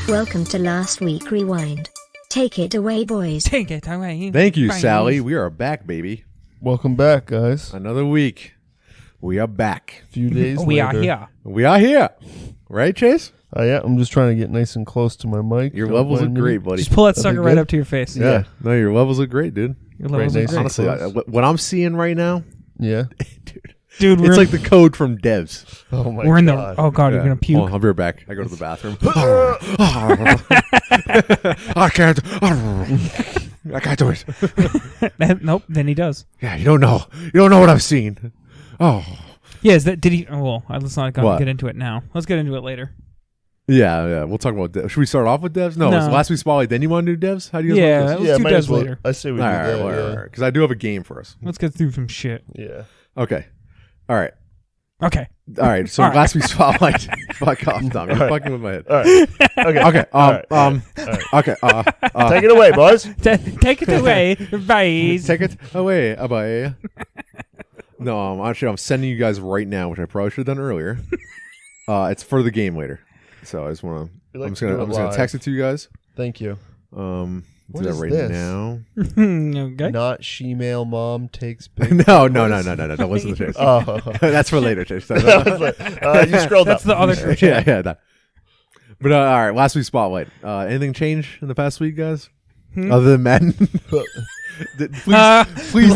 Welcome to Last Week Rewind. Take it away, boys. Take it away. Thank you, Sally. We are back, baby. Welcome back, guys. Another week. We are back. A few days We later. are here. We are here. Right, Chase? Yeah, I'm just trying to get nice and close to my mic. Your Don't levels look mind me. great, buddy. Just pull that That'd sucker be right good. up to your face. Yeah. No, your levels look great, dude. Your levels Very are nice. great. Honestly, close. what I'm seeing right now, Yeah. Dude, it's like the code from devs. Oh my we're in god. the. Oh god, you're Yeah. gonna puke. Hold on, I'll be right back. I go to the bathroom. I can't. I can't do it. Nope. Then he does. Yeah, you don't know. You don't know what I've seen. Oh. Yeah. Is that? Did he? Oh, well, let's not What? get into it now. Let's get into it later. Yeah. We'll talk about devs. Should we start off with devs? No. No. It's last week's spotlight. Then you want to do devs? How do you guys Yeah. want to do Let's do might as devs well. later. I say we this? do All right, that. all yeah. right. Because I do have a game for us. Let's get through some shit. Yeah. Okay. All right. Okay. All right. So All right. last week's spotlight. Fuck off, Tom. You're fucking with my head. All right. Okay. Okay. All right. All Okay. Take it away, boys. Take it away, boys. Take it away, bye. No, actually, I'm sending you guys right now, which I probably should have done earlier. It's for the game later, so I just want to. I'm just gonna text it to you guys. Thank you. Do What that is right this? now. Okay. Not she-male mom takes big. No. Don't listen to Chase. Oh. That's for later, Chase. You scrolled That's up. the other show. yeah. That. But all right, last week's spotlight. Anything change in the past week, guys? Other than Madden? Please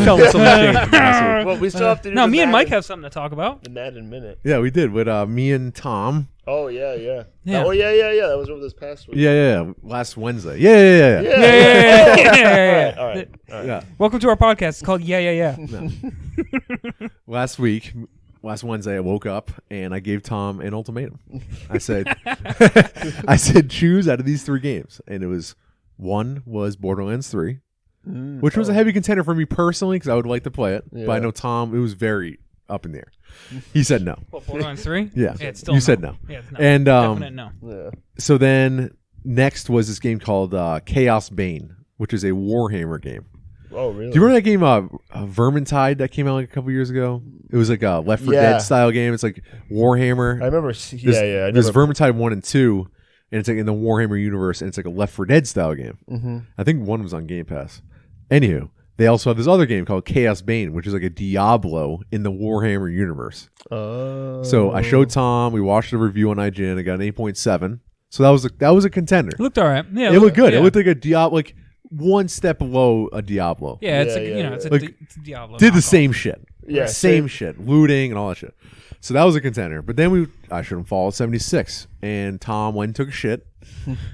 tell me something changed in the past week. Well, we still have to do No, the me and Madden- Mike have something to talk about. the Madden minute. Yeah, we did with me and Tom. Oh yeah. Yeah. Oh yeah. That was over this past week. Yeah. Last Wednesday. Yeah. Yeah. All right. Yeah. Welcome to our podcast. It's called Yeah. Last Wednesday, I woke up and I gave Tom an ultimatum. I said, choose out of these three games, and it was one was Borderlands 3, which was a heavy contender for me personally because I would like to play it. Yeah. But I know Tom, it was very up in the air. He said no. What, Borderlands 3? Yeah, It's still you no. said no. Yeah, it's no. And Definite no. Yeah. so then next was this game called Chaos Bane, which is a Warhammer game. Oh really? Do you remember that game, Vermintide, that came out like a couple years ago? It was like a Left 4 Dead style game. It's like Warhammer. I remember. Yeah. There's Vermintide 1 and 2, and it's like in the Warhammer universe, and it's like a Left 4 Dead style game. Mm-hmm. I think one was on Game Pass. Anywho, they also have this other game called Chaos Bane, which is like a Diablo in the Warhammer universe. Oh. So I showed Tom. We watched the review on IGN. I got an 8.7. So that was a contender. It looked all right. Yeah, It looked good. Yeah. It looked like a Diablo, like one step below a Diablo. Yeah, it's Yeah, it's a Like, it's a Diablo. Did the knockoff. same shit. Yeah, Same shit. Looting and all that shit. So that was a contender. But then I showed him Fallout 76. And Tom went and took a shit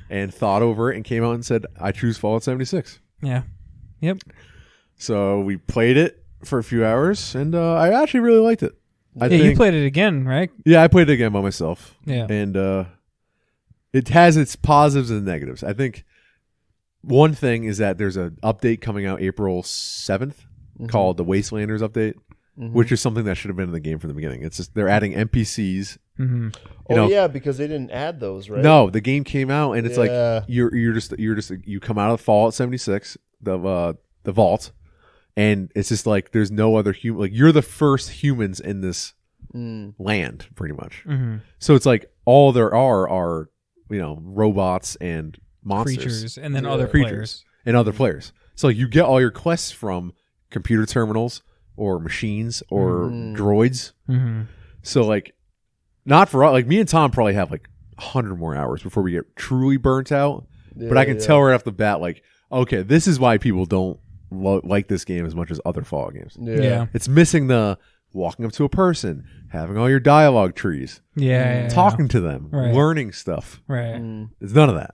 and thought over it and came out and said, I choose Fallout 76. Yeah. Yep. So we played it for a few hours, and I actually really liked it. You played it again, right? Yeah, I played it again by myself. Yeah. And it has its positives and negatives. I think one thing is that there's an update coming out April 7th called the Wastelanders update, which is something that should have been in the game from the beginning. It's just they're adding NPCs. Mm-hmm. Because they didn't add those, right? No, the game came out and it's Yeah. like you come out of Fallout 76, the vault, and it's just like there's no other human. Like you're the first humans in this land, pretty much. Mm-hmm. So it's like all there are robots and monsters, Creatures and then Yeah. other creatures players. and other players. So like, you get all your quests from computer terminals or machines or droids. Mm-hmm. So like, not for like me and Tom probably have like 100 more hours before we get truly burnt out. But I can tell right off the bat, like, okay, this is why people don't like this game as much as other Fallout games. Yeah. It's missing the walking up to a person, having all your dialogue trees, Yeah. talking to them, Right. learning stuff. Right. It's none of that.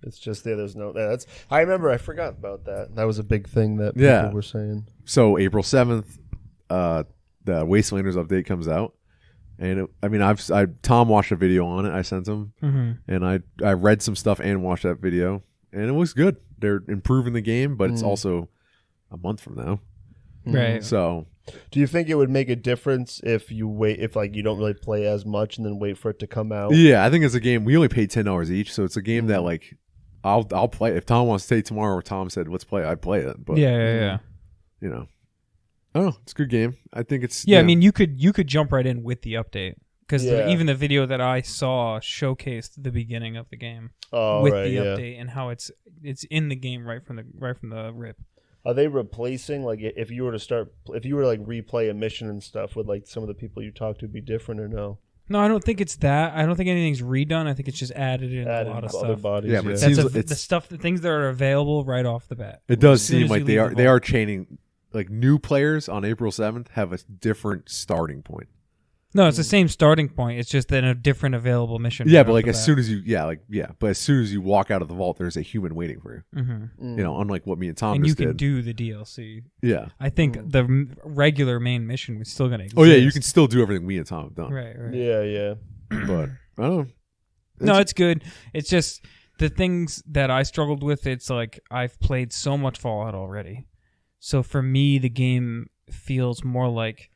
It's just there's no. That's. I remember. I forgot about that. That was a big thing that people Yeah. were saying. So April 7th, the Wastelanders update comes out. And Tom watched a video on it. I sent him, and I read some stuff and watched that video, and it looks good. They're improving the game, but it's also a month from now. Right. So Do you think it would make a difference if you like you don't really play as much and then wait for it to come out? Yeah, I think it's a game. We only paid $10 each, so it's a game that like I'll play. If Tom wants to say tomorrow, or Tom said let's play, I'd play it. But Yeah. you know, oh, it's a good game. I think it's Yeah, I mean, you could jump right in with the update because Yeah. even the video that I saw showcased the beginning of the game Oh, with right, the yeah. update and how it's in the game right from the rip. Are they replacing like if you were to like replay a mission and stuff, would like some of the people you talk to be different or no? No, I don't think it's that. I don't think anything's redone. I think it's just added in a lot of other stuff. bodies. Yeah, but it That's seems the things that are available right off the bat. It does As soon seem as like you they leave the are vault. chaining like new players on April 7th have a different starting point. No, it's the same starting point. It's just in a different available mission. Yeah, right but off like the as bat. soon as you but as soon as you walk out of the vault, there's a human waiting for you. Mhm. You know, unlike what me and Tom and you just can did. do the DLC. Yeah. I think the regular main mission was still going to exist. Oh yeah, you can still do everything me and Tom have done. Right. Yeah. But I don't know. No, it's good. It's just the things that I struggled with. It's like I've played so much Fallout already. So for me, the game feels more like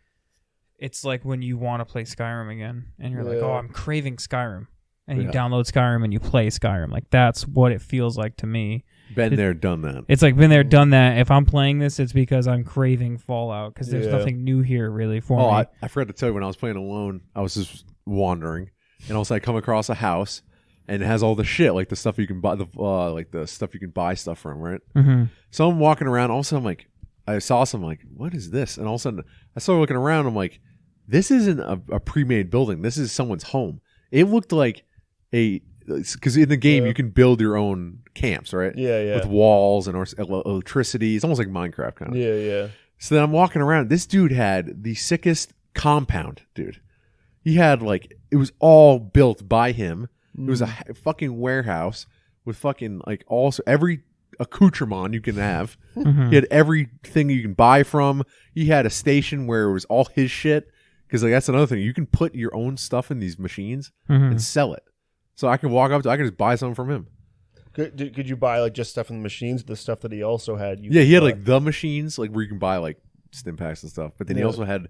it's like when you want to play Skyrim again, and you're like, Yeah. "Oh, I'm craving Skyrim," and you Yeah. download Skyrim and you play Skyrim. Like that's what it feels like to me. Been there, done that. It's like been there, done that. If I'm playing this, it's because I'm craving Fallout because there's Yeah. nothing new here really for Oh, me. I forgot to tell you, when I was playing alone, I was just wandering, and also I come across a house, and it has all the shit, like the stuff you can buy, like the stuff you can buy stuff from, right? Mm-hmm. So I'm walking around, all of a sudden I'm like, I saw some, like, what is this? And all of a sudden I started looking around, I'm like, this isn't a pre-made building. This is someone's home. It looked like because in the game you can build your own camps, right? Yeah. With walls and electricity. It's almost like Minecraft kind of. Yeah. So then I'm walking around. This dude had the sickest compound, dude. He had it was all built by him. It was a fucking warehouse with fucking every accoutrement you can have. Mm-hmm. He had everything you can buy from. He had a station where it was all his shit. Because that's another thing. You can put your own stuff in these machines and sell it. So I can walk up to, I can just buy something from him. Could you buy just stuff in the machines? The stuff that he also had. He had the machines where you can buy stim packs and stuff. But then he also had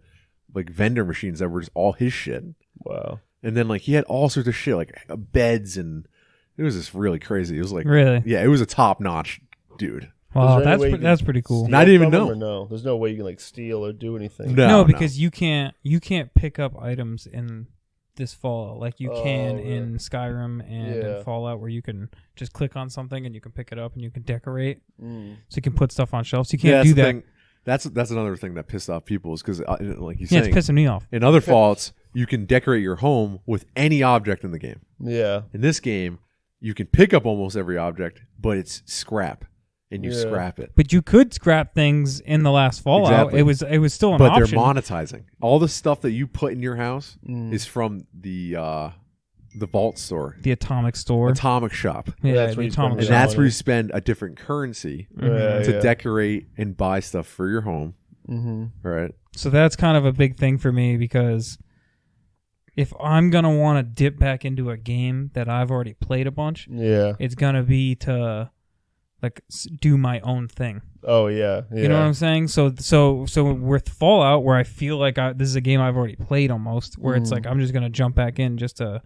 vendor machines that were just all his shit. Wow. And then he had all sorts of shit beds, and it was just really crazy. It was Really? Yeah, it was a top notch dude. Wow, Is there any way you that's can pretty cool. steal Not even from him, know. or no, there's no way you can steal or do anything. No, because you can't pick up items in this Fallout like you can right. in Skyrim and Yeah. in Fallout, where you can just click on something and you can pick it up and you can decorate. Mm. So you can put stuff on shelves. You Yeah, can't that's do the that. thing. That's another thing that pissed off people is because like you Yeah, saying, it's pissing me off. in other Fallouts you can decorate your home with any object in the game. Yeah. In this game, you can pick up almost every object, but it's scrap, and you Yeah. scrap it. But you could scrap things in the last Fallout. Exactly. It was still an But option. they're monetizing all the stuff that you put in your house Mm. is from the vault store, the Atomic Store. Atomic Shop, Yeah, That's the where you Atomic spend and Yeah. that's where you spend a different currency Yeah, to yeah. decorate and buy stuff for your home. Mm-hmm. Right? So that's kind of a big thing for me because if I'm going to want to dip back into a game that I've already played a bunch, Yeah. it's going to be to do my own thing. Oh yeah. You know what I'm saying? So with Fallout, where I feel like this is a game I've already played almost, where it's like I'm just going to jump back in just to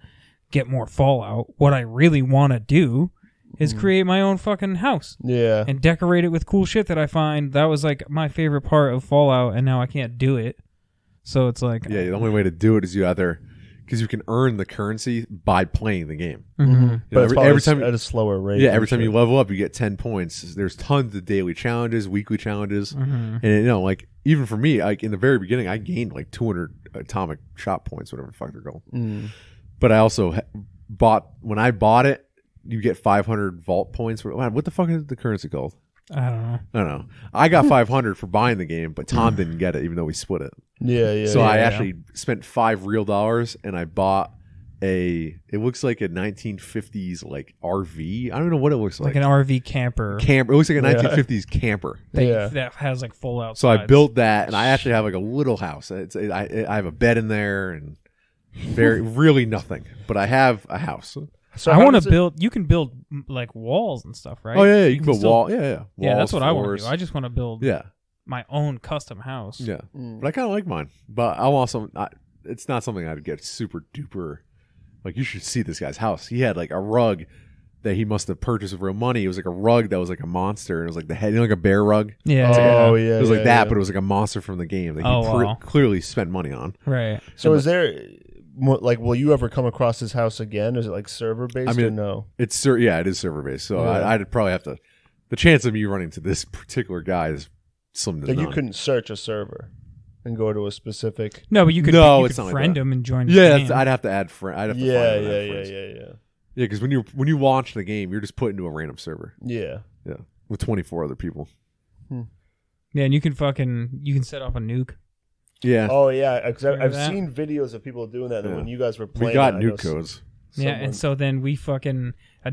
get more Fallout. What I really want to do is create my own fucking house. Yeah. And decorate it with cool shit that I find. That was my favorite part of Fallout, and now I can't do it. So it's like, Yeah. The only way to do it is because you can earn the currency by playing the game. Mhm. You know, But it's every time at a slower rate. Yeah, every time I'm you sure. level up, you get 10 points. There's tons of daily challenges, weekly challenges. Mhm. And, even for me, in the very beginning, I gained 200 atomic shop points, whatever the fuck they're called. Mm. But I also when I bought it, you get 500 vault points. What the fuck is the currency called? I don't know. I don't know. I got 500 for buying the game, but Tom didn't get it, even though we split it. Yeah. So I yeah. actually spent $5 real, and I bought it looks like a 1950s RV. I don't know what it looks Like an RV camper camper. It looks like a 1950s camper. that has full outside. So I built that, and I actually have a little house. I have a bed in there, and really nothing. But I have a house. So I how want does to it- build. You can build walls and stuff, right? Oh yeah, you can build still- wall. Yeah, Yeah, that's walls, what I want to floors. do. I just want to build Yeah, my own custom house. Yeah, but I kind of like mine. But I'm also it's not something I'd get super duper. Like, you should see this guy's house. He had like a rug that he must have purchased with real money. It was like a rug that was like a monster. And it was like the head, like a bear rug. Yeah. Oh, It yeah. was like that, yeah. but it was like a monster from the game that he wow. clearly spent money on. Right. So is there, like, will you ever come across his house again? Is it like server based I mean, or no? It is server based. So Yeah. I'd probably have to. The chance of me running into this particular guy is slim to Like, none. you couldn't search a server and go to a specific. No, but you could, No, you it's could not like friend that. him and join his Yeah, game. I'd have to add friend. I'd have to Yeah, find him and add yeah, friends. yeah. Yeah, because when you launch the game, you're just put into a random server. Yeah. Yeah, with 24 other people. Yeah, and you can set off a nuke. Yeah, Oh yeah, because Remember I've that? seen videos of people doing that. And Yeah. when you guys were playing, we got I know nuke codes. Yeah, someone- and so then we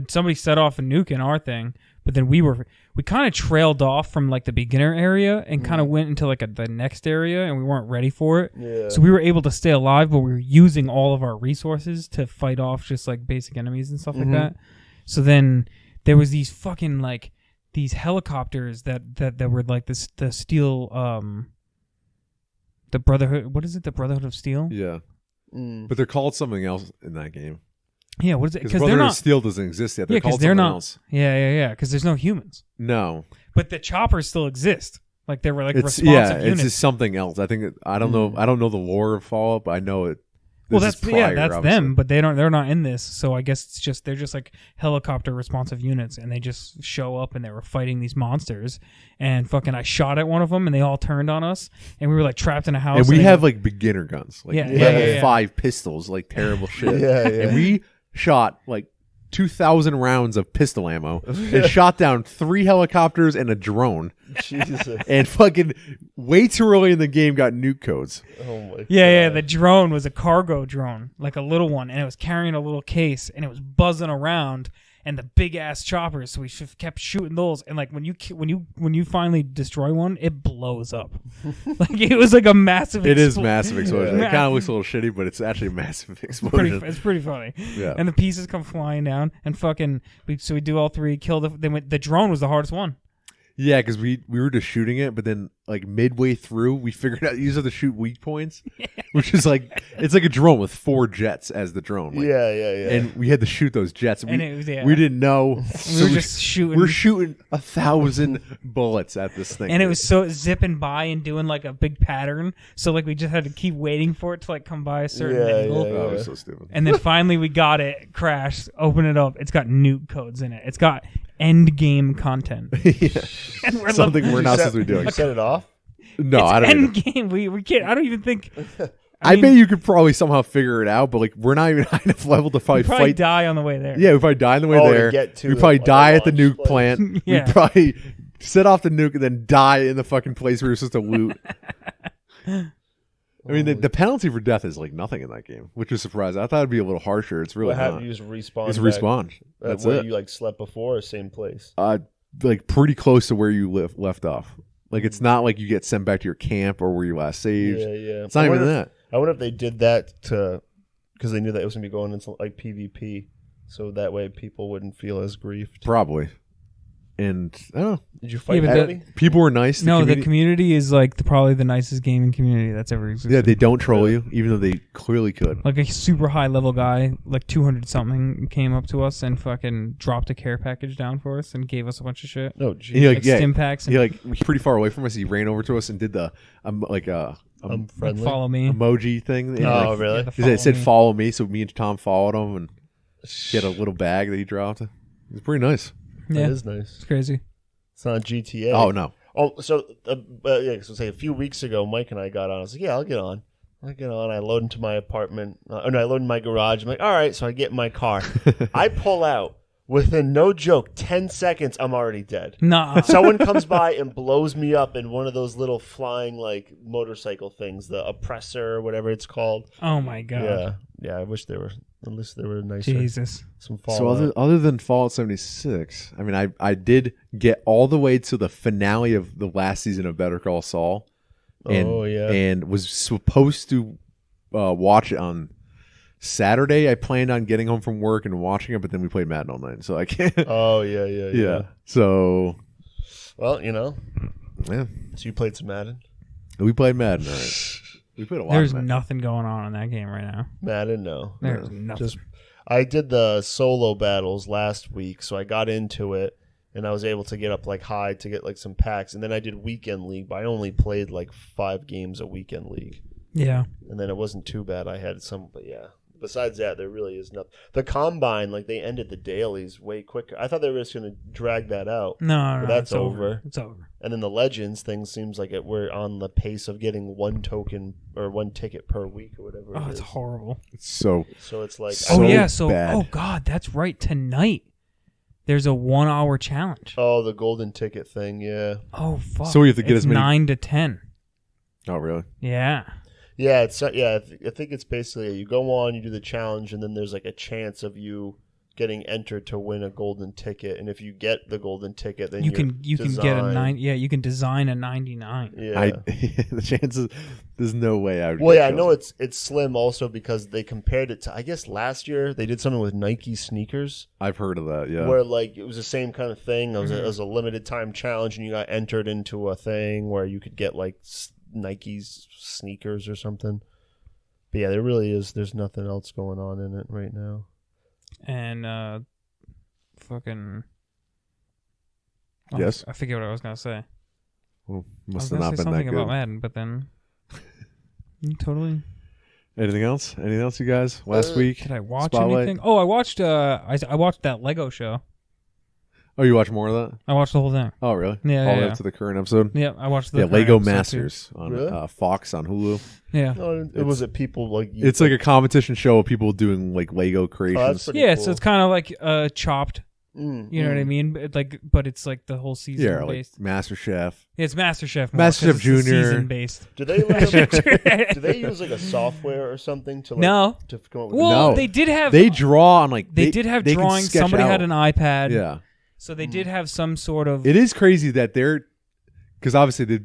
somebody set off a nuke in our thing, but then we kind of trailed off from like the beginner area and kind of went into like the next area, and we weren't ready for it. Yeah. So we were able to stay alive, but we were using all of our resources to fight off just like basic enemies and stuff like that. So then there was these fucking like these helicopters that were like the steel the Brotherhood. What is it? The Brotherhood of Steel? Yeah, Mm. but they're called something else in that game. Yeah. What is it? Because Because they're Brotherhood of not. Steel doesn't exist yet. They're Yeah, because called they're something not. else. Yeah. Because there's no humans, No, but the choppers still exist. Like they were like it's responsive it's units. just something else. I think I don't know. I don't know the lore of Fallout, but I know it. Well, this that's is prior, that's obviously. them, but they're not in this. So I guess they're just like helicopter responsive units, and they just show up and they were fighting these monsters. And fucking, I shot at one of them, and they all turned on us, and we were like trapped in a house. And we they have were- like beginner guns, like Yeah, level yeah. 5 pistols, like terrible shit. Yeah, yeah. And we shot like 2,000 rounds of pistol ammo and shot down 3 helicopters and a drone. Jesus. And fucking way too early in the game got nuke codes. Oh my. yeah. God. The drone was a cargo drone, like a little one, and it was carrying a little case, and it was buzzing around. And the big ass choppers, so we kept shooting those. And like when you finally destroy one, it blows up. Like it was like a massive. It is massive explosion. Yeah. It kind of looks a little shitty, but it's actually a massive It's explosion. pretty funny. Yeah. And the pieces come flying down, and fucking. So we do all 3, kill the drone was the hardest one. Yeah, because we were just shooting it, but then like midway through, we figured out you just have to shoot weak points, which is like it's like a drone with 4 jets as the drone. Like, Yeah. and we had to shoot those jets. And it was, yeah. We didn't know. We were just shooting. We're shooting 1,000 bullets at this thing, And it was so zipping by and doing like a big pattern. So like we just had to keep waiting for it to like come by a certain Yeah, angle. yeah, Oh, it was so stupid. And then finally we got it, crashed, open it up. It's got nuke codes in it. It's got end game content. And we're Something Did we're you not set- supposed to be did doing. you set it off? No, it's I don't. end Even, game. We can't. I don't even think. I mean, bet you could probably somehow figure it out, but like we're not even high enough level to we probably probably fight. die on the way there. Yeah, we probably die on the way Oh, to there. get to We the- probably like, die the at the launch nuke place. plant. Yeah. We probably set off the nuke and then die in the fucking place where you're supposed to loot. I mean, the penalty for death is like nothing in that game, which is surprising. I thought it'd be a little harsher. It's really What not. happened? You just respawn. It's back respawn. at That's where it. you like slept before, or same place. Like pretty close to where you left off. Like it's not like you get sent back to your camp or where you last saved. Yeah, yeah. It's not I even wonder that. I wonder if they did that because they knew that it was gonna be going into like PvP, so that way people wouldn't feel as griefed. Probably. And I don't know. Did you fight but anybody? People were nice. The community is like probably the nicest gaming community that's ever existed. Yeah, they don't troll you, even though they clearly could. Like a super high level guy, like 200 something, came up to us and fucking dropped a care package down for us and gave us a bunch of shit. No, He geez. like, Like yeah, stim packs and he like pretty far away from us. He ran over to us and did the I'm like, friendly. follow me. emoji thing. And, Oh, like, really? Yeah, the he said, it said me. follow me, so me and Tom followed him, and he had a little bag that he dropped. It was pretty nice. Yeah, That is nice. it's crazy. It's not GTA. Oh no, Oh, so yeah. So say a few weeks ago, Mike and I got on. I was like, yeah, I'll get on. I load into my apartment. No, I load in my garage. I'm like, all right. So I get in my car. I pull out. Within no joke, 10 seconds, I'm already dead. Nah. Someone comes by and blows me up in one of those little flying like motorcycle things, the oppressor or whatever it's called. Oh my god. Yeah. I wish they were. At least they were nicer. Jesus. Some so Fallout. other than Fallout 76, I mean, I did get all the way to the finale of the last season of Better Call Saul, and Oh, yeah. and was supposed to watch it on Saturday. I planned on getting home from work and watching it, but then we played Madden all night, so I can't. Oh yeah. Yeah. So Well, Yeah. So you played some Madden? We played Madden. All right. We played a lot. There's of Madden. nothing going on in that game right now. Madden, no. There's nothing. I did the solo battles last week, so I got into it, and I was able to get up like high to get like some packs, and then I did weekend league, but I only played like 5 games a weekend league, Yeah. and then it wasn't too bad. I had some, but yeah. Besides that, there really is nothing. The Combine, like they ended the dailies way quicker. I thought they were just going to drag that out. No, But that's it's over. It's over. And then the Legends thing seems like we're on the pace of getting 1 token or 1 ticket per week or whatever. Oh, it it's is. horrible. It's so So it's like So bad. Oh God, that's right. Tonight, there's a 1-hour challenge. oh, the golden ticket thing, yeah. Oh fuck. So we have to get It's as many- 9 to 10. Oh, really? Yeah. Yeah, it's I think it's basically you go on, you do the challenge, and then there's like a chance of you getting entered to win a golden ticket. And if you get the golden ticket, then You can get a 9. Yeah, you can design a 99. Yeah. The chances. There's no way I would. Well, get yeah, I know chosen. it's slim also because they compared it to I guess last year they did something with Nike sneakers I've heard of that. Yeah. where like it was the same kind of thing. It was a limited time challenge, and you got entered into a thing where you could get like Nike's sneakers or something. But yeah, there's nothing else going on in it right now. And fucking. Yes? I forget what I was gonna say. Well, I must was have gonna not say been that something about good. Madden, but then totally. Anything else? Anything else, you guys? Last week? Did I watch Spotlight? anything? Oh, I watched. I watched that Lego show. Oh, you watch more of that? I watched the whole thing. Oh, really? Yeah, All the way yeah. up to the current episode? Yeah, I watched the Yeah, current Lego episode, too. Masters on Really? Fox on Hulu. Yeah. No, it was it people like It's like a competition show of people doing like Lego creations. pretty Yeah, cool. so it's kind of like Chopped. Mm, You know what I mean? But it's like the whole season Yeah, like based. MasterChef. Yeah, it's MasterChef. MasterChef Junior. Season based. Do they let them, do they use like a software or something to like No. to come up with Well, No. they did have. They draw on like They did have can drawings. sketch Somebody out. had an iPad. Yeah, So they did have some sort of. it is crazy that they're because obviously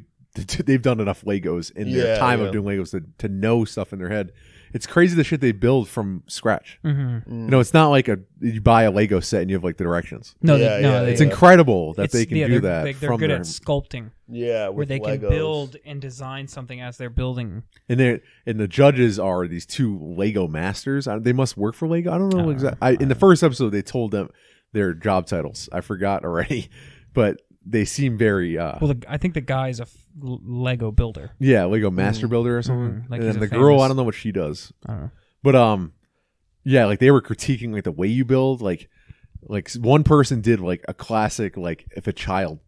they've done enough Legos in their Yeah, time yeah. of doing Legos to know stuff in their head. It's crazy the shit they build from scratch. Mhm. You know, it's not like you buy a Lego set and you have like the directions. No, Yeah, they, no, yeah, they, It's incredible that it's- they can yeah, do they're- that They're from good their at sculpting, Yeah, where with they can Legos. build and design something as they're building. and the judges are these 2 Lego masters. They must work for Lego. I don't know exactly. In the first episode, they told them their job titles. I forgot already, but they seem very. Well, I think the guy's a Lego builder. Yeah, Lego Master Builder or something. Like and he's then a the girl, famous- I don't know what she does. I don't know. But yeah, like they were critiquing like the way you build. Like one person did like a classic like if a child,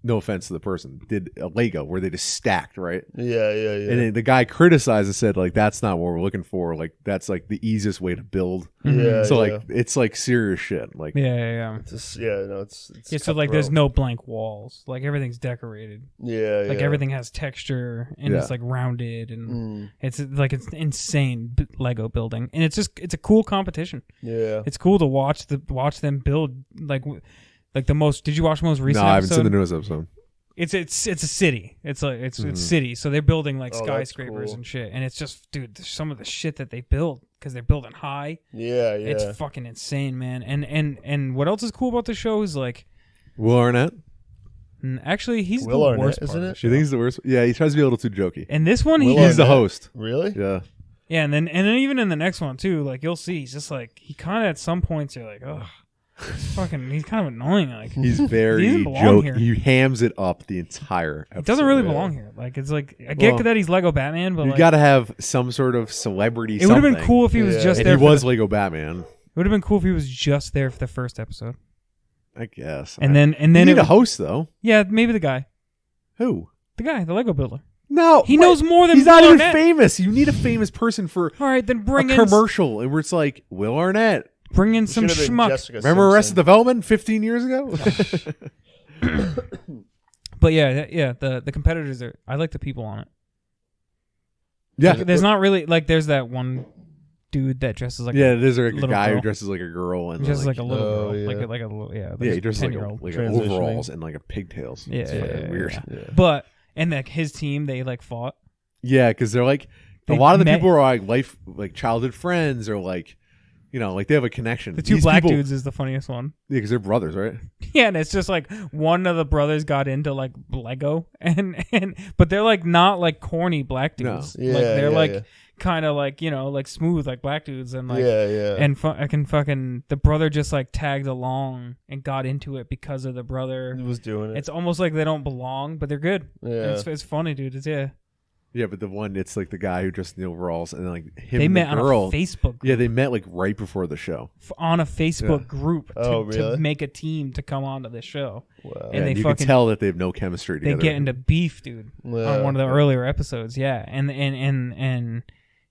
no offense to the person, did a Lego where they just stacked right. Yeah. And then the guy criticized and said like that's not what we're looking for. Like that's like the easiest way to build. Yeah, So yeah. like it's like serious shit. Like Yeah. It's just, it's Yeah, so like there's no blank walls. Like everything's decorated. Like everything has texture and it's Yeah. like rounded and it's like it's insane Lego building. And it's a cool competition. Yeah. It's cool to watch them build like the most. Did you watch the most no, recent I haven't episode? seen the newest episode. It's a city. It's like it's city. So they're building like Oh, that's skyscrapers cool. and shit. And it's just dude, some of the shit that they build because they're building high. Yeah. It's fucking insane, man. And what else is cool about the show is like Will Arnett. actually he's Will the Arnett, worst part isn't of it? the You think show. he's the worst? Yeah, he tries to be a little too jokey. And this one Will He's the Arnett. host. Really? Yeah. yeah, and then even in the next one too, like you'll see he's just like he kind of at some points you're like, ugh, he's kind of annoying. Like He's very doesn't belong here. jokey. He hams it up the entire episode. it doesn't really belong here. Like it's like I get Well, that he's Lego Batman, but You like, got to have some sort of celebrity. it would have been something. cool if he was Yeah. just And there. he was Lego Batman. It would have been cool if he was just there for the first episode, I guess. and then you it need a would- host though. Yeah, maybe the guy, Who? the Lego builder. No, He what? knows more than He's Will not even Arnett. famous. You need a famous person for All right, then a bring in commercial, and where it's like Will Arnett. some Should've been schmuck. Jessica Remember Arrested Simpson. Development 15 years ago? But yeah, the competitors are. I like the people on it. yeah, There's not really like there's that one dude that dresses like yeah. There's like a little guy girl. who dresses like a girl and just like a little Oh, girl, yeah. like a little yeah, he dresses like, 10-year-old. like Transitioning. overalls and like a pigtails. Yeah, It's yeah, fucking yeah, weird. yeah. Yeah. But and like his team, they like fought. Yeah, because they're like They a lot of the met- people are like childhood friends or like you know, like they have a connection. The two These black people- dudes is the funniest one. Yeah, because they're brothers, right? Yeah, and it's just like one of the brothers got into like Lego, and but they're like not like corny black dudes. No. Like Yeah, they're yeah, like yeah. kind of like, you know, like smooth like black dudes, and like yeah. and I can fucking the brother just like tagged along and got into it because of the brother. He was doing it. It's almost like they don't belong, but they're good. Yeah. It's funny, dude. Yeah, but the one, it's like the guy who dressed in the overalls, and then like him They and met the girl. on a Facebook group. Yeah, they met like right before the show. On a Facebook group Oh, to really? make a team to come onto the show. Wow. And they you can fucking tell that they have no chemistry they together. get into beef, dude. Yeah. On one of the earlier episodes, yeah. And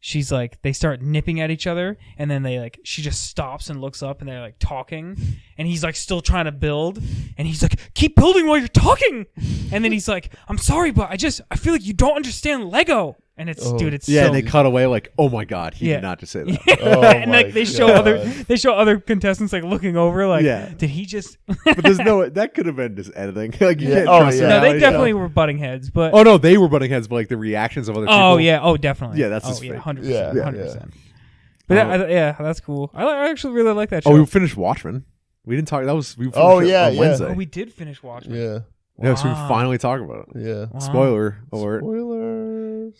she's like, they start nipping at each other, and then they like, she just stops and looks up, and they're like talking, and he's like still trying to build, and he's like, keep building while you're talking, and then he's like, I'm sorry, but I feel like you don't understand Lego, and it's dude, it's Yeah, so and they cut away like, oh my god, he Yeah. did not just say that. Oh and my like they show God. other contestants like looking over, like, Yeah. did he just? But there's no, that could have been just editing. Like you Yeah. can't Oh, trust yeah. it. No, they Like, definitely were butting heads, but Oh no, they were butting heads, but like the reactions of other people. oh yeah, oh definitely, Yeah, that's oh just yeah, fake. 100%, Yeah, 100%. But yeah, that's cool. I actually really like that show. Oh, we finished Watchmen. We didn't talk. That was we finished Oh, it yeah, on yeah. Wednesday. Oh, we did finish Watchmen. Yeah. Yeah, so we Wow. finally talk about it. Yeah. Wow. Spoiler alert. Spoilers.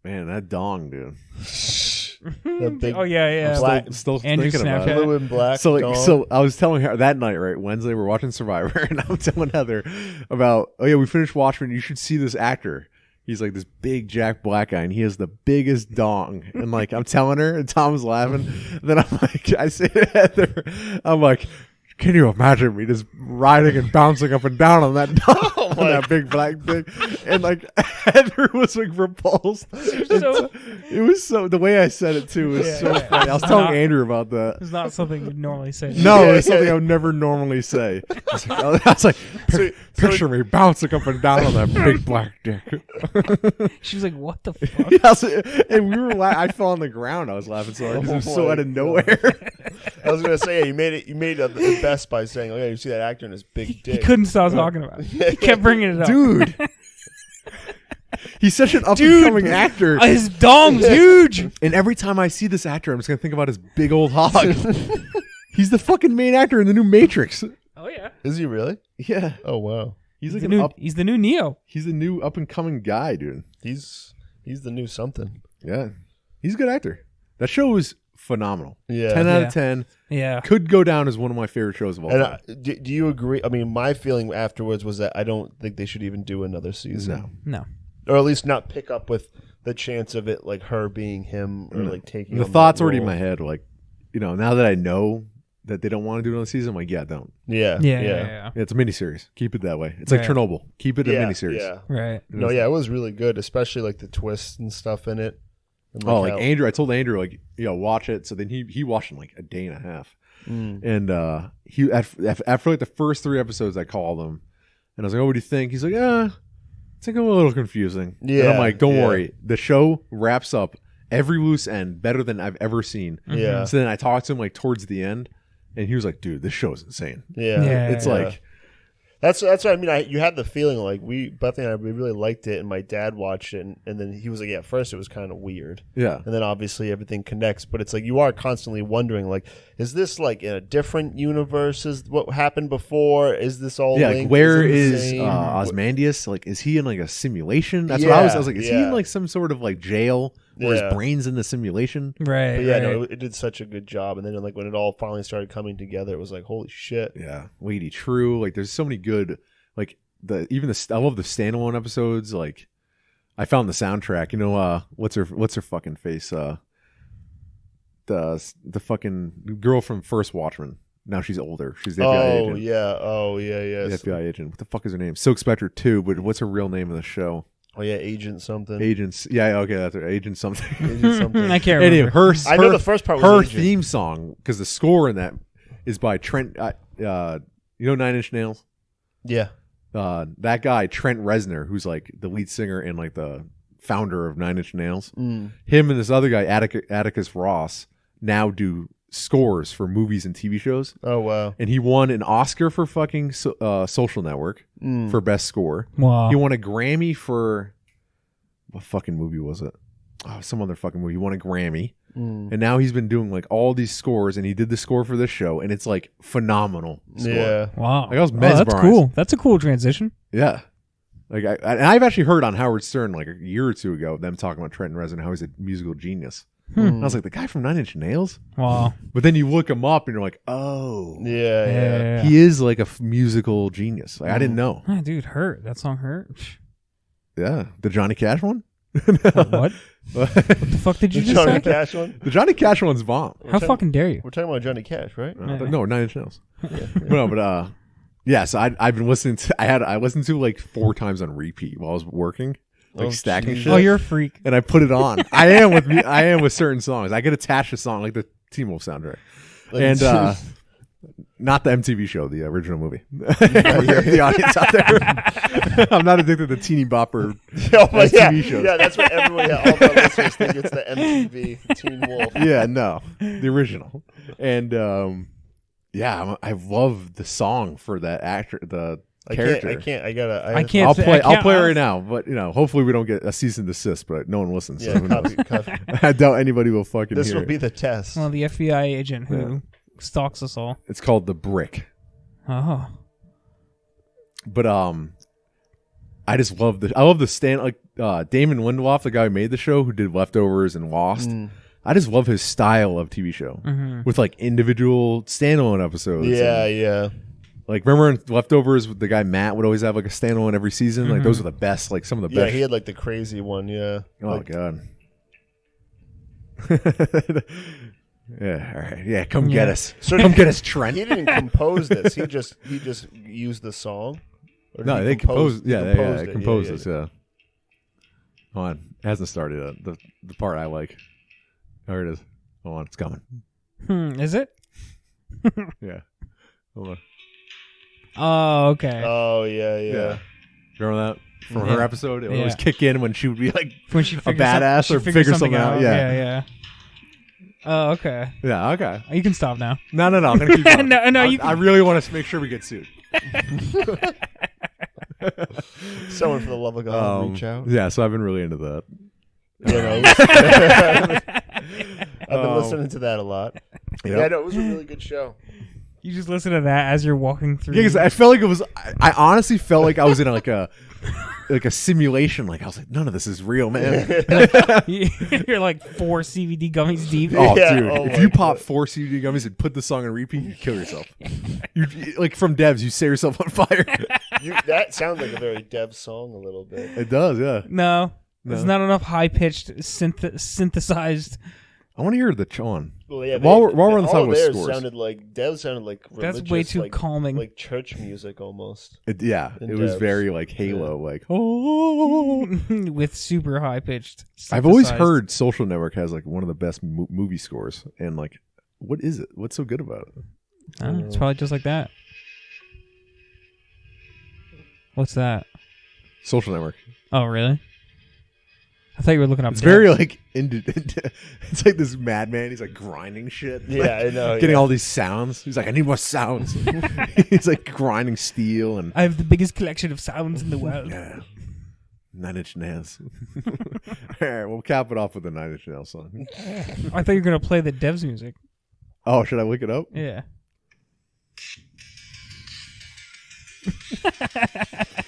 Man, that dong, dude. The big Oh yeah, yeah. Black- Still Andrew thinking about Snapchat. it. blue and black. So like, dog. so I was telling her that night, right? Wednesday, we're watching Survivor, and I'm telling Heather about, oh yeah, we finished Watchmen. You should see this actor. He's like this big Jack Black guy, and he has the biggest dong. And like, I'm telling her, and Tom's laughing. And then I'm like, I say to Heather, I'm like, can you imagine me just riding and bouncing up and down on that dong, on that big black thing? And like, Heather was like repulsed. So- It was so, the way I said it too was Yeah, so yeah. funny. I was telling Andrew about that. It's not something you'd normally say. No, it's something I would never normally say. I was like, picture me bouncing up and down on that big black dick. She was like, "What the fuck?" Yeah, I was- and we were I fell on the ground. I was laughing so hard 'cause it was so my out of nowhere. I was gonna say, yeah, you made it. You made it the best by saying, "Oh yeah, you see that actor in his big He dick." couldn't stop talking about it. He kept bringing it up. Dude. He's such an up and coming actor. His dong's huge. And every time I see this actor, I'm just going to think about his big old hog. He's the fucking main actor in the new Matrix. Oh yeah. Is he really? Yeah. Oh wow. He's He's like the an new. up, He's the new Neo. he's a new up and coming guy, dude. He's the new something. Yeah. He's a good actor. That show was phenomenal. Yeah. 10 out Yeah. of 10. Yeah. Could go down as one of my favorite shows of all And time. do you agree? I mean, my feeling afterwards was that I don't think they should even do another season. No. No. Or at least not pick up with the chance of it, like her being him or like taking The on that thoughts already in role. my head, like, you know, now that I know that they don't want to do another season, I'm like, yeah, don't. Yeah. Yeah. Yeah. Yeah. Yeah, it's a miniseries. Keep it that way. It's like Right. Chernobyl. Keep it a Yeah, miniseries. yeah. Right. No, yeah, it was really good, especially like the twists and stuff in it. And, Oh, like how- Andrew, I told Andrew, like, watch it. So then he watched in like a day and a half. And he after like the first 3 episodes, I called him and I was like, "Oh, what do you think?" He's like, "It's like a little confusing." And Yeah, I'm like, "Don't yeah. worry, the show wraps up every loose end better than I've ever seen." Yeah. So then I talked to him like towards the end, and he was like, "Dude, this show is insane." Yeah. Yeah. It's like, That's what I mean. You had the feeling like Bethany and I, we really liked it, and my dad watched it, and then he was like, "Yeah, at first it was kind of weird, yeah, and then obviously everything connects." But it's like you are constantly wondering, like, is this like in a different universe? Is what happened before? Is this all? yeah. linked? Like, where it the is same? Osmandius? Like, is he in like a simulation? That's what I was. I was like, is he Yeah. in like some sort of like jail where Yeah. his brain's in the simulation? Right. But yeah, right. no, it did such a good job, and then like when it all finally started coming together, it was like, holy shit! Yeah, Lady True. Like, there's so many good. Like I love the standalone episodes. Like, I found the soundtrack. You know, what's her fucking face? The fucking girl from first Watchmen. Now she's older. She's the FBI agent. Yeah. The FBI agent. What the fuck is her name? Silk Spectre 2. But what's her real name in the show? Oh yeah, Agent something. Agents. Yeah. Okay, that's her. Agent something. Agent something. I can't remember. Anyway, her. I know the first part was her Agent. theme song, because the score in that is by Trent. You know 9 Inch Nails. Yeah. That guy Trent Reznor, who's like the lead singer and like the founder of 9 Inch Nails, him and this other guy Atticus Ross now do scores for movies and TV shows. Oh wow. And he won an Oscar for fucking Social Network for best score. Wow. He won a Grammy for what fucking movie was it? Oh, some other fucking movie. He won a Grammy. and now he's been doing like all these scores, and he did the score for this show, and it's like phenomenal. Score. Yeah. Wow. Like, I was Oh, that's mesmerized. cool. That's a cool transition. Yeah. Like and I've actually heard on Howard Stern like a year or two ago them talking about Trent Reznor, how he's a musical genius. And I was like, the guy from Nine Inch Nails? Wow. But then you look him up and you're like, oh, Yeah. he is like a musical genius. Like I didn't know. Ah, dude, Hurt. That song Hurt. Yeah, the Johnny Cash one. What? What the fuck did you The just Johnny say? Cash one? The Johnny Cash one's bomb. How fucking dare you? We're talking about Johnny Cash, right? No, Nine Inch Nails. No, but yeah. So I've been listening to. I listened to like 4 times on repeat while I was working, like stacking geez. shit. Oh, you're a freak. And I put it on. I am with certain songs. I get attached to song like the Teen Wolf soundtrack, and not the MTV show, the original movie. The audience out there. I'm not addicted to teeny bopper TV shows. Yeah, that's what everyone, all the listeners think it's the MTV Teen Wolf. Yeah, no, the original. And I love the song for that actor, the character. I can't. I'll play it right now, but hopefully we don't get a cease and desist. But no one listens. Yeah, So who knows? copy. I doubt anybody will fucking This hear will it. be the test. Well, the FBI agent who stalks us all. It's called The Brick. Oh. But I just love the stand, like Damon Lindelof, the guy who made the show, who did Leftovers and Lost. I just love his style of TV show with like individual standalone episodes. Yeah. Like remember in Leftovers, the guy Matt would always have like a standalone every season. Like those are the best. Like some of the Yeah, best. he had like the crazy one. Yeah. Oh god. Yeah. All right. Yeah. Come get us. So Come get us, Trent. He didn't compose this. He just used the song. Or did No, he they composed. Yeah, composed they it? composed this. Yeah. Hold on, it hasn't started yet. The part I like. There it is. Hold on, it's coming. Is it? Yeah. Hold on. Oh, okay. Oh yeah. Remember that from her episode? It would always Yeah. kick in when she would be like When she a figures badass some- or she figures figure something out. Yeah. Oh, okay. Yeah. Okay. You can stop now. No. I'm gonna keep going. No, you I really want to make sure we get sued. Someone for the love of God, reach out. Yeah. So I've been really into that. I've been listening to that a lot. Yep. Yeah, no, it was a really good show. You just listen to that as you're walking through. Yeah, 'cause I felt like it was. I honestly felt like I was in like a simulation. Like I was like, none of this is real, man. You're like 4 CBD gummies deep. Oh, Yeah, dude! oh if my you pop God. 4 CBD gummies and put the song on repeat, you kill yourself. You like from Devs, you set yourself on fire. That sounds like a very Dev song a little bit. It does, yeah. No, there's not enough high pitched synthesized. I want to hear the Chon. Well, yeah, While we're on the topic of theirs scores. Dev sounded like religious, That's way too like, calming. like church music almost. It In was Devs. very like Halo, like oh. With super high pitched. I've always heard Social Network has like one of the best movie scores, and like, what is it? What's so good about it? It's probably just like that. What's that? Social Network. Oh, really? I thought you were looking up. It's very like it's like this madman. He's like grinding shit. Yeah, like, I know. getting all these sounds. He's like, I need more sounds. He's like grinding steel and I have the biggest collection of sounds in the world. yeah. 9 Inch Nails. All right, we'll cap it off with the 9 Inch Nails song. I thought you were gonna play the Devs music. Oh, should I look it up? Yeah.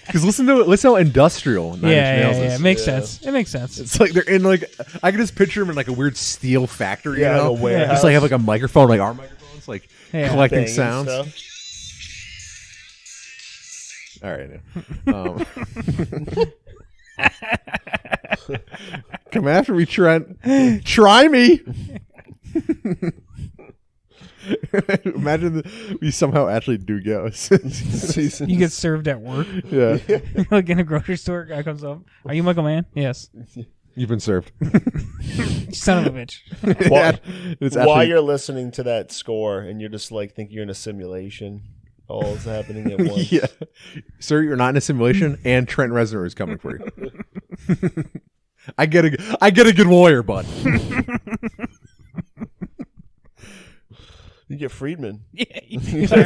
Because listen how industrial 9 Inch Nails Yeah. is. It makes sense. It makes sense. It's like they're in like I can just picture them in like a weird steel factory. Yeah, you know? like a warehouse. Just like have like a microphone, like our microphones, like Yeah. collecting Banging sounds. stuff. All right. Come after me, Trent. Try me. Imagine we somehow actually do go. You get served at work. Yeah. Like in a grocery store, guy comes up. Are you Michael Mann? Yes. You've been served. Son of a bitch. While, It's while actually- you're listening to that score and you're just like think you're in a simulation, all is happening at once. Yeah. Sir, you're not in a simulation, and Trent Reznor is coming for you. I get a good lawyer, bud. You get Friedman. Yeah.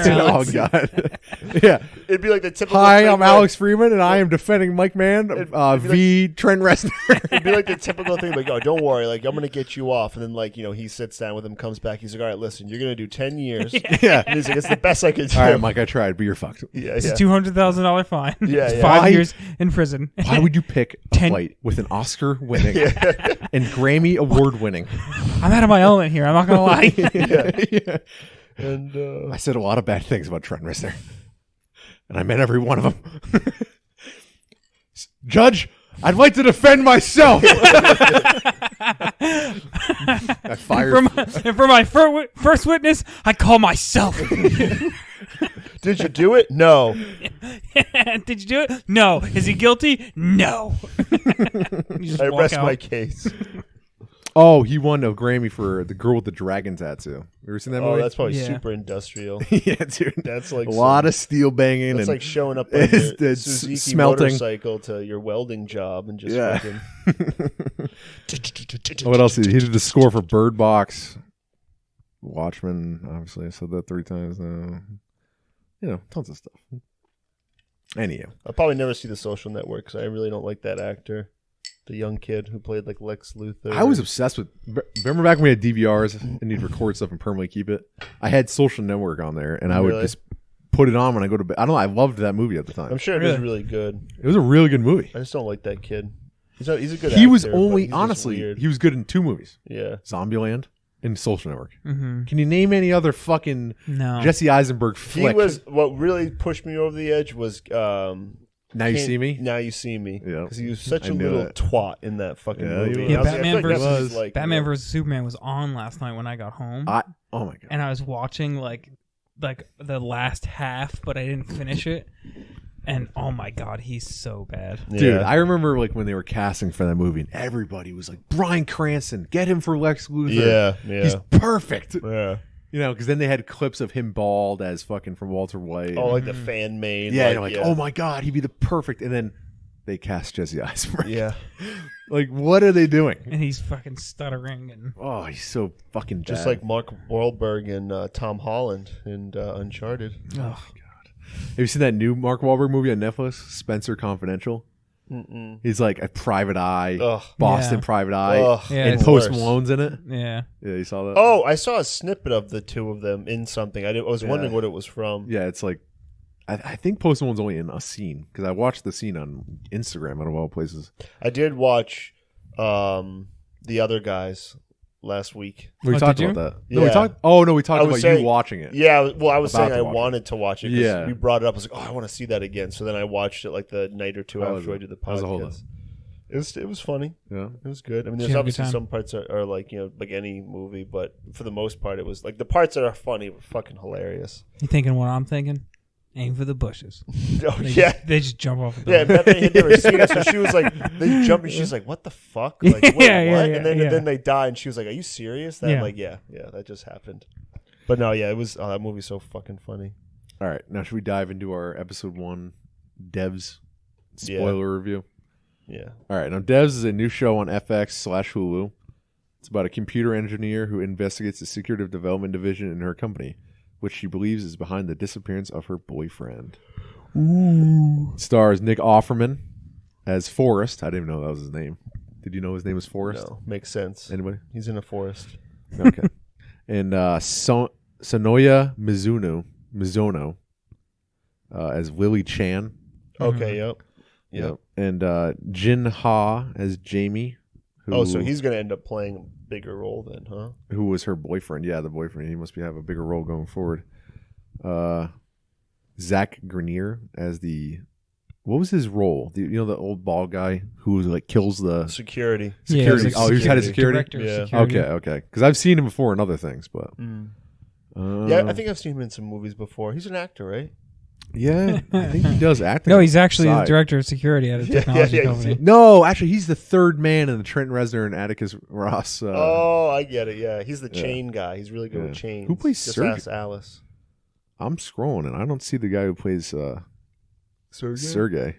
Oh God. Yeah. It'd be like the typical. Hi, thing I'm where- Alex Freeman, and I am defending Mike Mann, it'd be v. Trent Reznor. It'd be like the typical thing, like, oh, don't worry, like, I'm gonna get you off, and then, like, he sits down with him, comes back, he's like, all right, listen, you're gonna do 10 years. Yeah. And he's like, it's the best I could do. All right, Mike, I tried, but you're fucked. Yeah, It's yeah. a $200,000 fine. Yeah, yeah. 5 Why- years in prison. Why would you pick a 10 fight with an Oscar-winning and Grammy Award-winning? I'm out of my element here. I'm not gonna lie. Yeah. And I said a lot of bad things about Trent Reznor, and I meant every one of them. Judge, I'd like to defend myself. I fired. For my first witness, I call myself. did you do it? No. Did you do it? No. Is he guilty? No. You just I walk rest out. my case. Oh, he won a Grammy for The Girl with the Dragon Tattoo. You ever seen that Oh, movie? that's probably Yeah. super industrial. yeah, dude. That's like a lot of steel banging That's and like showing up on it's- your it's Suzuki smelting. motorcycle to your welding job and just Yeah. fucking. what else? He did the score for Bird Box, Watchmen. Obviously, I said that 3 times now. Tons of stuff. Anyhow, I'll probably never see The Social Network because I really don't like that actor, the young kid who played like Lex Luthor. I was obsessed with. Remember back when we had DVRs and you'd record stuff and permanently keep it? I had Social Network on there, and I would Really? just put it on when I go to bed. I don't know. I loved that movie at the time. I'm sure it is really good. It was a really good movie. I just don't like that kid. He's a good. He was actor, but only he's just honestly weird. he was good in 2 movies: Yeah. Zombieland and Social Network. Mm-hmm. Can you name any other fucking No. Jesse Eisenberg He flick? was what really pushed me over the edge was Now You See Me. Now You See Me. Yeah. Because he was such I a knew little it. twat in that fucking Yeah, he movie. was. Yeah, I was like, I Batman feel like that's what versus- he's like, Batman vs Superman was on last night when I got home, Oh my god! and I was watching like the last half, but I didn't finish it. And oh my god, he's so bad. Yeah. Dude, I remember like when they were casting for that movie, and everybody was like, "Bryan Cranston, get him for Lex Luthor. Yeah. He's perfect." Yeah. Because then they had clips of him bald as fucking from Walter White. Oh, like the fan made. yeah, you're like, "Oh my god, he'd be the perfect." And then they cast Jesse Eisenberg. Yeah. Like, what are they doing? And he's fucking stuttering and Oh, he's so fucking Just bad. like Mark Wahlberg and Tom Holland in Uncharted. ugh. Have you seen that new Mark Wahlberg movie on Netflix, Spencer Confidential? Mm-mm. He's like a private eye, Ugh. Boston Yeah. private eye, Ugh. Yeah, and it's Post worse. Malone's in it. Yeah. Yeah, you saw that? Oh, I saw a snippet of the two of them in something. I was wondering what it was from. Yeah, it's like I think Post Malone's only in a scene because I watched the scene on Instagram out of all places. I did watch The Other Guys last week. We Oh, talked did you? about that. No, we Yeah. talked. Oh no, we talked I about was you saying- watching it. Yeah, well, I was About saying to I watch it. wanted to watch it because Yeah. we brought it up. I was like, oh, I want to see that again. So then I watched it like the night or two How was after I it? did the How's it hold podcast. It was funny. Yeah. It was good. I mean, Did there's you have a good obviously time? some parts are like like any movie, but for the most part, it was like the parts that are funny were fucking hilarious. You thinking what I'm thinking? Aim for the bushes. Oh They yeah. They just jump off the Yeah, building. Bethany had never seen it, so she was like, they jumped, and she's like, "What the fuck? Like, wait, Yeah, what?" yeah, and then yeah. they die, and she was like, "Are you serious?" That Yeah. I'm like, yeah, that just happened. But no, yeah, it was that movie's so fucking funny. All right, now should we dive into our episode 1 Devs Yeah. spoiler review? Yeah, All right, now Devs is a new show on FX/Hulu. It's about a computer engineer who investigates the secretive development division in her company, which she believes is behind the disappearance of her boyfriend. Ooh. Stars Nick Offerman as Forrest. I didn't even know that was his name. Did you know his name was Forrest? no, makes sense. Anybody? He's in a forest. Okay. And Sonoya Mizuno as Lily Chan. Okay, yep. And Jin Ha as Jamie. Oh, so he's gonna end up playing a bigger role then, huh? who was her boyfriend. Yeah, the boyfriend. He must have a bigger role going forward. Zach Grenier as what was his role? The old bald guy who like kills the Security. security. Yeah, Oh, he was head of security. Director of Yeah. security. Okay. Because I've seen him before in other things, but Yeah, I think I've seen him in some movies before. He's an actor, right? yeah, I think he does acting. No, he's actually the side. director of security at a technology company. No, actually, he's the third man in the Trent Reznor and Atticus Ross. Oh, I get it. Yeah, he's the yeah. chain guy. He's really good Yeah. with chains. Who plays Just Sergey? ask Alice. I'm scrolling and I don't see the guy who plays Sergey.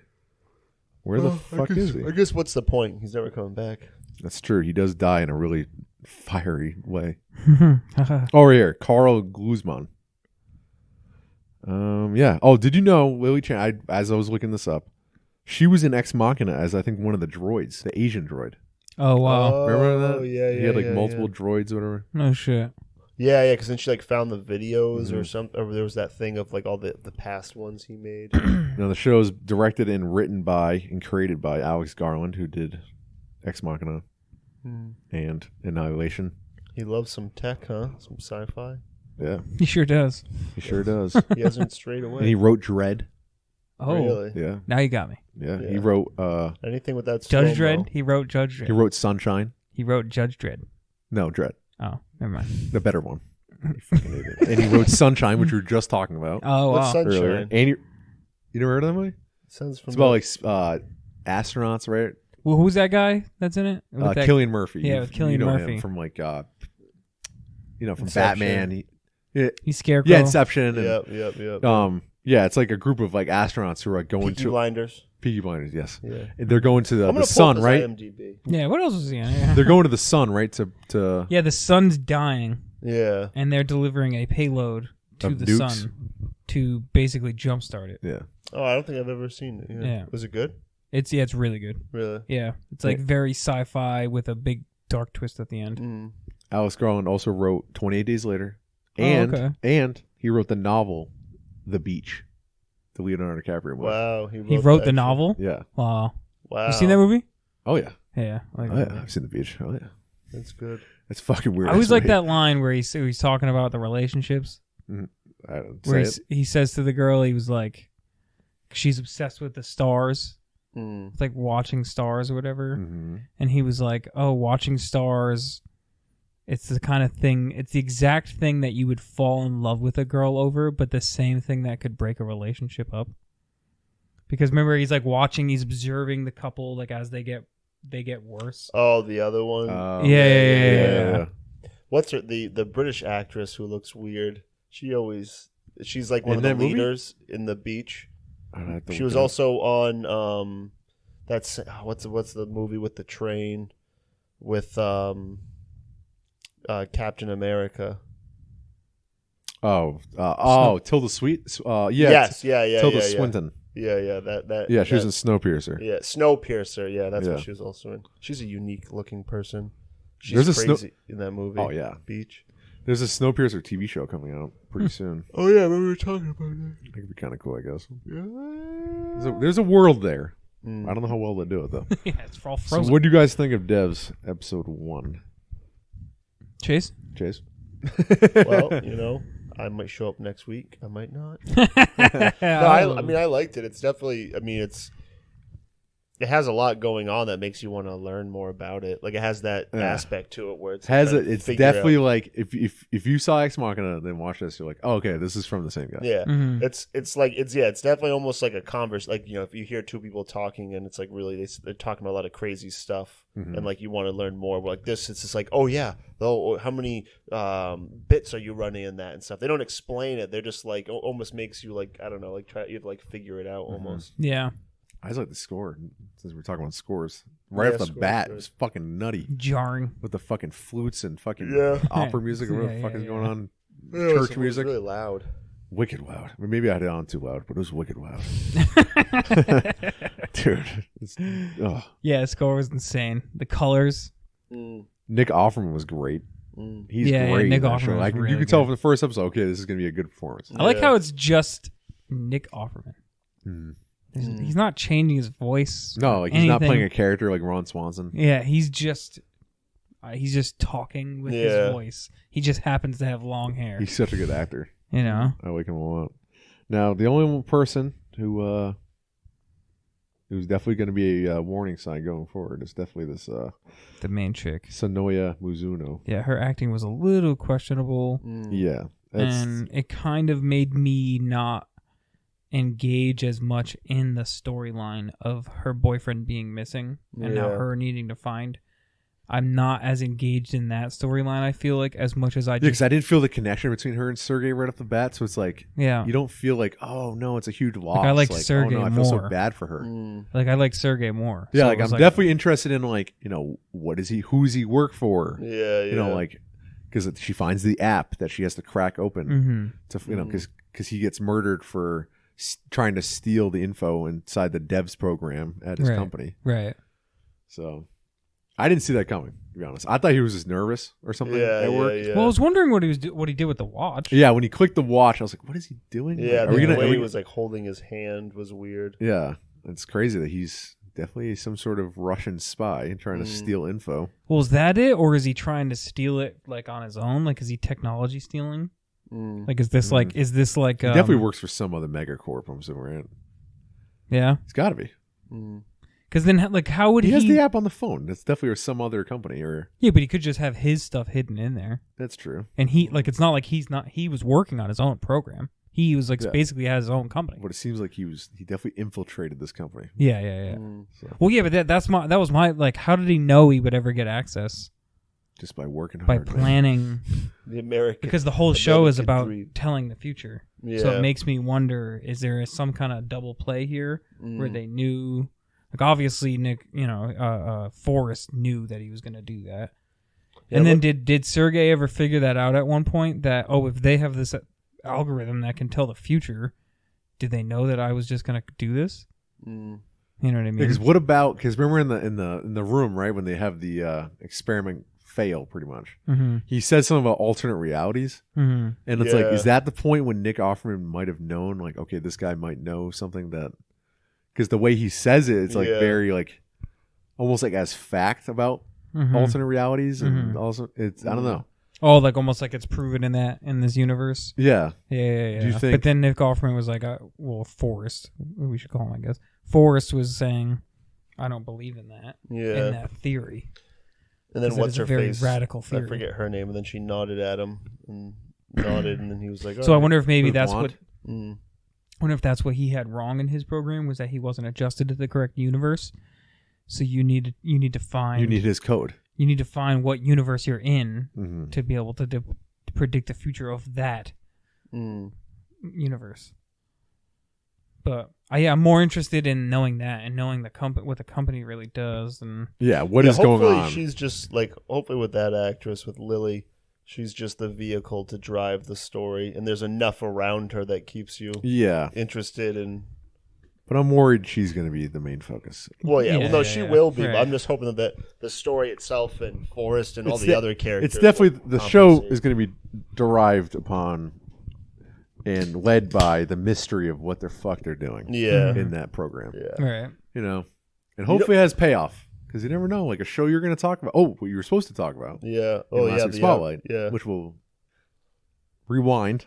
Where the fuck is he? I guess what's the point? He's never coming back. That's true. He does die in a really fiery way. Oh, right here, Carl Guzman. Yeah. Oh, did you know Lily Chan? As I was looking this up, she was in Ex Machina as I think one of the droids, the Asian droid. Oh wow. Remember that? Oh, yeah, yeah. He had like yeah, multiple yeah. droids or whatever. No shit. Yeah, because then she like found the videos or Mhm. something. Or there was that thing of like all the past ones he made. Now the show is directed and written by and created by Alex Garland, who did Ex Machina and Annihilation. He loves some tech, huh? Some sci-fi. Yeah, He sure does. he sure does. He hasn't strayed And away. he wrote Dredd. Oh, Really? Yeah, now you got me. yeah. Yeah. He wrote. Anything with that Judge slow-mo. Dredd. He wrote Judge Dredd. He wrote Sunshine. He wrote Judge Dredd. No, Dredd, Oh, never mind. the better one. You fucking idiot. And he wrote Sunshine, which we were just talking about Oh What's wow. Sunshine? earlier. And you never heard of that movie? Sounds It's familiar. about like astronauts, right? Well, who's that guy that's in it? With that- Cillian Murphy. Yeah, with Cillian you know Murphy. him from like, from Inception. Batman. He's Scarecrow. Yeah, Inception. And, Yep. yeah, it's like a group of like astronauts who are going Peaky to Blinders. Peaky Blinders. Yes, Yeah. and they're going to I'm the gonna pull sun, up his right? IMDb. Yeah. What else was he in? Yeah. They're going to the sun, right? To Yeah, the sun's dying, Yeah. and they're delivering a payload to Of the nukes? sun to basically jumpstart it. yeah. Oh, I don't think I've ever seen it. Yeah. Was it good? It's really good. Really? Yeah, it's like very sci-fi with a big dark twist at the end. Mm. Alex Garland also wrote 28 Days Later, Oh, and okay. and he wrote the novel, The Beach, the Leonardo DiCaprio movie. Wow. He wrote the that novel. Yeah. Wow. Wow. You seen that movie? Oh yeah. Yeah. I like Oh that yeah. movie. I've seen The Beach. Oh yeah. That's good. It's fucking weird. I always like actually. that line where he's talking about the relationships. I don't Where say it. he says to the girl, he was like, she's obsessed with the stars. Mm. It's like watching stars or whatever. Mhm. And he was like, oh, watching stars, it's the kind of thing, it's the exact thing that you would fall in love with a girl over, but the same thing that could break a relationship up. Because remember, he's like watching, he's observing the couple like as they get worse. Oh, the other one. Yeah. What's her the British actress who looks weird? She's like one In of the that movie? leaders in The Beach. I'd have to She look was it up. also on that's what's the movie with the train with Captain America. Tilda Swinton. Yeah. Yes, yeah, Tilda yeah. Swinton. Yeah, that. Yeah, she was in that- Snowpiercer. Yeah, Snowpiercer. Yeah, that's Yeah. what she was also in. She's a unique looking person. She's There's a snow- crazy in that movie. Oh yeah. Beach. There's a Snowpiercer TV show coming out pretty soon. Oh yeah, we were talking about that. That could be kind of cool, I guess. Yeah. There's a world there. Mm. I don't know how well they do it though. Yeah, it's all So, frozen. what do you guys think of Devs episode 1? Chase? Chase? Well, I might show up next week. I might not. I mean, I liked it. It's definitely. I mean, it has a lot going on that makes you want to learn more about it. Like it has that Yeah. aspect to it where it's It's definitely like if you saw Ex Machina then watch this, you're like, oh, okay, this is from the same guy. yeah. Mhm. It's definitely almost like a converse. Like if you hear two people talking and it's like really they're talking about a lot of crazy stuff Mhm. and like you want to learn more. Like this, it's just like oh yeah, how many bits are you running in that and stuff. They don't explain it. They're just like almost makes you like I don't know like you have to like figure it out almost. Yeah. I just like the score since we're talking about scores. Right off the scores, bat, good. it was fucking nutty Jarring. with the fucking flutes and fucking Yeah. opera music or whatever the Yeah, fuck yeah, is yeah. going on. Yeah, it was Church music. really loud. Wicked loud. I mean, maybe I had it on too loud, but it was wicked loud. Dude. Yeah, the score was insane. The colors. Mm, Nick Offerman was great. mm. He's Yeah, great. Nick in that show. Offerman was You really could tell good. from the first episode, okay, this is going to be a good performance. I like Yeah. how it's just Nick Offerman. Mm. He's not changing his voice. No, like he's not anything. playing a character like Ron Swanson. Yeah, he's just talking with his Yeah. voice. He just happens to have long hair. He's such a good actor. You know? I like him a lot. Now, the only one person who's definitely going to be a warning sign going forward is definitely this The main chick. Sonoya Mizuno. Yeah, her acting was a little questionable. Mm. Yeah. That's, And it kind of made me not engage as much in the storyline of her boyfriend being missing and now Yeah. her needing to find. I'm not as engaged in that storyline, I feel like, as much as I because just... I didn't feel the connection between her and Sergey right off the bat. So it's like, Yeah. you don't feel like, oh, no, it's a huge loss. I liked oh, Sergey no, I feel more. so bad for her. Mm. Like, I like Sergey more. Yeah, So like it I'm was definitely interested in like, what is he, who's he work for? Yeah, yeah. You know, like, because she finds the app that she has to crack open Mm-hmm. to, because because he gets murdered for trying to steal the info inside the devs program at his company. Right. So I didn't see that coming, to be honest. I thought he was just nervous or something at work. Yeah. Well, I was wondering what he did with the watch. Yeah, when he clicked the watch, I was like, what is he doing? Yeah, like, the way he was like holding his hand was weird. Yeah, it's crazy that he's definitely some sort of Russian spy trying to steal info. Well, is that it, or is he trying to steal it like on his own? Like, is he technology stealing? Like, is this like? Is this like? He definitely works for some other megacorp. I'm assuming, right? Yeah, it's got to be. Because then, like, how would he? He has the app on the phone. That's definitely some other company, or yeah, but he could just have his stuff hidden in there. That's true. And it's not like he was working on his own program. He was like basically had his own company. But it seems like he definitely infiltrated this company. Yeah. So. Well, yeah, but that was my like. How did he know he would ever get access? Just by working by hard. By planning. The American. Because the whole show is about telling the future. Yeah. So it makes me wonder: is there some kind of double play here where they knew? Like obviously, Nick, Forrest knew that he was going to do that. And then did Sergey ever figure that out at one point? That if they have this algorithm that can tell the future, did they know that I was just going to do this? You know what I mean? Because because remember in the room, right, when they have the experiment fail, pretty much, he says something about alternate realities, and it's like, is that the point when Nick Offerman might have known, like, okay, this guy might know something that, because the way he says it, it's like very like almost like as fact about alternate realities, and also it's I don't know. Oh, like almost like it's proven in this universe. Yeah. Do you think? But then Nick Offerman was like, Forrest, we should call him, I guess. Forrest was saying, I don't believe in that. Yeah. In that theory. And then what's her very face? Radical theory. I forget her name. And then she nodded at him and nodded, and then he was like, so I wonder if maybe that's what. Mm. I wonder if that's what he had wrong in his program, was that he wasn't adjusted to the correct universe. So you need to find. You need his code. You need to find what universe you're in to be able to predict the future of that universe. But I'm more interested in knowing that and knowing what the company really does, and what is going on. Hopefully she's just like, hopefully with that actress, with Lily, she's just the vehicle to drive the story, and there's enough around her that keeps you interested in. But I'm worried she's going to be the main focus. Well, she will be. Right. But I'm just hoping that the story itself and Forrest and all the other characters. It's definitely the show is going to be derived upon and led by the mystery of what the fuck they're doing. In that program. Yeah. Right. And hopefully it has payoff, because you never know. Like a show you're going to talk about. Oh, what you were supposed to talk about. Yeah. The Spotlight. Which will rewind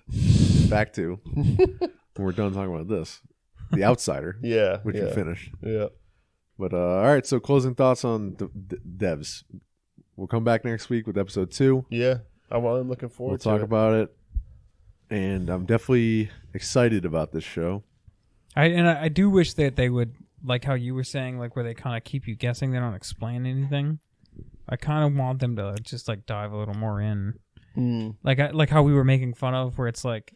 back to when we're done talking about this. The Outsider, which we finished. Yeah. But all right, so closing thoughts on the devs. We'll come back next week with episode 2. Yeah, I'm looking forward to it. We'll talk about it, and I'm definitely excited about this show. I do wish that they would, like how you were saying, like where they kind of keep you guessing, they don't explain anything. I kind of want them to just like dive a little more in, like how we were making fun of, where it's like.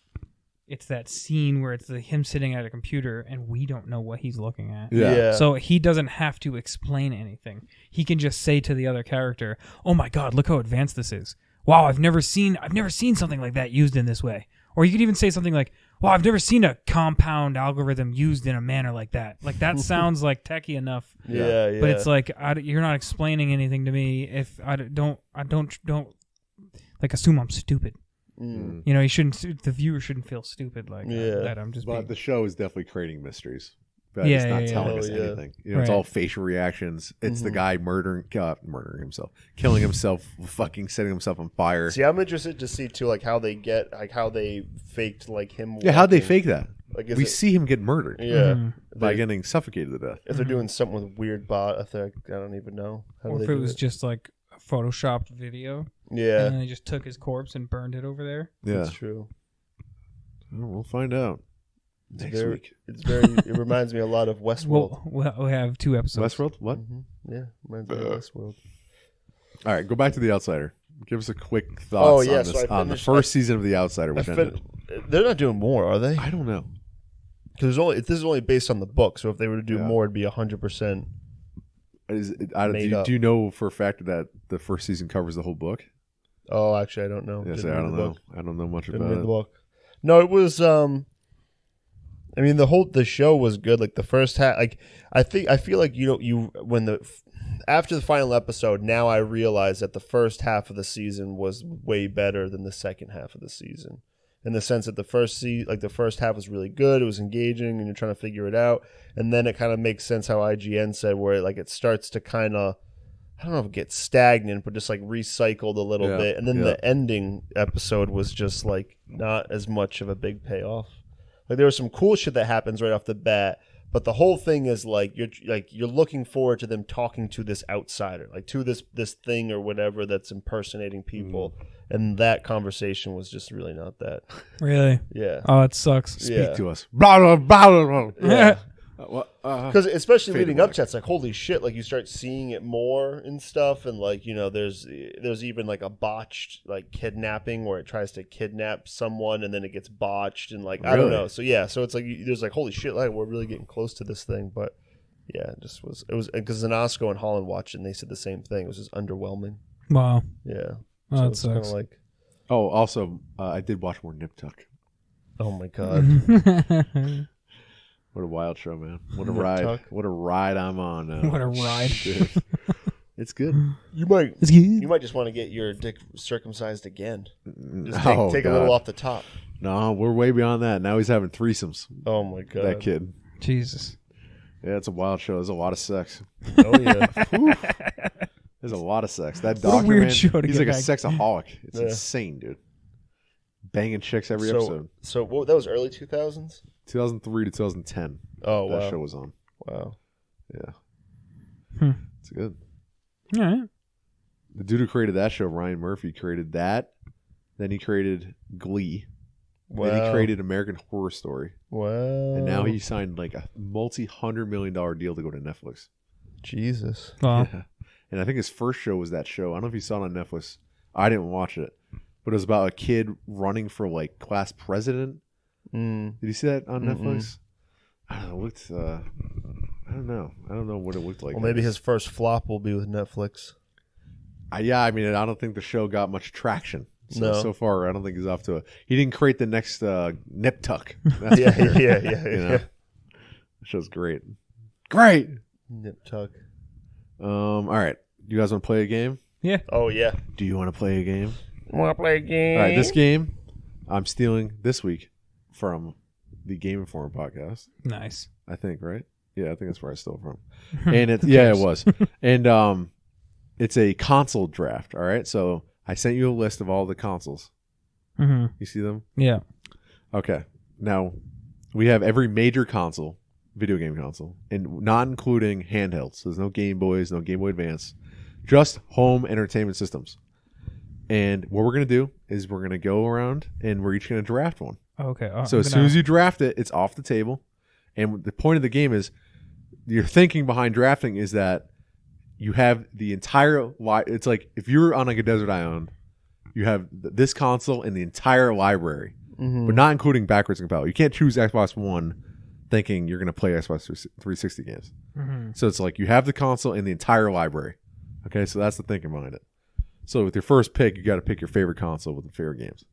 It's that scene where it's him sitting at a computer and we don't know what he's looking at. Yeah. So he doesn't have to explain anything. He can just say to the other character, "Oh my God, look how advanced this is! Wow, I've never seen something like that used in this way." Or you could even say something like, "Wow, I've never seen a compound algorithm used in a manner like that." Like that sounds like techie enough. Yeah. But it's like you're not explaining anything to me if I don't like assume I'm stupid. You shouldn't. The viewer shouldn't feel stupid like that. I'm just. But the show is definitely creating mysteries. But it's not telling us anything. It's all facial reactions. It's the guy murdering himself, killing himself, fucking setting himself on fire. See, I'm interested to see too, like how they faked like him. Yeah, how'd they fake that? Like we see him get murdered. Yeah, by getting suffocated to death. If they're doing something with weird bot effect, I don't even know. Or if it was just like a photoshopped video. Yeah. And then they just took his corpse and burned it over there. Yeah. That's true. Well, we'll find out next week. It reminds me a lot of Westworld. We'll have 2 episodes. Westworld? What? Yeah, reminds me of Westworld. All right, go back to The Outsider. Give us a quick thoughts on the first season of The Outsider. They're not doing more, are they? I don't know. Because this is only based on the book, so if they were to do more, it'd be 100%. Do you know for a fact that the first season covers the whole book? Oh, actually, I don't know. Yes, I don't know. I don't know much about it. The book. No, it was. I mean, the show was good. Like the first half, like I feel like after the final episode, now I realize that the first half of the season was way better than the second half of the season. In the sense that the first half was really good, it was engaging, and you're trying to figure it out, and then it kind of makes sense how IGN said, where it starts to kind of, I don't know if it gets stagnant, but just like recycled a little bit, and then the ending episode was just like not as much of a big payoff. Like there was some cool shit that happens right off the bat, but the whole thing is you're looking forward to them talking to this outsider, like to this thing or whatever that's impersonating people. And that conversation was just really not that. Really? Yeah. Oh, it sucks. Speak to us. Blah, blah, blah, blah, blah. Yeah. Because Because especially leading up to it's like, holy shit, like you start seeing it more and stuff, and like, there's even like a botched like kidnapping where it tries to kidnap someone and then it gets botched and like I don't know. So yeah, so it's like there's like, holy shit, like we're really getting close to this thing, but yeah, it was because Zanasco and Holland watched it and they said the same thing. It was just underwhelming. Wow. Yeah. Oh, So that it's kind of sucks. like, also, I did watch more Nip Tuck. oh my god. What a wild show, man. What a Nip ride. Tuck. What a ride I'm on now. What a ride. Shit. It's good. You might just want to get your dick circumcised again. Just take a little off the top. No, we're way beyond that. Now he's having threesomes. Oh my god. That kid. Jesus. Yeah, it's a wild show. There's a lot of sex. Oh yeah. There's a lot of sex. That What a doctor, weird man, show to he's get like a back. sexaholic. It's Yeah. insane, dude. Banging chicks every episode. So what, that was early 2000s? 2003 to 2010. Oh That wow. show was on. Wow. Yeah. It's good. All right. The dude who created that show, Ryan Murphy, created that. Then he created Glee. Wow. Then he created American Horror Story. Wow. And now he signed like a multi-$100 million deal to go to Netflix. Jesus. Wow. Yeah. And I think his first show was that show. I don't know if you saw it on Netflix. I didn't watch it. But it was about a kid running for like class president. Mm. Did you see that on Netflix? I don't know. It looked, I don't know. I don't know what it looked like. Well, maybe his first flop will be with Netflix. Yeah, I mean, I don't think the show got much traction. So No. far, I don't think he's off to a. He didn't create the next Nip Tuck. That's Yeah, for sure. yeah. You know? The show's great. Great. Nip tuck. All right. You guys want to play a game? Yeah. Oh yeah. Do you want to play a game? Want to play a game? All right. This game, I'm stealing this week from the Game Informer podcast. Nice. I think, right? Yeah, I think that's where I stole it from. And it was. And it's a console draft. All right. So I sent you a list of all the consoles. Mm-hmm. You see them? Yeah. Okay. Now, we have every major console, video game console, and not including handhelds. So there's no Game Boys, no Game Boy Advance, just home entertainment systems. And what we're going to do is we're going to go around and we're each going to draft one. Okay. So as soon as you draft it, it's off the table. And the point of the game is your thinking behind drafting is that you have the entire it's like if you're on like a desert island, you have this console and the entire library, but not including backwards compatible. You can't choose Xbox One thinking you're going to play Xbox 360 games. Mm-hmm. So it's like you have the console and the entire library. Okay, so that's the thinking behind it. So with your first pick, you got to pick your favorite console with the favorite games.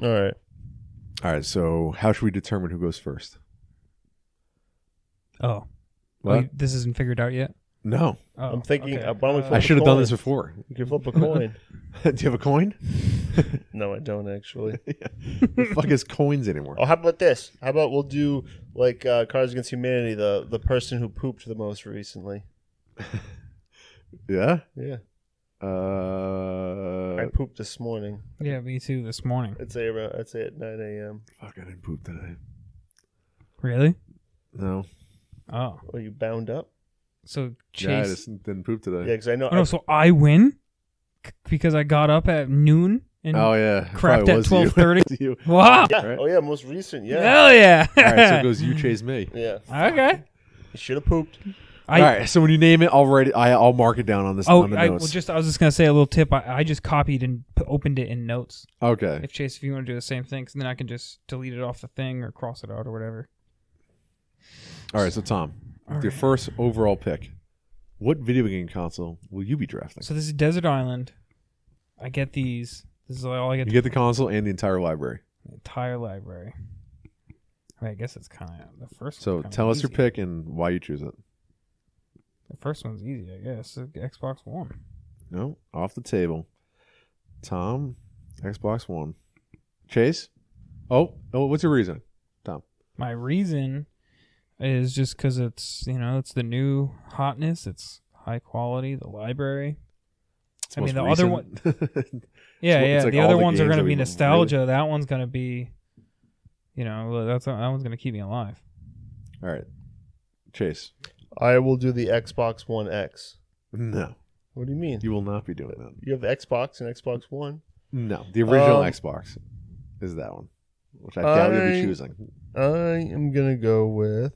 All right. All right, so how should we determine who goes first? Oh. What? Oh, this isn't figured out yet? No. Oh, I'm thinking. okay. Why don't we flip I a should have done coin? this before. You can flip a coin. Do you have a coin? No, I don't actually. The fuck is coins anymore? Oh, how about this? How about we'll do like Cards Against Humanity, the person who pooped the most recently. Yeah? Yeah. I pooped this morning. Yeah, me too this morning. I'd say at 9 a.m. Fuck, I didn't poop today. Really? No. Oh. Are you bound up? So Chase. Yeah, I just didn't poop today. Yeah, because I know. Oh, no, so I win? Because I got up at noon and Oh, yeah. It crapped probably at was you. 12:30? It was you. Wow. yeah. Right. Oh yeah, most recent. Yeah. Hell yeah. All right, so it goes you chase me. Yeah. Okay. You should have pooped. All right, so when you name it, I'll mark it down on this. on the I notes. was just gonna say a little tip. I just copied and opened it in notes. Okay. If Chase, if you want to do the same thing, 'cause then I can just delete it off the thing or cross it out or whatever. All right, so Tom, with your first overall pick, what video game console will you be drafting? So this is Desert Island. I get these. This is all I get. You get the console and the entire library. The entire library. I mean, I guess it's kind of the first. So one's kinda tell us your easy. pick and why you choose it. The first one's easy, I guess. Xbox One. No, off the table. Tom, Xbox One. Chase? Oh, what's your reason, Tom? My reason is just because it's it's the new hotness. It's high quality. The library. It's I mean, most the other recent. one. Yeah, It's yeah. like The all other the ones are games going to that be we nostalgia. That one's going to be, that one's going to keep me alive. All right. Chase. I will do the Xbox One X. No, What do you mean? you will not be doing that. You have the Xbox and Xbox One. No, the original Xbox is that one, which I doubt you'll be choosing. I am gonna go with.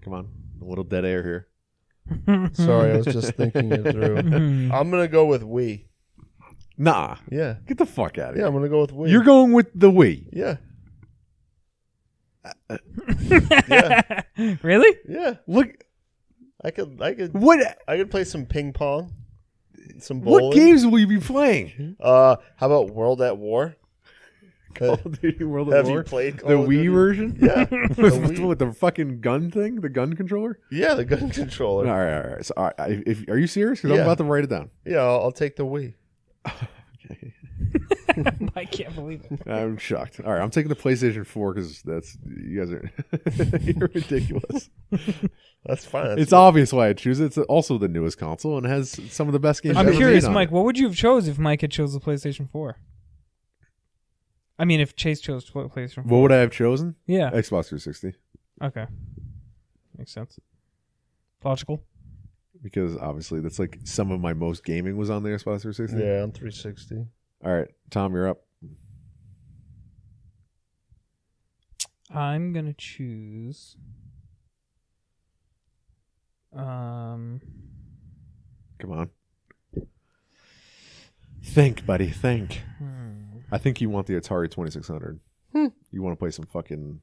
Come on, a little dead air here. Sorry, I was just thinking it through. I'm gonna go with Wii. Nah, Yeah, get the fuck out of yeah, here. I'm gonna go with Wii. You're going with the Wii. Yeah, Really? yeah. Look, I could play some ping pong, some bowling. what games will you be playing? How about World at War? Call of Duty World Have at War. you played Call The of Wii Duty? version? Yeah, with the fucking gun thing, the gun controller. yeah, the gun controller. All right. So, all right. Are you serious? Because I'm Yeah. about to write it down. Yeah, I'll take the Wii. Okay. I can't believe it. I'm shocked. All right, I'm taking the PlayStation 4 because you guys are you're ridiculous. That's fine. It's obvious why I choose it. It's also the newest console and it has some of the best games. I'm ever curious, made on Mike. it. What would you have chose if Mike had chose the PlayStation 4? I mean, if Chase chose PlayStation 4. What would I have chosen? Yeah. Xbox 360, Okay. Makes sense. Logical. because obviously that's like some of my most gaming was on the Xbox 360. Yeah, I'm 360. All right, Tom, you're up. I'm gonna choose. Come on. Think, buddy. Think. I think you want the Atari 2600. You want to play some fucking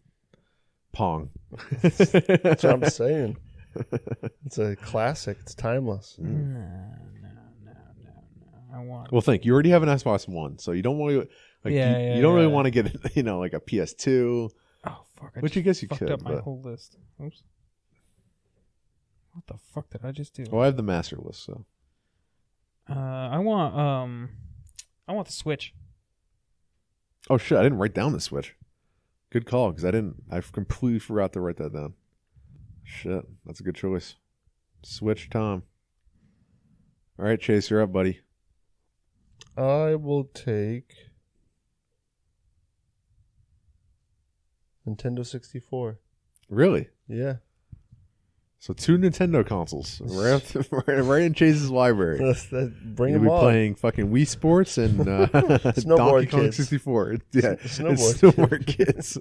Pong. That's what I'm saying. It's a classic. It's timeless. No. I want. Well, think. You already have an Xbox One, so you don't want to. Like, you don't really want to get, like a PS2. Oh fuck! Which I guess you fucked could, up my but- whole list. Oops. What the fuck did I just do? Well, I have the master list, so. I want the Switch. Oh shit! I didn't write down the Switch. Good call, because I completely forgot to write that down. Shit, that's a good choice. Switch, Tom. All right, Chase, you're up, buddy. I will take Nintendo 64. Really? Yeah. So 2 Nintendo consoles, right in Chase's library. Bring You'll them be on. playing fucking Wii Sports and Snowboard Donkey Kong kids. 64. Yeah, Snowboard kids.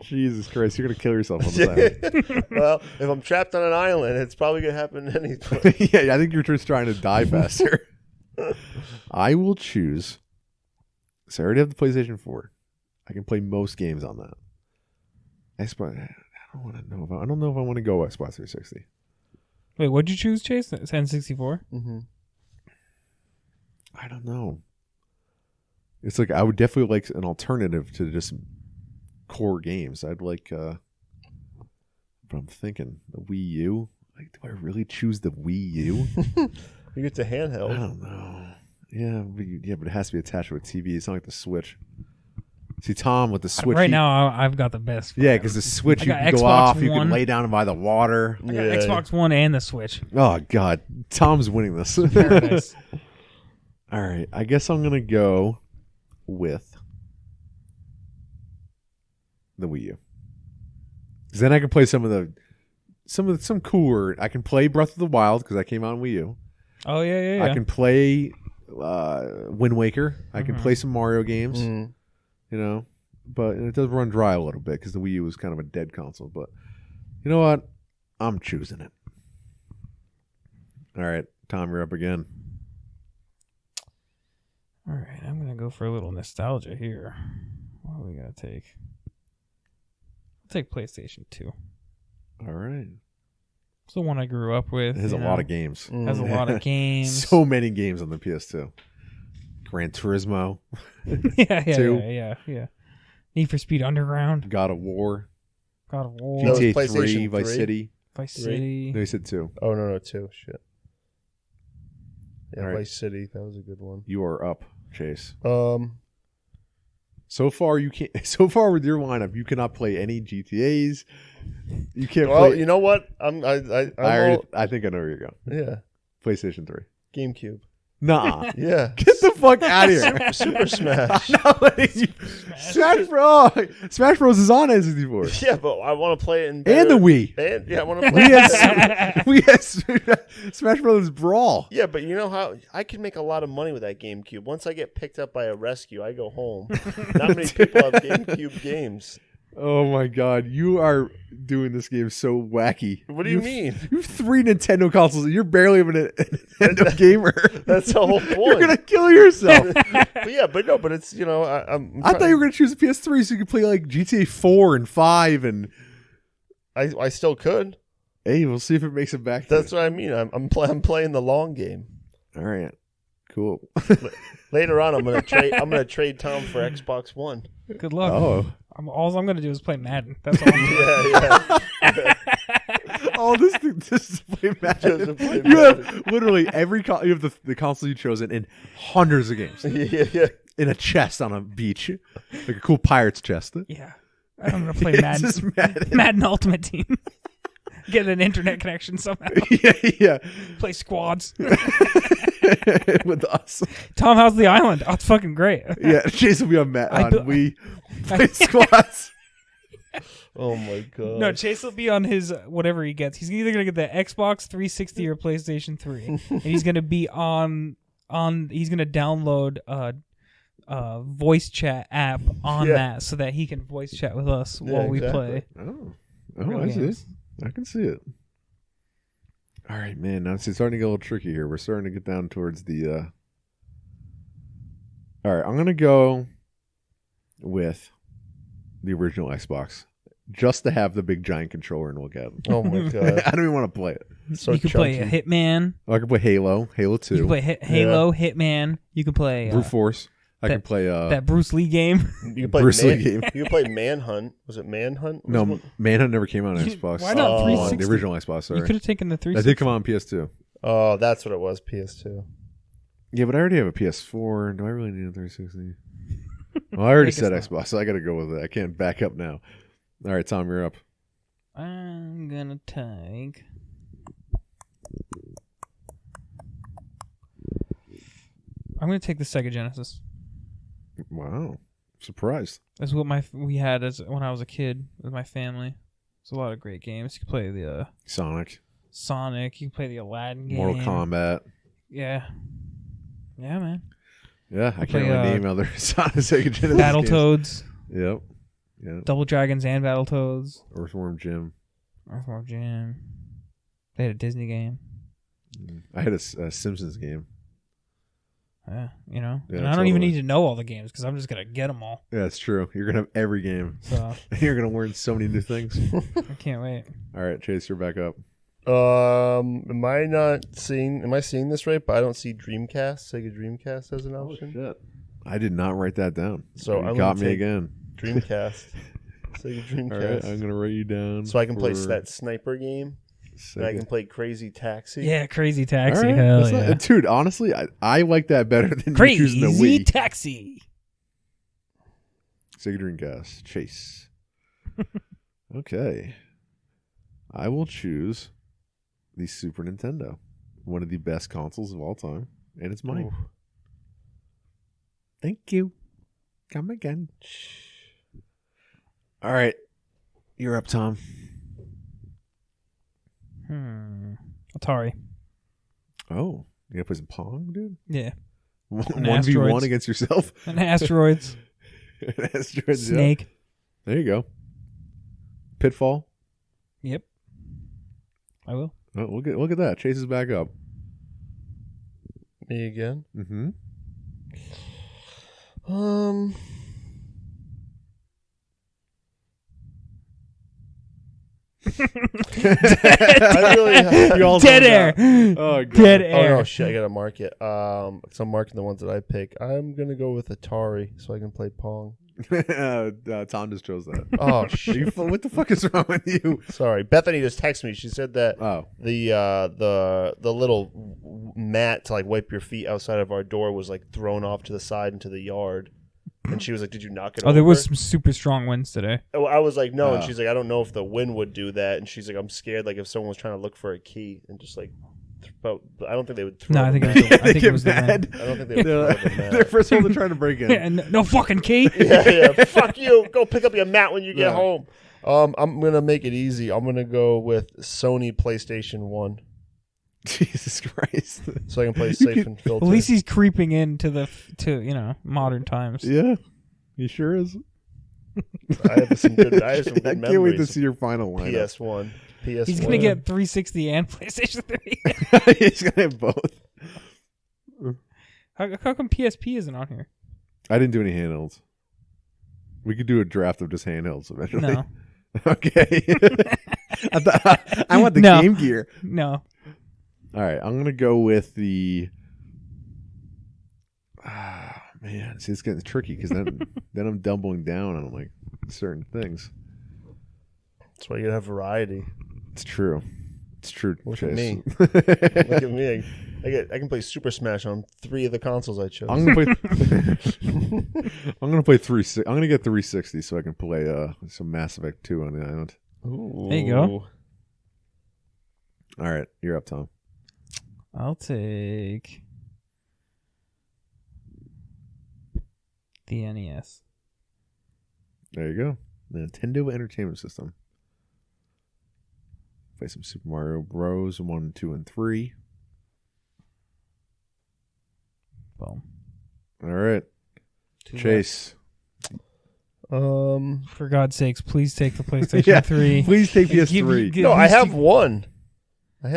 Jesus Christ, you're gonna kill yourself on the side. Well, if I'm trapped on an island, it's probably gonna happen any time. Yeah, I think you're just trying to die faster. I will choose. So I already have the PlayStation 4. I can play most games on that. Xbox. I don't know if I want to go Xbox 360. Wait, what'd you choose, Chase? N64? Mm-hmm. I don't know. It's like I would definitely like an alternative to just core games. I'd like. But I'm thinking the Wii U. Like, do I really choose the Wii U? You get to handheld. I don't know. Yeah, but it has to be attached to a TV. It's not like the Switch. See, Tom with the Switch. Right now, I've got the best. Yeah, because the Switch, I you got can go Xbox off, you One. can lay down by the water. I got Xbox One and the Switch. Oh, God. Tom's winning this. Paradise. All right. I guess I'm going to go with the Wii U. Because then I can play some cooler. I can play Breath of the Wild because I came out on Wii U. Oh, yeah. I can play Wind Waker. I can play some Mario games. Mm. You know, but it does run dry a little bit because the Wii U was kind of a dead console. But you know what? I'm choosing it. All right, Tom, you're up again. All right, I'm going to go for a little nostalgia here. What are we going to take? I'll take PlayStation 2. All right. It's the one I grew up with. It has a lot of games. Has a lot of games. So many games on the PS2. Gran Turismo, yeah. Two. Need for Speed Underground. God of War, God of War. No, GTA it's 3, PlayStation Vice 3. City. Vice Three. City. No, you said 2. Oh, no, 2. Shit. Yeah, All right. Vice City. That was a good one. You are up, Chase. So far, you can't. So far with your lineup, you cannot play any GTA's. You can't well, play. you know what? I think I know where you're going. yeah. PlayStation 3. GameCube. Nah. Yeah. Get the fuck out of here. Super Smash. I'm not letting you. Smash Bros. Smash Bros is on N64. Yeah, but I want to play it in And the Wii. And yeah, I want to play it. We had Smash Brothers Brawl. Yeah, but you know how I can make a lot of money with that GameCube. Once I get picked up by a rescue, I go home. Not many people have GameCube games. Oh my god, you are doing this game so wacky. What do you mean? You have 3 Nintendo consoles and you're barely even a Nintendo gamer. That's the whole point. You're gonna kill yourself. but it's I thought you were gonna choose a PS3 so you could play like GTA 4 and 5 and I still could. hey, we'll see if it makes it back. That's what I mean. I'm playing the long game. All right, cool. Later on, I'm gonna trade Tom for Xbox One. Good luck. Oh, All I'm gonna do is play Madden. That's all. Yeah. oh, this is play Madden. Just to play You have literally every you have the console you've chosen in hundreds of games yeah. in a chest on a beach, like a cool pirate's chest. Yeah. I'm gonna play It's Madden. just Madden. Madden Ultimate Team. Get an internet connection somehow. yeah. Play squads. With us. Tom, how's the island? Oh, it's fucking great. Yeah, Chase will be on Matt I on do- we play squads. Oh my god. No, Chase will be on his whatever he gets. He's either gonna get the Xbox 360 or PlayStation 3, and he's gonna be on. He's gonna download a voice chat app on that so that he can voice chat with us while we play. Oh, Real I see. games. I can see it. All right, man. Now it's starting to get a little tricky here. We're starting to get down towards the. All right, I'm gonna go with the original Xbox, just to have the big giant controller and look at them. Oh my god. I don't even want to play it. So You can play chunky. a Hitman. I can play Halo, Halo 2, You can play Halo, Hitman. You can play Brute Force. I can that- play that Bruce Lee game. You can play Bruce Lee game. You can play Manhunt. Was it Manhunt? No, Manhunt never came out on You- Xbox. why not Oh, 360? the original Xbox. Sorry, You could have taken the that 360. did come out on PS2. Oh, that's what it was. PS2. Yeah, but I already have a PS4. Do I really need a 360? Well, I already Take a said stop. Xbox, so I got to go with it. I can't back up now. All right, Tom, you're up. I'm gonna take. I'm gonna take the Sega Genesis. Wow, surprised. That's what we had as when I was a kid with my family. It's a lot of great games. You can play the Sonic, Sonic. You can play the Aladdin game. Mortal Kombat. Yeah, man. Yeah, I Play, can't really name other Sonic Sega Genesis Battletoads, games. Yep. Double Dragons, and Battletoads. Earthworm Jim. Earthworm Jim. They had a Disney game. I had a Simpsons game. Yeah, Yeah, and I don't even totally. need to know all the games because I'm just gonna get them all. Yeah, it's true. You're gonna have every game. So You're gonna learn so many new things. I can't wait. All right, Chase, you're back up. Am I seeing this right? But I don't see Dreamcast, Sega Dreamcast as an option. Shit. I did not write that down. So you I'm got gonna me take again. Dreamcast. Sega Dreamcast. All right, I'm gonna write you down. So I can play for that sniper game. And I Sega. can play Crazy Taxi. Yeah, Crazy All Taxi. right, Hell that's not- yeah. dude, honestly, I like that better than you choosing the Crazy Wii. Taxi. Sega Dreamcast. Chase. Okay. I will choose the Super Nintendo. One of the best consoles of all time. And it's mine. Ooh. Thank you. Come again. All right. You're up, Tom. Atari. Oh, you gotta play some Pong, dude? Yeah. 1v1 Asteroids. against yourself? And Asteroids. Asteroids, yeah. Snake. There you go. Pitfall. Yep. I will. Oh, look at that. Chase is back up. Me again. Mm-hmm. I really. You all Dead zoned air. out. Oh, God. Dead Oh air. no, shit! I gotta mark it. So I'm marking the ones that I pick. I'm gonna go with Atari so I can play Pong. Tom just chose that. Oh shit! What the fuck is wrong with you? Sorry, Bethany just texted me. She said that Oh, the little mat to like wipe your feet outside of our door was like thrown off to the side into the yard, and she was like, "Did you knock it over?" Oh, there was some super strong winds today. I was like, "No," and Oh. she's like, "I don't know if the wind would do that," and she's like, "I'm scared like if someone was trying to look for a key and just like." But I don't think they would throw. No, I the think mat. it was the, I they think it get was the wind. mad. I don't think they would They're, throw the mat. they're first of all, they're trying to break in. And no fucking key. yeah. Fuck you. Go pick up your mat when you get Yeah. home. I'm gonna make it easy. I'm gonna go with Sony PlayStation 1, Jesus Christ. so I can play safe and At filter. least he's creeping into modern times. Yeah, he sure is. I have some good. I have some good I memories. can't wait to see your final lineup. PS1. PS1. He's gonna get 360 and PlayStation 3. He's gonna have both. How come PSP isn't on here? I didn't do any handhelds. We could do a draft of just handhelds eventually. No, Okay. I want the No. Game Gear. no. All right, I'm gonna go with the. Man, see, it's getting tricky because then I'm doubling down on like certain things. That's why you gotta have variety. It's true. It's true. Look at Chase. me. Look at me. I can play Super Smash on 3 of the consoles I chose. I'm gonna play. I'm gonna play 360. I'm gonna get 360 so I can play some Mass Effect 2 on the island. Ooh. There you go. All right, you're up, Tom. I'll take the NES. There you go. The Nintendo Entertainment System. Play some Super Mario Bros. 1, 2, and 3. Boom. All right, Two Chase. left. For God's sakes, please take the PlayStation Yeah, 3. Please take And give PS3. me- give No, me I have Steve- one. I'm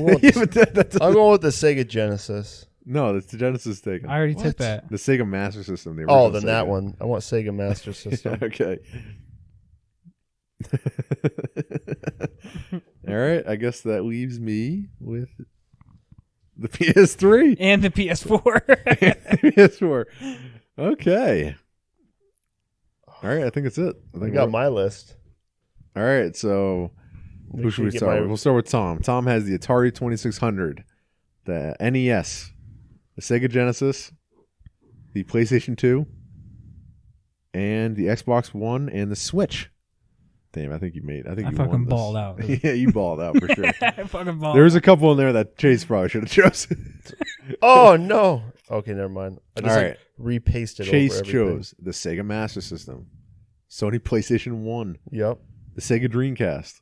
going with Yeah, the, but that's I'm going with the Sega Genesis. no, that's the Genesis taken. I already took that. The Sega Master System. The Oh, original then that Sega. one. I want Sega Master System. Okay. All right. I guess that leaves me with the PS3. And the PS4. PS4. Okay. All right. I think it's it. I got my list. All right. So who should we start with? We'll start with Tom. Tom has the Atari 2600, the NES, the Sega Genesis, the PlayStation 2, and the Xbox One and the Switch. Damn, I think you I won fucking this. balled out. Yeah, you balled out for sure. I fucking balled There was out. a couple in there that Chase probably should have chosen. Oh no. Okay, never mind. I just All like, repasted Chase over everything. chose the Sega Master System, Sony PlayStation 1, Yep. the Sega Dreamcast,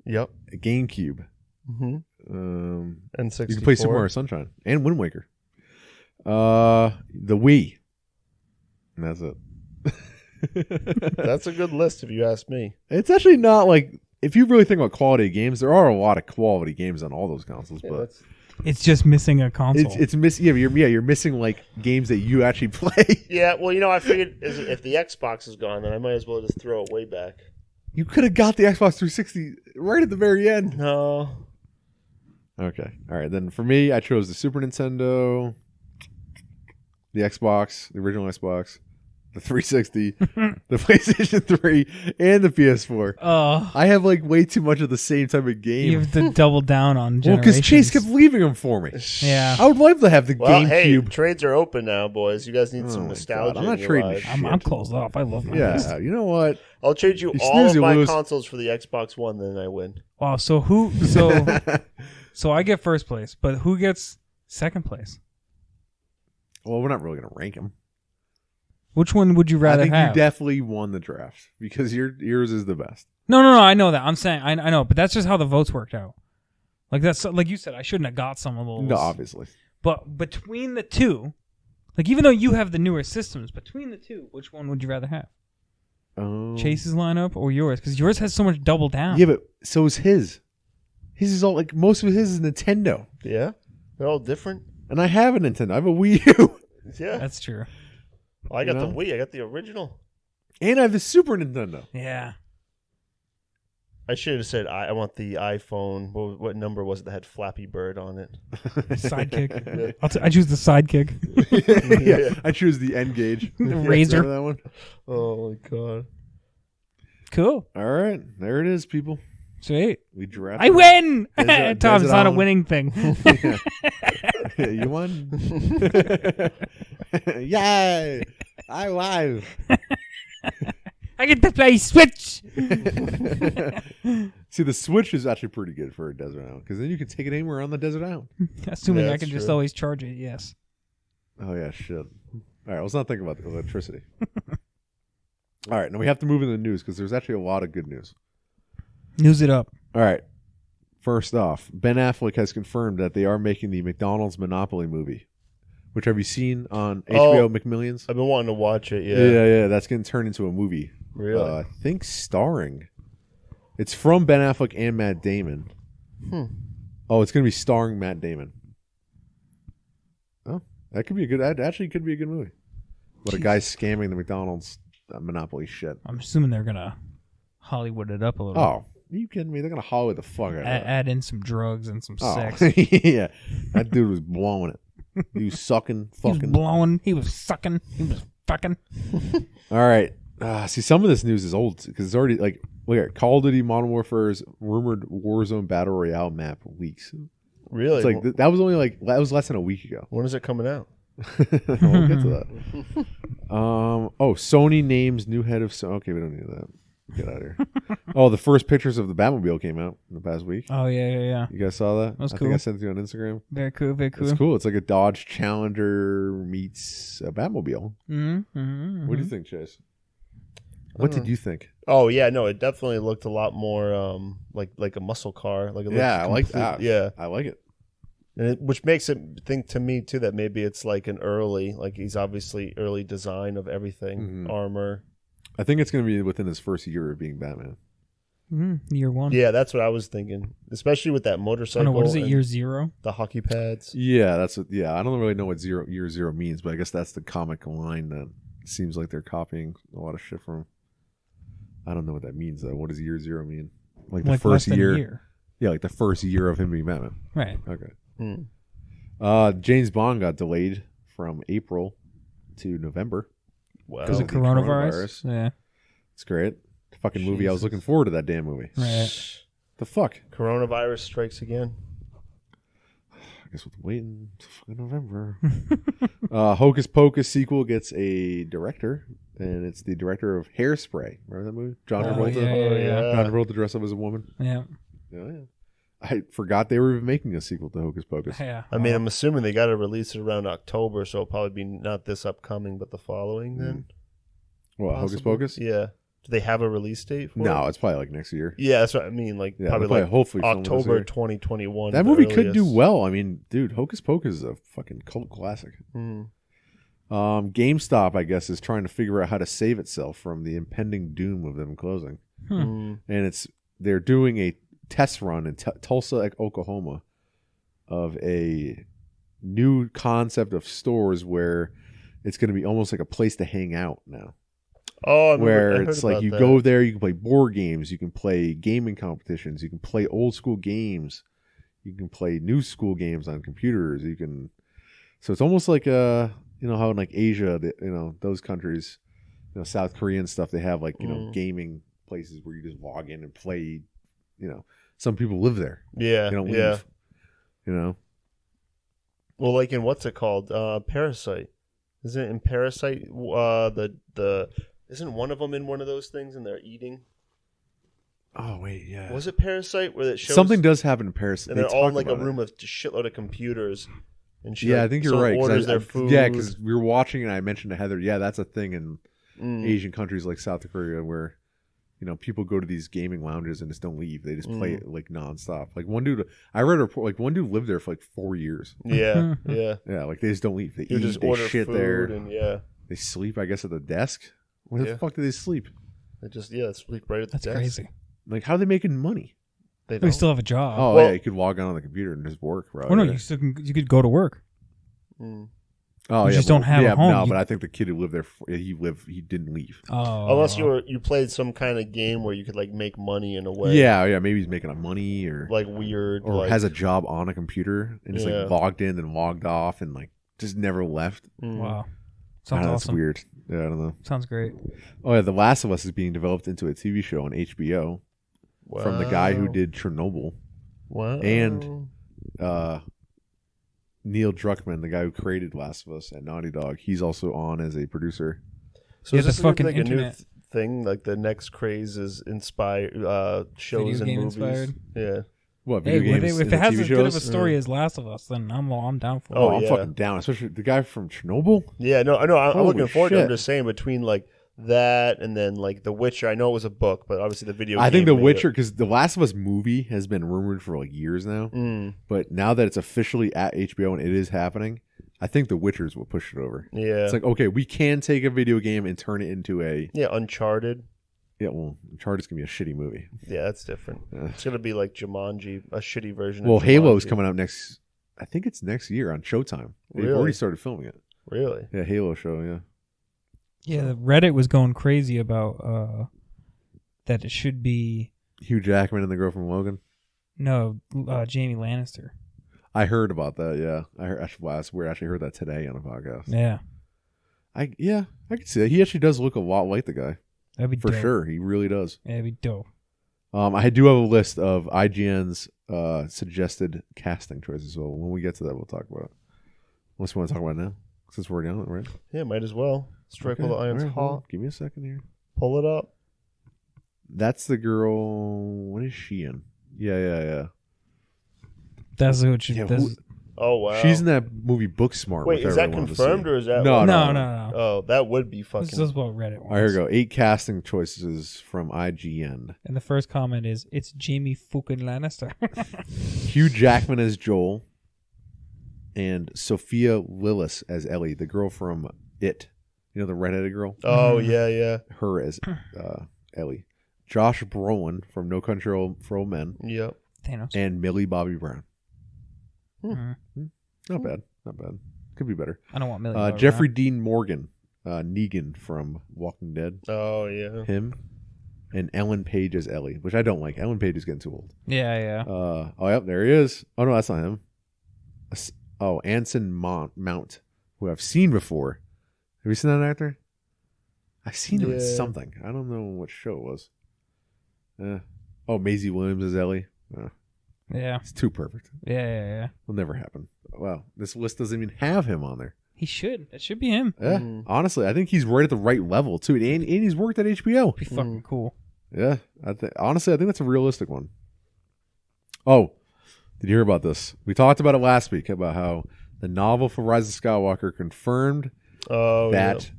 Yep. a GameCube. Mm-hmm. And 64. You can play Super Mario Sunshine and Wind Waker. The Wii. And that's it. That's a good list if you ask me. It's actually not like, if you really think about quality of games, there are a lot of quality games on all those consoles, Yeah, but that's- It's just missing a console. it's missing. Yeah, you're missing like games that you actually play. yeah, well, I figured if the Xbox is gone, then I might as well just throw it way back. You could have got the Xbox 360 right at the very end. No. Okay, all right. Then for me, I chose the Super Nintendo, the Xbox, the original Xbox, the 360, the PlayStation 3, and the PS4. Oh, I have like way too much of the same type of game. you have to double down on Well, because Chase generations. kept leaving them for me. Yeah. I would love to have the Well, hey, GameCube. trades are open now, boys. You guys need Oh some my nostalgia. God, I'm not in your trading lives. shit. I'm closed off. I love my list. Yeah, you know what? I'll trade you You all snooze, of you my lose. consoles for the Xbox One, then I win. Wow. So so I get first place, but who gets second place? Well, we're not really going to rank them. Which one would you I rather think have? you definitely won the draft because yours is the best. No. I know that. I'm saying I know, but that's just how the votes worked out. Like that's like you said. I shouldn't have got some of those. No, obviously. But between the two, like even though you have the newer systems, between the two, which one would you rather have? Chase's lineup or yours? Because yours has so much double down. Yeah, but so is his. His is all like most of his is Nintendo, Yeah? They're all different? and I have a Nintendo. I have a Wii U, Yeah. That's true. I got You the know? Wii. I got the original. and I have the Super Nintendo. Yeah. I should have said I want the iPhone. What number was it that had Flappy Bird on it? Sidekick. I choose the sidekick. Yeah, I choose the N gauge. Razor. Remember that one? Oh my god! Cool. All right, there it is, people. Sweet. We drafted. I win. Desert Tom, it's not a Island. winning thing. Yeah, you won. Yay! I won. I get to play Switch. See, the Switch is actually pretty good for a desert island because then you can take it anywhere on the desert island. Assuming Yeah, I can that's just true. always charge it. Yes. Oh yeah, shit. All right, let's not think about the electricity. All right, now we have to move into the news because there's actually a lot of good news. News it up. All right, first off, Ben Affleck has confirmed that they are making the McDonald's Monopoly movie. Which have you seen on HBO McMillions? I've been wanting to watch it. Yeah. That's getting turned into a movie. Really? I think starring. It's from Ben Affleck and Matt Damon. Oh, it's going to be starring Matt Damon. Oh, that could be a good. That actually could be a good movie. But a guy scamming the McDonald's Monopoly shit. I'm assuming they're gonna Hollywood it up a little. Oh, are you kidding me? They're going to Hollywood the fuck out of that. Add in some drugs and some sex. Yeah, that dude was blowing it. He was sucking, He was fucking. blowing. He was sucking. He was fucking. All right. See, some of this news is old because it's already like, look at Call of Duty Modern Warfare's rumored Warzone Battle Royale map leaks. Really? It's like that was only that was less than a week ago. When is it coming out? We'll get to that. Sony names new head of. Okay, we don't need that. Get out of here. Oh, the first pictures of the Batmobile came out in the past week. Oh yeah. You guys saw that? That was I cool. think I sent it to you on Instagram. Very cool. Very cool. It's cool. It's like a Dodge Challenger meets a Batmobile. Mm-hmm. What do you think, Chase? What did you think? Oh yeah, no, it definitely looked a lot more like a muscle car. Like it looked Yeah, I like complete- that. Yeah, I like it. which makes it think to me too that maybe it's like an early, like he's obviously early design of everything, armor. I think it's going to be within his first year of being Batman. Year one. Yeah, that's what I was thinking, especially with that I don't motorcycle. know, what is it? and Year zero. the hockey pads. Yeah, that's what. Yeah, I don't really know what year zero means, but I guess that's the comic line that seems like they're copying a lot of shit from. I don't know what that means though. What does year zero mean? Like the Like first less than a year? year. Yeah, like the first year of him being Batman. Right. Okay. James Bond got delayed from April to November. Wow. Because of the coronavirus. Yeah. It's great. Fucking movie. I was looking forward to that damn movie. Right. The fuck? Coronavirus strikes again. I guess we'll wait until fucking November. Hocus Pocus sequel gets a director, and it's the director of Hairspray. Remember that movie? John Travolta. Yeah. John Travolta dressed up as a woman. Yeah. Yeah. I forgot they were even making a sequel to Hocus Pocus. Yeah. I mean, I'm assuming they got to release it around October, so it'll probably be not this upcoming, but the following then. What, Hocus Possibly? Pocus? Yeah. Do they have a release date for it? No, it's probably like next year. Yeah, that's what I mean. Like Yeah, probably they'll like hopefully film this October year. 2021. That the movie could do earliest. well. I mean, dude, Hocus Pocus is a fucking cult classic. GameStop, I guess, is trying to figure out how to save itself from the impending doom of them closing. And they're doing a test run in Tulsa, Oklahoma, of a new concept of stores where it's going to be almost like a place to hang out now. Oh, I where heard it's like about you that. go there, you can play board games, you can play gaming competitions, you can play old school games, you can play new school games on computers. You can, so it's almost like you know how in like Asia, those countries, South Korea and stuff, they have like gaming places where you just log in and play. Some people live there. Yeah, They don't yeah. leave. Well, like in what's it called? Parasite. Isn't it in Parasite? Isn't one of them in one of those things and they're eating? Oh wait, yeah. Was it Parasite where it shows Something does happen in Paris? and they're all in like a room of a shitload of computers? And she, Yeah, like, I think you're someone right. 'Cause Orders their food. Yeah, because we were watching and I mentioned to Heather, yeah, that's a thing in Asian countries like South Korea where people go to these gaming lounges and just don't leave. They just play it like nonstop. Like one dude, I read a report, like one dude lived there for like 4 years. Yeah, yeah. Yeah, like they just don't leave. They You eat, just they order shit food there. and yeah, They sleep, I guess, at the desk. Where Yeah. the fuck do they sleep? they just sleep right at the That's desk. crazy. Like, how are they making money? They We don't. still have a job. Oh, Well- yeah, you could log on the computer and just work, bro. Oh no, you could go to work. Mm. Oh, You yeah, just don't have a home. No, You- but I think the kid who lived there, he didn't leave. Oh, Unless you played some kind of game where you could like make money in a way. Yeah, maybe he's making money or Like weird. or like, has a job on a computer and just Yeah. like logged in and logged off and like just never left. Wow. I Sounds know, that's awesome. weird. Yeah, I don't know. Sounds great. Oh yeah, The Last of Us is being developed into a TV show on HBO from the guy who Wow. did Chernobyl. Wow. and- Neil Druckmann, the guy who created Last of Us at Naughty Dog, he's also on as a producer. So Yeah, is the this gonna be, fucking like a new internet. thing? Like the next craze is inspired shows Video and game movies. inspired? Yeah. What Hey, video games? if and it has TV as good of a shows? story as Last of Us, then I'm down for it. Oh, Oh, I'm yeah. fucking down. Especially the guy from Chernobyl. Yeah. No. I know. I'm Holy looking forward to it. I'm shit. just saying between like that and then like The Witcher. I know it was a book, but obviously the video. I think game The made Witcher, it. because The Last of Us movie has been rumored for like years now. But now that it's officially at HBO and it is happening, I think The Witcher's will push it over. Yeah. It's like, okay, we can take a video game and turn it into a... yeah. Uncharted. Yeah, well, Uncharted's going to be a shitty movie. Yeah, that's different. It's gonna be like Jumanji, a shitty version. Well, of Halo's Jumanji. coming out next... I think it's next year on Showtime. They've Really? already started filming it. Really? Yeah, Halo show, yeah. Yeah, the Reddit was going crazy about that it should be Hugh Jackman and the girl from Logan. Jamie Lannister. I heard about that, yeah. I heard, actually, wow, that's weird. I actually heard that today on a podcast. Yeah, I could see that. He actually does look a lot like the guy. that'd be For dope. sure. He really does. Yeah, that'd be dope. I do have a list of IGN's suggested casting choices. So when we get to that, we'll talk about it. Unless you want to talk about it now, since we're down it, right? Yeah, might as well. Strike while the iron's all right, hold on. hot. Give me a second here. Pull it up. That's the girl. What is she in? Yeah. That's what you. Yeah, that's, who- Oh wow. She's in that movie Booksmart. Wait, which is that everyone wanted to confirmed see. or is that No, no. Oh, that would be This fucking. is what Reddit wants. All right, here we go. 8 casting choices from IGN. And the first comment is, "It's Jamie fucking Lannister." Hugh Jackman as Joel, and Sophia Lillis as Ellie, the girl from It. You know, the redheaded girl. Oh yeah. Her as Ellie. Josh Brolin from No Country for Old Men, Yep. Thanos. and Millie Bobby Brown. Mhm. Not bad. Could be better. I don't want million. Jeffrey Dean Morgan, Negan from Walking Dead. Oh yeah. Him. And Ellen Page as Ellie, which I don't like. Ellen Page is getting too old. Yeah. Oh, yep, there he is. Oh, no, that's not him. Anson Mount, who I've seen before. Have you seen that actor? I've seen him in Yeah. something. I don't know what show it was. Maisie Williams as Ellie. Yeah. It's too perfect. Yeah. Will never happen. Wow, this list doesn't even have him on there. He should. That should be him. Yeah, honestly, I think he's right at the right level too. And he's worked at HBO. Be fucking cool. Yeah, honestly, I think that's a realistic one. Oh, did you hear about this? We talked about it last week about how the novel for Rise of Skywalker confirmed Oh that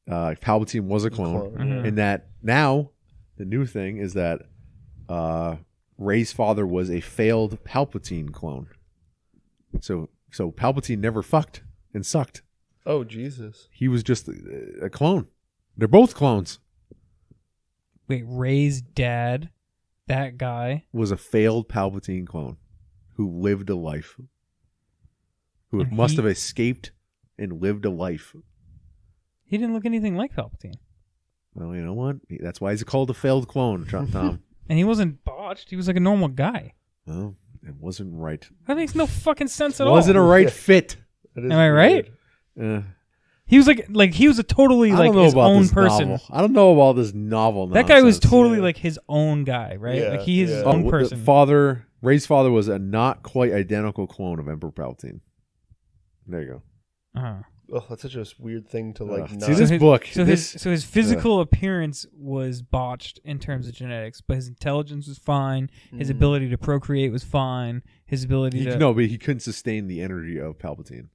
Palpatine was a clone, Mhm. and that now the new thing is that Rey's father was a failed Palpatine clone. So Palpatine never fucked and sucked. Oh Jesus. He was just a clone. They're both clones. Wait, Ray's dad, that guy. Was a failed Palpatine clone who lived a life. Who And must he- have escaped and lived a life. He didn't look anything like Palpatine. Well, you know what? That's why he's called a failed clone, Tom. And he wasn't botched. He was like a normal guy. Well, it wasn't right. That makes no fucking sense It at wasn't a all. right fit. That is Am I right? weird. He was like he was a totally I like don't know his about own this person. novel. I don't know about this novel. That guy was nonsense. totally Yeah. like his own guy, right? Yeah, Like he is his yeah. own the person. Ray's father was a not quite identical clone of Emperor Palpatine. There you go. Uh-huh. Oh, that's such a weird thing to like. See not... this his- book. So this, his physical appearance was botched in terms of genetics, but his intelligence was fine. His ability to procreate was fine. His ability to no, but he couldn't sustain the energy of Palpatine.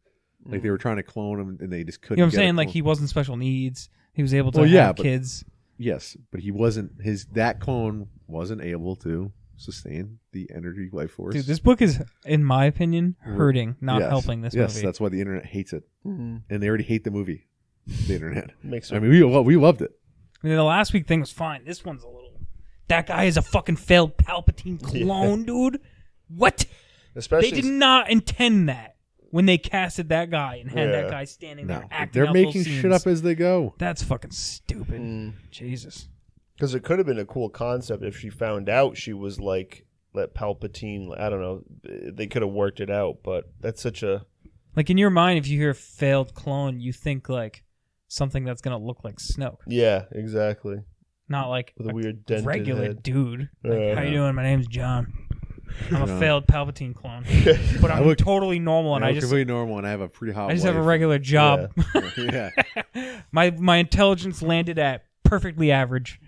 Like they were trying to clone him, and they just couldn't. you know what I'm get a saying? Like clone. he wasn't special needs. He was able to Well, yeah, have but- kids. Yes, but he wasn't. That clone wasn't able to sustain the energy life force. Dude, this book is, in my opinion, hurting, not Yes. helping this Yes, movie. that's why the internet hates it, Mhm. and they already hate the movie. The internet. Makes I it. mean, we loved it. I mean, the last week thing was fine. This one's a little. That guy is a fucking failed Palpatine clone, dude. What? Especially They did not intend that. when they casted that guy and had that Yeah. guy standing No, there acting they're out making those shit scenes. up as they go. That's fucking stupid. Jesus. Because it could have been a cool concept if she found out she was like that Palpatine. I don't know. They could have worked it out, but that's such a Like in your mind, if you hear failed clone, you think like something that's gonna look like Snoke, yeah, exactly. not like With a weird dented regular head. dude. Like, Yeah. how you doing? My name's John. I'm a Yeah. failed Palpatine clone, but I'm look- totally normal, and I I look just completely normal, and I have a pretty hot. I just have a wife. regular job. Yeah. My intelligence landed at perfectly average.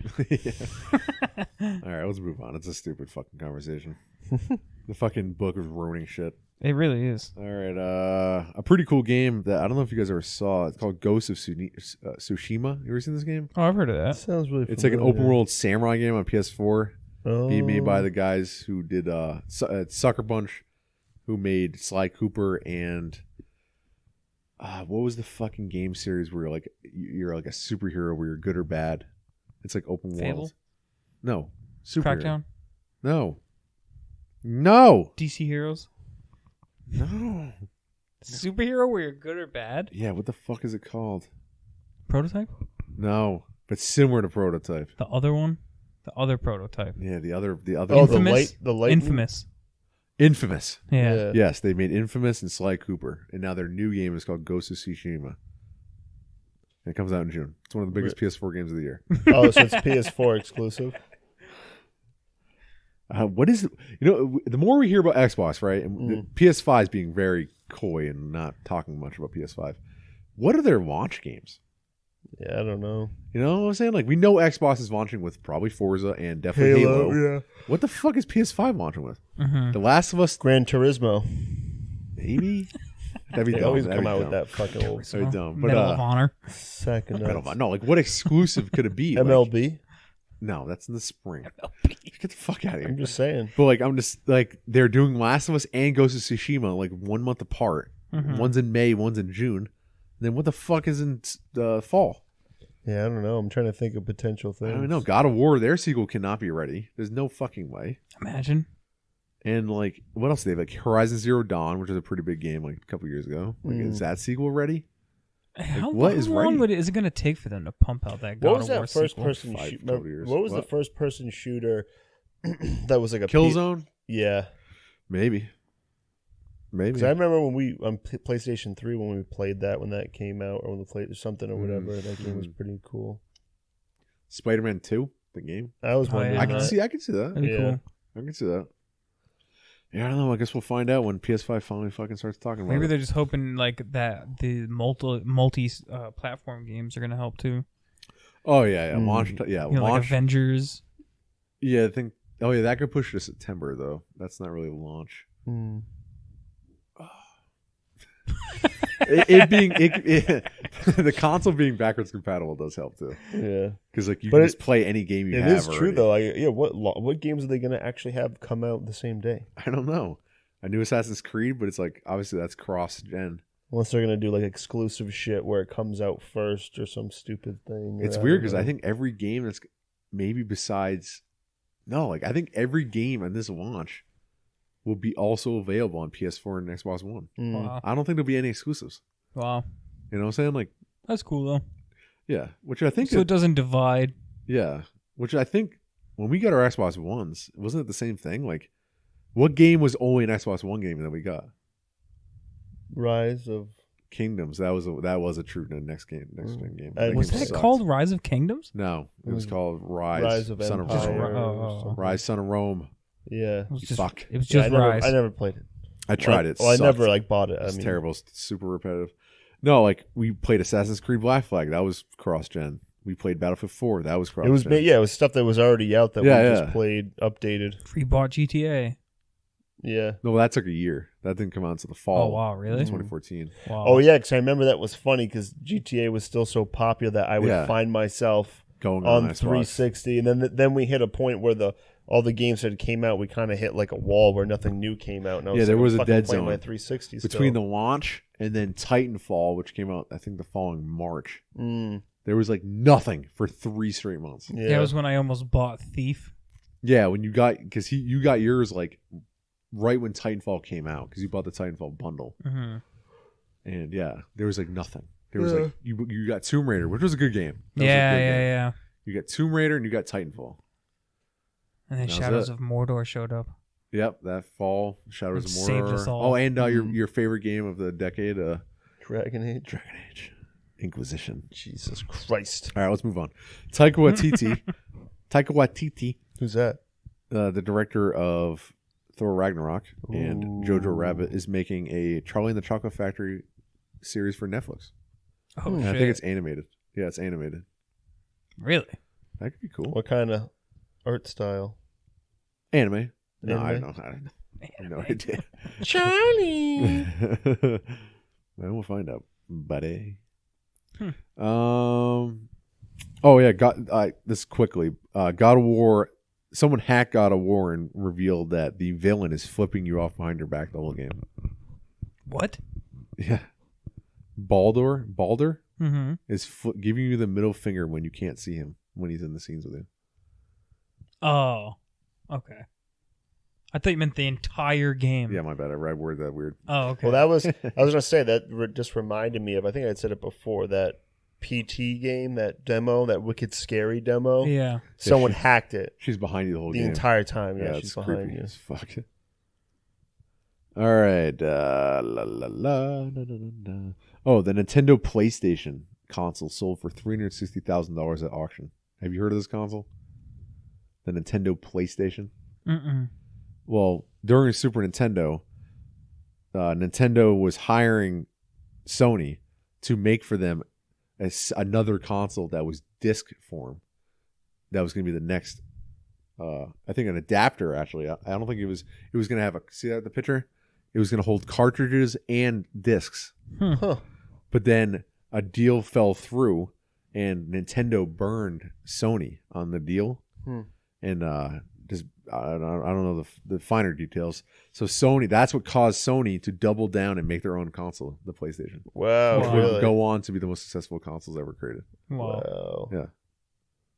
All right, let's move on. It's a stupid fucking conversation. The fucking book is ruining shit. It really is. All right, a pretty cool game that I don't know if you guys ever saw. It's called Ghost of Tsushima. You ever seen this game? Oh, I've heard of that. Sounds really. It's like an familiar. open world samurai game on PS4. Oh. Being made by the guys who did Sucker Punch, who made Sly Cooper and what was the fucking game series where you're like a superhero where you're good or bad? It's like open Fable? world. No, superhero. Crackdown. No. DC Heroes. No. Superhero where you're good or bad. Yeah, what the fuck is it called? Prototype. No, but similar to Prototype. The other one. The other prototype. Yeah, the other. Oh, Infamous? the light. Infamous. Infamous. Yeah. Yes, they made Infamous and Sly Cooper, and now their new game is called Ghost of Tsushima. And it comes out in June. It's one of the biggest PS4 games of the year. Oh, so it's PS4 exclusive. What is the more we hear about Xbox, right? And the PS5 is being very coy and not talking much about PS5. What are their launch games? Yeah, I don't know. You know what I'm saying? Like, we know Xbox is launching with probably Forza and definitely Halo. yeah. What the fuck is PS5 launching with? Mm-hmm. The Last of Us, Gran Turismo. maybe? That'd be They dumb. always That'd come be out dumb. with that fucking old That'd be dumb. But Medal of Honor. second. no, like, what exclusive could it be? Like, MLB. no, that's in the spring. Get the fuck out of here. I'm just saying. But like, I'm just like, they're doing Last of Us and Ghost of Tsushima like 1 month apart. Mhm. One's in May, one's in June. Then what the fuck is in fall? Yeah, I don't know. I'm trying to think of potential things. I don't know. God of War, their sequel cannot be ready. There's no fucking way. Imagine. And like, what else do they have? Like Horizon Zero Dawn, which is a pretty big game, like a couple years ago. Like, is that sequel ready? How, what how is long ready? is it going to take for them to pump out that God What was of War that first sequel? person 5 shoot? total years. What was the What? first person shooter that was like a Killzone? Yeah. Maybe. Because I remember when we on PlayStation 3 when we played that when that came out or when we played something or whatever, that game was pretty cool. Spider-Man 2, the game. I was Oh, wondering. yeah. I can that. see that. That'd be Yeah. cool. I can see that. Yeah, I don't know. I guess we'll find out when PS5 finally fucking starts talking about Maybe it. they're just hoping like that the multi platform games are going to help too. Oh yeah. Launch. Yeah, You know, like launch. Avengers. Yeah, I think. Oh yeah, that could push to September though. That's not really launch. Hmm. The console being backwards compatible does help too, Yeah. because like you But can just play any game you It have. is true already. though. What games are they going to actually have come out the same day? I don't know. I knew Assassin's Creed, but it's like obviously that's cross-gen. Unless they're going to do like exclusive shit where it comes out first or some stupid thing. It's or weird don't because know. I think every game that's maybe besides I think every game on this launch will be also available on PS4 and Xbox One. Wow. I don't think there'll be any exclusives. Wow. You know what I'm saying? Like, That's cool though. yeah, which I think So it doesn't divide. yeah, which I think when we got our Xbox Ones, wasn't it the same thing? Like, what game was only an Xbox One game that we got? Rise of Kingdoms. That was a true next gen game. And Was game that sucked. called Rise of Kingdoms? No, it was Mm. called Rise of Son Empire. of Rome. Oh. something. Rise, Son of Rome. Yeah. It was You just, fuck. It was Yeah, just I Rise. never played it. I tried it. Well, I Sucked. never like bought it. It's terrible. It's super repetitive. No, like we played Assassin's Creed Black Flag. That was cross-gen. We played Battlefield 4. That was cross-gen. It was it was stuff that was already out that Yeah, we yeah. just played updated. Free bought GTA. Yeah. No, that took a year. That didn't come out until the fall. Oh wow, really? of 2014. Wow. Oh yeah, because I remember that was funny because GTA was still so popular that I would Yeah. find myself Going on Xbox. 360, and then we hit a point where all the games that came out, we kind of hit like a wall where nothing new came out. And I was Yeah, there like, was I'm a fucking dead playing zone my 360 Between still. the launch and then Titanfall, which came out, I think, the following March, Mm, there was like nothing for 3 straight months. yeah. That was when I almost bought Thief. Yeah, when you got you got yours like right when Titanfall came out because you bought the Titanfall bundle. Mm-hmm. And yeah, there was like nothing. There was like you got Tomb Raider, which was a good game. That was a Yeah, good game. yeah. You got Tomb Raider and you got Titanfall. And then That was Shadows it. of Mordor showed up. Yep, that fall, Shadows Which of Mordor. saved us all. Oh, and your favorite game of the decade, Dragon Age. Dragon Age, Inquisition. Jesus Christ. All right, let's move on. Taika Waititi, Who's that? the director of Thor Ragnarok and Ooh. Jojo Rabbit, is making a Charlie and the Chocolate Factory series for Netflix. Oh, And shit. I think it's animated. Yeah, it's animated. Really? That could be cool. What kind of art style? Anime? No, I Anime? don't know. I have no idea. Charlie. We'll find out, buddy. Hmm. Oh yeah. This quickly. God of War. Someone hacked God of War and revealed that the villain is flipping you off behind your back the whole game. What? Yeah. Baldur Mm-hmm. is giving you the middle finger when you can't see him when he's in the scenes with you. Oh, okay. I thought you meant the entire game. Yeah, my bad. I worded that weird. Oh, okay. Well, I was gonna say that just reminded me of. I think I had said it before. That PT game, that demo, that wicked scary demo. Yeah. Someone she- hacked it She's behind you the whole the game. entire time. Yeah, it's she's behind creepy you. as fuck. All right. La la la. Da, da, da, da. Oh, the Nintendo PlayStation console sold for $360,000 at auction. Have you heard of this console? The Nintendo PlayStation. Mm-mm. Well, during Super Nintendo, Nintendo was hiring Sony to make for them another console that was disc form. That was going to be the next. I think an adapter. Actually, I don't think it was. It was going to have see that the picture. It was going to hold cartridges and discs. Huh. But then a deal fell through, and Nintendo burned Sony on the deal, and just I don't know the finer details. So Sony, that's what caused Sony to double down and make their own console, the PlayStation, Wow. which Really? would go on to be the most successful consoles ever created. Wow. Wow. Yeah,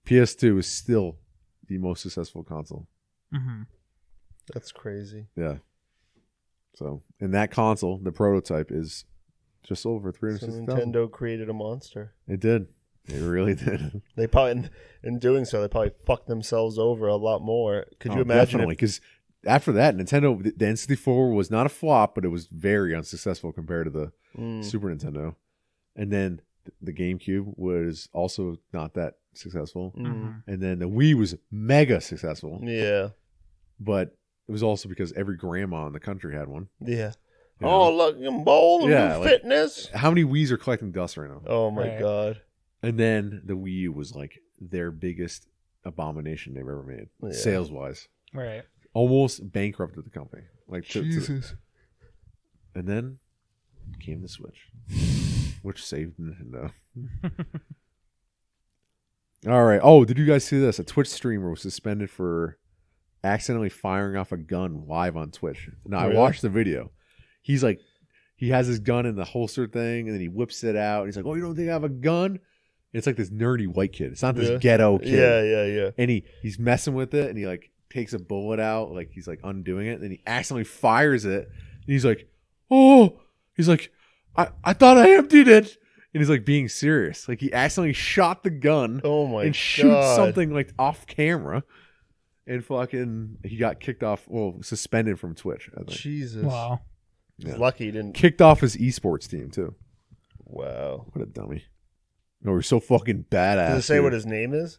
PS2 is still the most successful console. Mm-hmm. That's crazy. Yeah. So, and that console, the prototype, is just over So 360,000. Nintendo created a monster. It did. It really did. They probably, in doing so, they probably fucked themselves over a lot more. Could you imagine? Definitely, because after that, Nintendo, the N64 was not a flop, but it was very unsuccessful compared to the Super Nintendo. And then the GameCube was also not that successful. And then the Wii was mega successful. Yeah. But it was also because every grandma in the country had one. Yeah. You Oh, know? look, I'm bold. Yeah, Yeah, like- fitness. How many Wiis are collecting dust right now? Oh my Right. god. And then the Wii U was like their biggest abomination they've ever made, Yeah. sales wise. Right. Almost bankrupted the company. Like Jesus. and then came the Switch, which saved Nintendo. All right. Oh, did you guys see this? A Twitch streamer was suspended for accidentally firing off a gun live on Twitch. Now, Really? I watched the video. He's like, he has his gun in the holster thing, and then he whips it out. And he's like, "Oh, you don't think I have a gun?" It's like this nerdy white kid. It's not this Yeah. ghetto kid. Yeah. And he's messing with it, and he like takes a bullet out, like he's like undoing it, and then he accidentally fires it. And he's like, "Oh," he's like, I thought I emptied it." And he's like being serious. Like he accidentally shot the gun Oh my god. and shoots something like off camera. And fucking, he got kicked off, well, suspended from Twitch, I think. Jesus. Wow. He's Yeah. lucky he didn't. Kicked off his esports team, too. Wow. What a dummy. No, we're so fucking badass. Does it say dude. what his name is?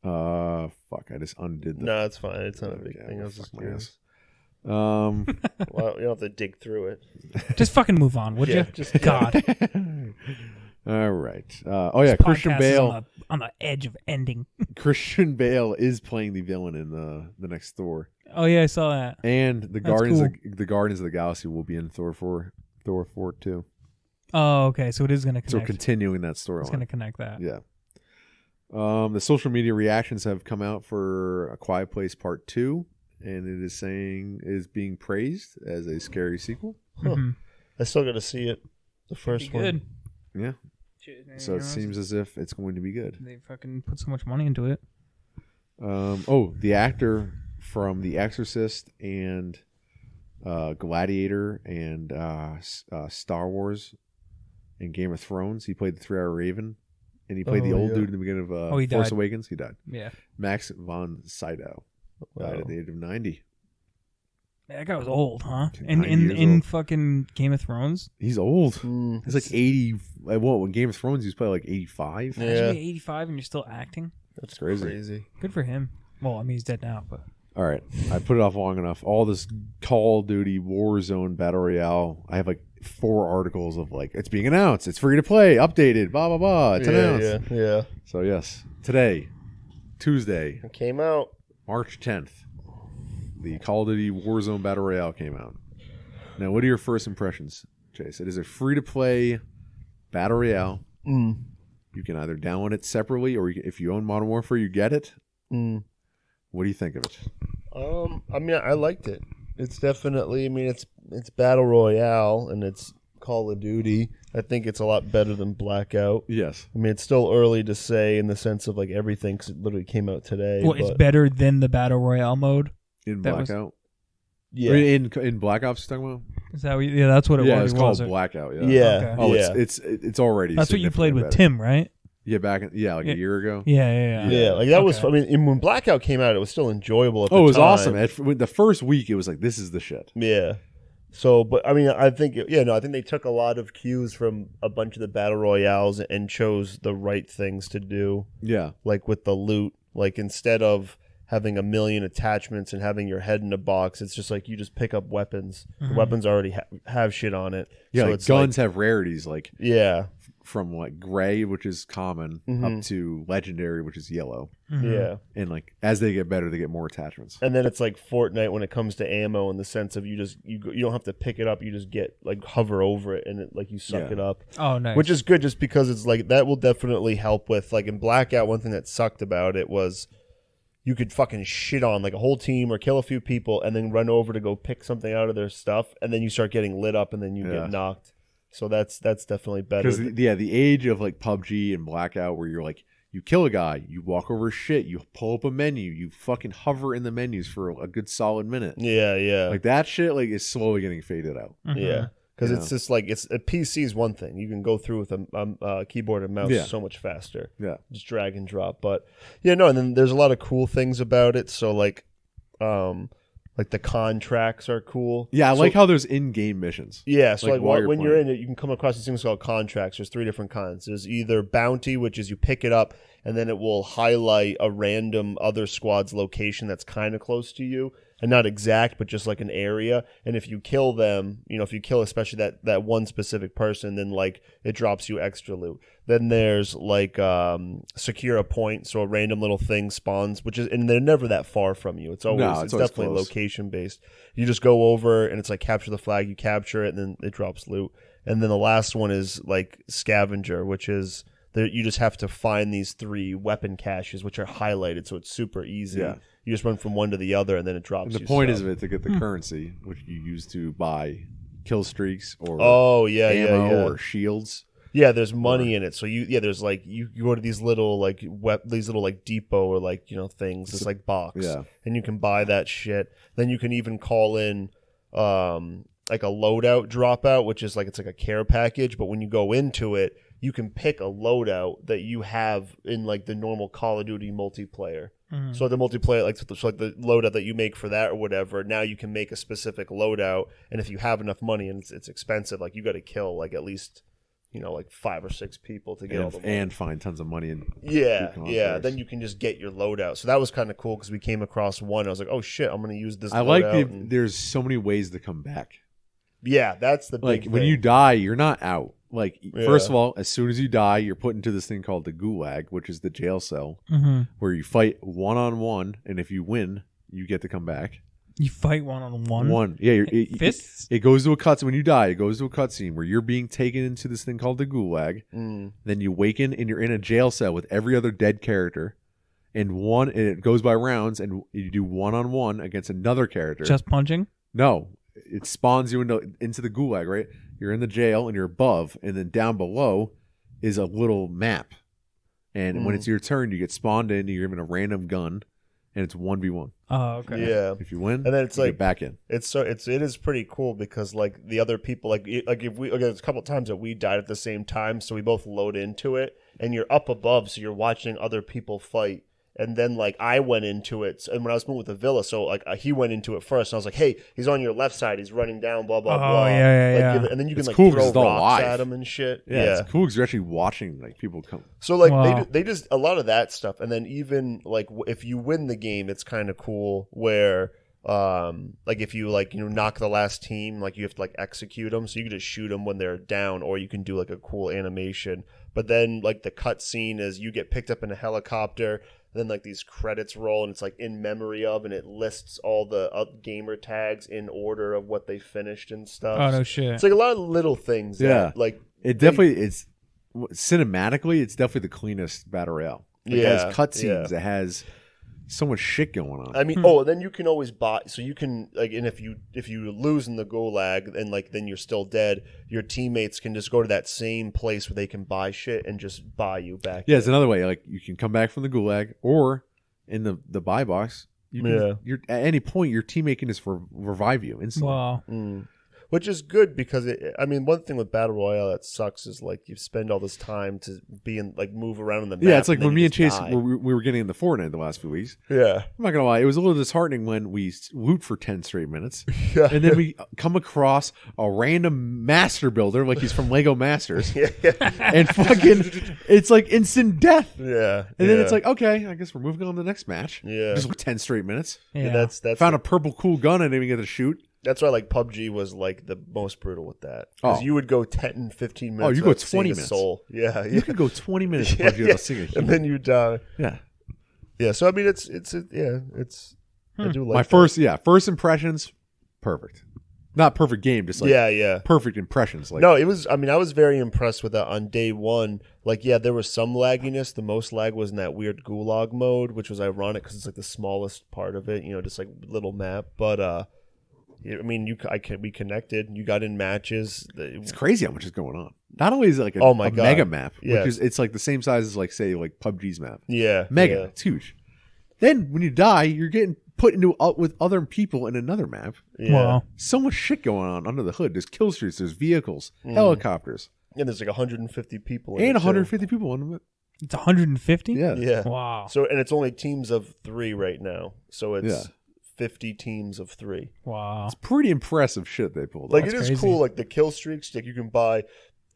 Fuck, I just undid the. No, it's fine. It's not a big Okay, thing. I well, was just fuck my curious. ass. Well, you don't have to dig through it. Just fucking move on, would Yeah, you? just- God. All right. Oh, yeah, This Christian podcast is Bale. on the edge of ending. Christian Bale is playing the villain in the next Thor. Oh yeah, I saw that. And the That's Guardians cool. the Guardians of the Galaxy will be in Thor 4 too. Oh, okay. So it is gonna So connect. continuing that It's gonna storyline. connect that. Yeah. The social media reactions have come out for A Quiet Place Part 2, and it is being praised as a scary sequel. Mhm. I still got to see it. The Be first one. good. Yeah. Shit, man, So you it know, seems as if it's going to be good. they fucking put so much money into it. The actor from The Exorcist and Gladiator and Star Wars in Game of Thrones. He played the 3-Hour Raven, and he played the old dude in the beginning of he Force died. Awakens. He died. Yeah. Max von Sydow died at the age of 90. That guy was old, huh? 90 In years old. fucking Game of Thrones? He's old. Mm. He's like 80. When Game of Thrones, he was probably like 85. Yeah. Imagine being 85 and you're still acting. That's crazy. Good for him. Well, I mean, he's dead now, but... All right, I put it off long enough. All this Call of Duty Warzone Battle Royale. I have like 4 articles of like, it's being announced. It's free to play, updated, blah, blah, blah. It's announced. Yeah. So, yes, today, Tuesday, It came out. March 10th, the Call of Duty Warzone Battle Royale came out. Now, what are your first impressions, Chase? It is a free-to-play Battle Royale. Mm. You can either download it separately, or if you own Modern Warfare, you get it. Mm. What do you think of it? I mean, I liked it. It's definitely. I mean, it's Battle Royale and it's Call of Duty. I think it's a lot better than Blackout. Yes. I mean, it's still early to say in the sense of like everything because it literally came out today. Well, but it's better than the Battle Royale mode. In That was- Blackout? yeah, Or in Black Ops you're talking about? Is that what yeah, that's what it Yeah, was. it's called was it? Blackout. Yeah. yeah, Okay. Oh, yeah. it's already. That's what you played significantly with better. Tim, right? Yeah, like Yeah. a year ago. Yeah. Yeah, like that was. Okay. I mean, and when Blackout came out, it was still enjoyable. At the Oh, it was time. awesome. When the first week, it was like, this is the shit. Yeah. So, but I mean, I think I think they took a lot of cues from a bunch of the battle royales and chose the right things to do. Yeah. Like with the loot, like instead of having a million attachments and having your head in a box, it's just like you just pick up weapons. The weapons already have shit on it. Yeah, so like it's guns have rarities, like yeah, from like gray, which is common, up to legendary, which is yellow. yeah. And like as they get better, they get more attachments. And then it's like Fortnite when it comes to ammo, in the sense of you don't have to pick it up, you just get like hover over it and it like you suck Yeah. it up. Oh, nice. Which is good just because it's like that will definitely help with like in Blackout. One thing that sucked about it was you could fucking shit on like a whole team or kill a few people and then run over to go pick something out of their stuff and then you start getting lit up and then you Yeah. get knocked. So that's definitely better. Because the age of like PUBG and Blackout, where you're like, you kill a guy, you walk over shit, you pull up a menu, you fucking hover in the menus for a good solid minute. yeah. Like that shit, like is slowly getting faded out. Yeah. Because Yeah. it's just like a PC is one thing. You can go through with a keyboard and mouse Yeah. so much faster. Yeah. Just drag and drop. But yeah, no, and then there's a lot of cool things about it. So like the contracts are cool. Yeah, I So- like how there's in-game missions. Yeah, so like, like, while you're when you're playing. in it, you can come across these things called contracts. There's 3 different kinds. There's either bounty, which is you pick it up and then it will highlight a random other squad's location that's kind of close to you, and not exact, but just like an area. And if you kill them, if you kill especially that one specific person, then like it drops you extra loot. Then there's like secure a point, so a random little thing spawns, and they're never that far from you. It's always No, it's always definitely close. location based. You just go over and it's like capture the flag, you capture it, and then it drops loot. And then the last one is like scavenger, which is you just have to find these 3 weapon caches, which are highlighted, so it's super easy. Yeah. You just run from one to the other, and then it drops. And the you point is stuff. of it to get the currency, which you use to buy kill streaks or Oh yeah, ammo yeah. or shields. Yeah, there's money in it. So there's like you go to these little like these little like depot or like things. It's like box. Yeah. And you can buy that shit. Then you can even call in like a loadout dropout, which is like it's like a care package. But when you go into it, you can pick a loadout that you have in like the normal Call of Duty multiplayer. So the multiplayer, like the loadout that you make for that or whatever, now you can make a specific loadout. And if you have enough money and it's expensive, like you got to kill like at least like 5 or 6 people to get all the money. And find tons of money. And Yeah. contracts. Then you can just get your loadout. So that was kind of cool because we came across one. I was like, oh shit, I'm going to use this. I like loadout and- there's so many ways to come back. Yeah, that's the Like big when thing. you die, you're not out. Like Yeah. first of all, as soon as you die, you're put into this thing called the gulag, which is the jail cell, where you fight 1-on-1, and if you win, you get to come back. You fight one-on-one? One, yeah, Fists? It goes to a cutscene when you die. It goes to a cutscene where you're being taken into this thing called the gulag. Then you waken and you're in a jail cell with every other dead character, and it goes by rounds, and you do 1-on-1 against another character. Just punching? No, it spawns you into the gulag, right? You're in the jail and you're above, and then down below is a little map. And when it's your turn, you get spawned in, you're given a random gun, and it's 1v1. Oh, okay. Yeah. If you win, And then it's you like get back in. it is pretty cool because like the other people like if we there's a couple of times that we died at the same time, so we both load into it, and you're up above, so you're watching other people fight. And then like I went into it, and when I was moving with the villa, so like he went into it first, and I was like, "Hey, he's on your left side. He's running down, blah blah blah." Yeah. And then you can It's like cool 'cause throw it's all rocks live. at him and shit. Yeah, it's cool because you're actually watching like people come. So like Wow. they just a lot of that stuff, and then even like if you win the game, it's kind of cool where like if you like knock the last team, like you have to like execute them, so you can just shoot them when they're down, or you can do like a cool animation. But then like the cut scene is you get picked up in a helicopter. Then like these credits roll, and it's like in memory of, and it lists all the gamer tags in order of what they finished and stuff. Oh no shit. It's like a lot of little things. That, like It definitely it's cinematically, it's definitely the cleanest battle royale. It has cutscenes. yeah. It has so much shit going on. I mean, and then you can always buy. So you can like, and if you lose in the gulag, and like then you're still dead, your teammates can just go to that same place where they can buy shit and just buy you back. Yeah, it's another way. Like you can come back from the gulag, or in the buy box, you can. You're at any point your teammate can just revive you instantly. Wow. Which is good because I mean, one thing with battle royale that sucks is like you spend all this time to be in like move around in the map. Yeah, it's like and when then me you and Chase just die. we were getting into Fortnite the last few weeks. Yeah, I'm not gonna lie, it was a little disheartening when we loot for 10 straight minutes, yeah. and then we come across a random master builder like he's from Lego Masters, and fucking it's like instant death. Yeah, And then it's like, okay, I guess we're moving on to the next match. Yeah. Just 10 straight minutes. Yeah. that's Found a purple cool gun I didn't even get to shoot. That's why like PUBG was like the most brutal with that. Because Oh. you would go 10, 15 minutes. Oh, you go without 20 seeing a minutes. soul. Yeah, You could go 20 minutes Yeah, before you have to sing a and hymn. then you die. Yeah. Yeah, so I mean, it's I do like My first impressions, perfect. Not perfect game, just like yeah. perfect impressions. Like No, it was. I mean, I was very impressed with that on day one. Like, yeah, there was some lagginess. The most lag was in that weird gulag mode, which was ironic because it's like the smallest part of it. Just like little map. But I mean, we connected. You got in matches. it's crazy how much is going on. Not only is it like Oh my a God. mega map, Yeah. which is it's like the same size as like say like PUBG's map. Yeah, Mega, yeah. it's huge. Then when you die, you're getting put into with other people in another map. Yeah. Wow. So much shit going on under the hood. There's kill streaks, there's vehicles, Mm. helicopters, And there's like 150 people in and it, too. 150 people on it. It's 150? Yeah. Yeah. Wow. So and it's only teams of 3 right now. So it's Yeah. 50 teams of 3. Wow. It's pretty impressive shit they pulled Like off. it is crazy. cool. Like the kill streaks, like you can buy,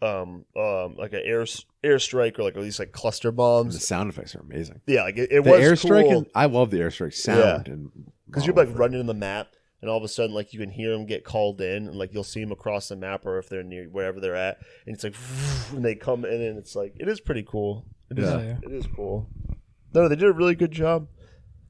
like an airstrike or like at least like cluster And bombs. the sound effects are amazing. Yeah, like it The was airstrike, cool I love the airstrike sound. And because you're like running in the map, and all of a sudden like you can hear them get called in, and like you'll see them across the map or if they're near wherever they're at, and it's like and they come in, and it's like it is pretty cool. It is, Yeah. it is cool. No, they did a really good job,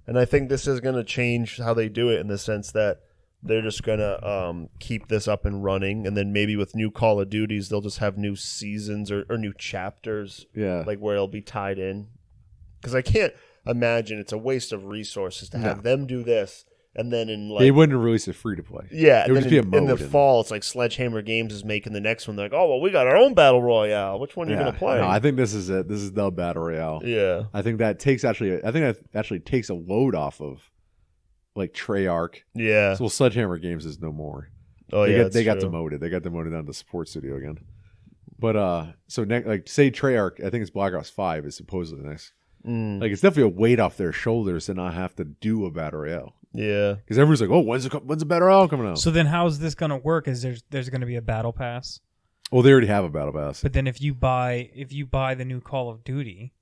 and I think this is going to change how they do it in the sense that they're just gonna keep this up and running, and then maybe with new Call of Duties, they'll just have new seasons or new chapters, Yeah. like where it'll be tied in. Because I can't imagine it's a waste of resources to have them do this, and then in like they wouldn't release it free to play. yeah, it would and just then be a in mode. the fall, it's like Sledgehammer Games is making the next one. They're like, oh well, we got our own battle royale. Which one are you gonna play? No, I think this is it. This is the battle royale. Yeah, I think that takes actually takes a load off of like Treyarch. yeah. So Sledgehammer Games is no more. Oh they yeah, got, they got that's true. demoted. They got demoted down to support studio again. But so like say Treyarch, I think it's Black Ops 5 is supposedly next. Like it's definitely a weight off their shoulders to not have to do a battle royale. Yeah, Because everyone's like, oh, when's the battle royale coming out? So then how is this going to work? Is there's going to be a battle pass? Well, they already have a battle pass. But then if you buy the new Call of Duty,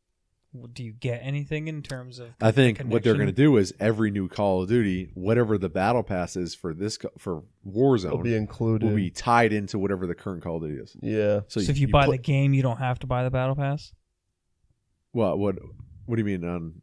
do you get anything in terms of I think what they're going to connection? do is every new Call of Duty, whatever the battle pass is for for Warzone, it'll be included. will be tied into whatever the current Call of Duty is. Yeah, So if you buy put- the game, you don't have to buy the battle pass? what do you mean on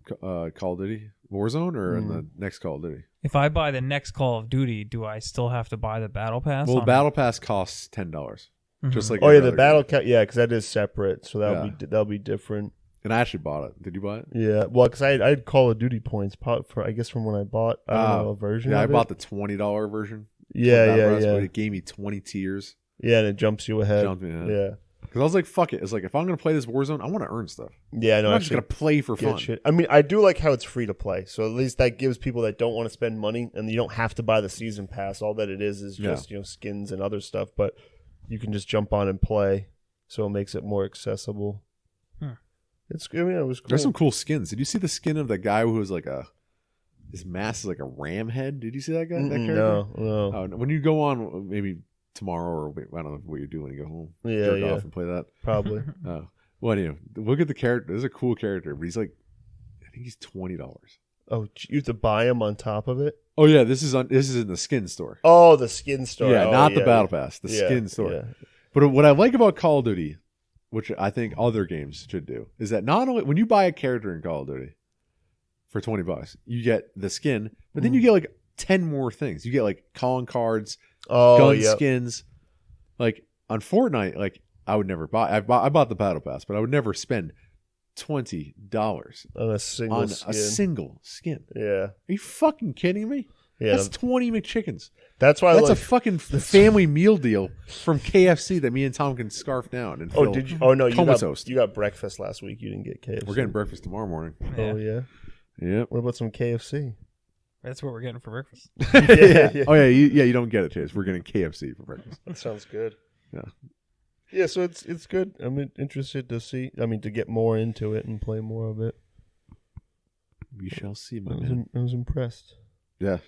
Call of Duty Warzone or in the next Call of Duty? If I buy the next Call of Duty, do I still have to buy the battle pass? Well, on battle pass costs $10, just like oh yeah, every the other battle game. yeah, because that is separate, so that'll be different. And I actually bought it. Did you buy it? Yeah, well, because I had Call of Duty points for I guess from when I bought a version. Yeah, I of bought it. the $20 version. Yeah, Battle yeah, Pass, yeah. but it gave me 20 tiers. Yeah, and it jumps you ahead. Jumped me ahead. Yeah. Because I was like, fuck it. It's like, if I'm going to play this Warzone, I want to earn stuff. Yeah, I'm no, not just going to play for fun. shit. I mean, I do like how it's free to play. So at least that gives people that don't want to spend money, and you don't have to buy the season pass. All that it is just skins and other stuff. But you can just jump on and play. So it makes it more accessible. It was cool. There's some cool skins. Did you see the skin of that guy who was like his mask is like a ram head? Did you see that guy? That character? No. Oh, when you go on, maybe tomorrow or I don't know what you do when you go home. Yeah, Jerk off and play that. Probably. Well, anyway, look at the character. This is a cool character, but he's like, I think he's $20. Oh, you have to buy them on top of it? Oh yeah, this is in the skin store. Oh, the skin store. Yeah, not the battle pass, the skin store. Yeah. But what I like about Call of Duty, which I think other games should do, is that not only when you buy a character in Call of Duty for $20, you get the skin, but then you get like 10 more things. You get like calling cards, gun skins. Like on Fortnite, like I would never buy. I bought the battle pass, but I would never spend $20 on a single skin. Yeah. Are you fucking kidding me? Yeah. That's 20 McChickens. That's why that's a fucking family meal deal from KFC that me and Tom can scarf down and did you? Oh no, you comatose. got breakfast last week. You didn't get KFC. We're getting breakfast tomorrow morning. Oh yeah. Yep. What about some KFC? That's what we're getting for breakfast. Yeah. Oh yeah, you don't get it, Chase. We're getting KFC for breakfast. That sounds good. Yeah. Yeah, so it's good. I'm interested to see. I mean, to get more into it and play more of it. We shall see, my man. I was impressed. Yeah,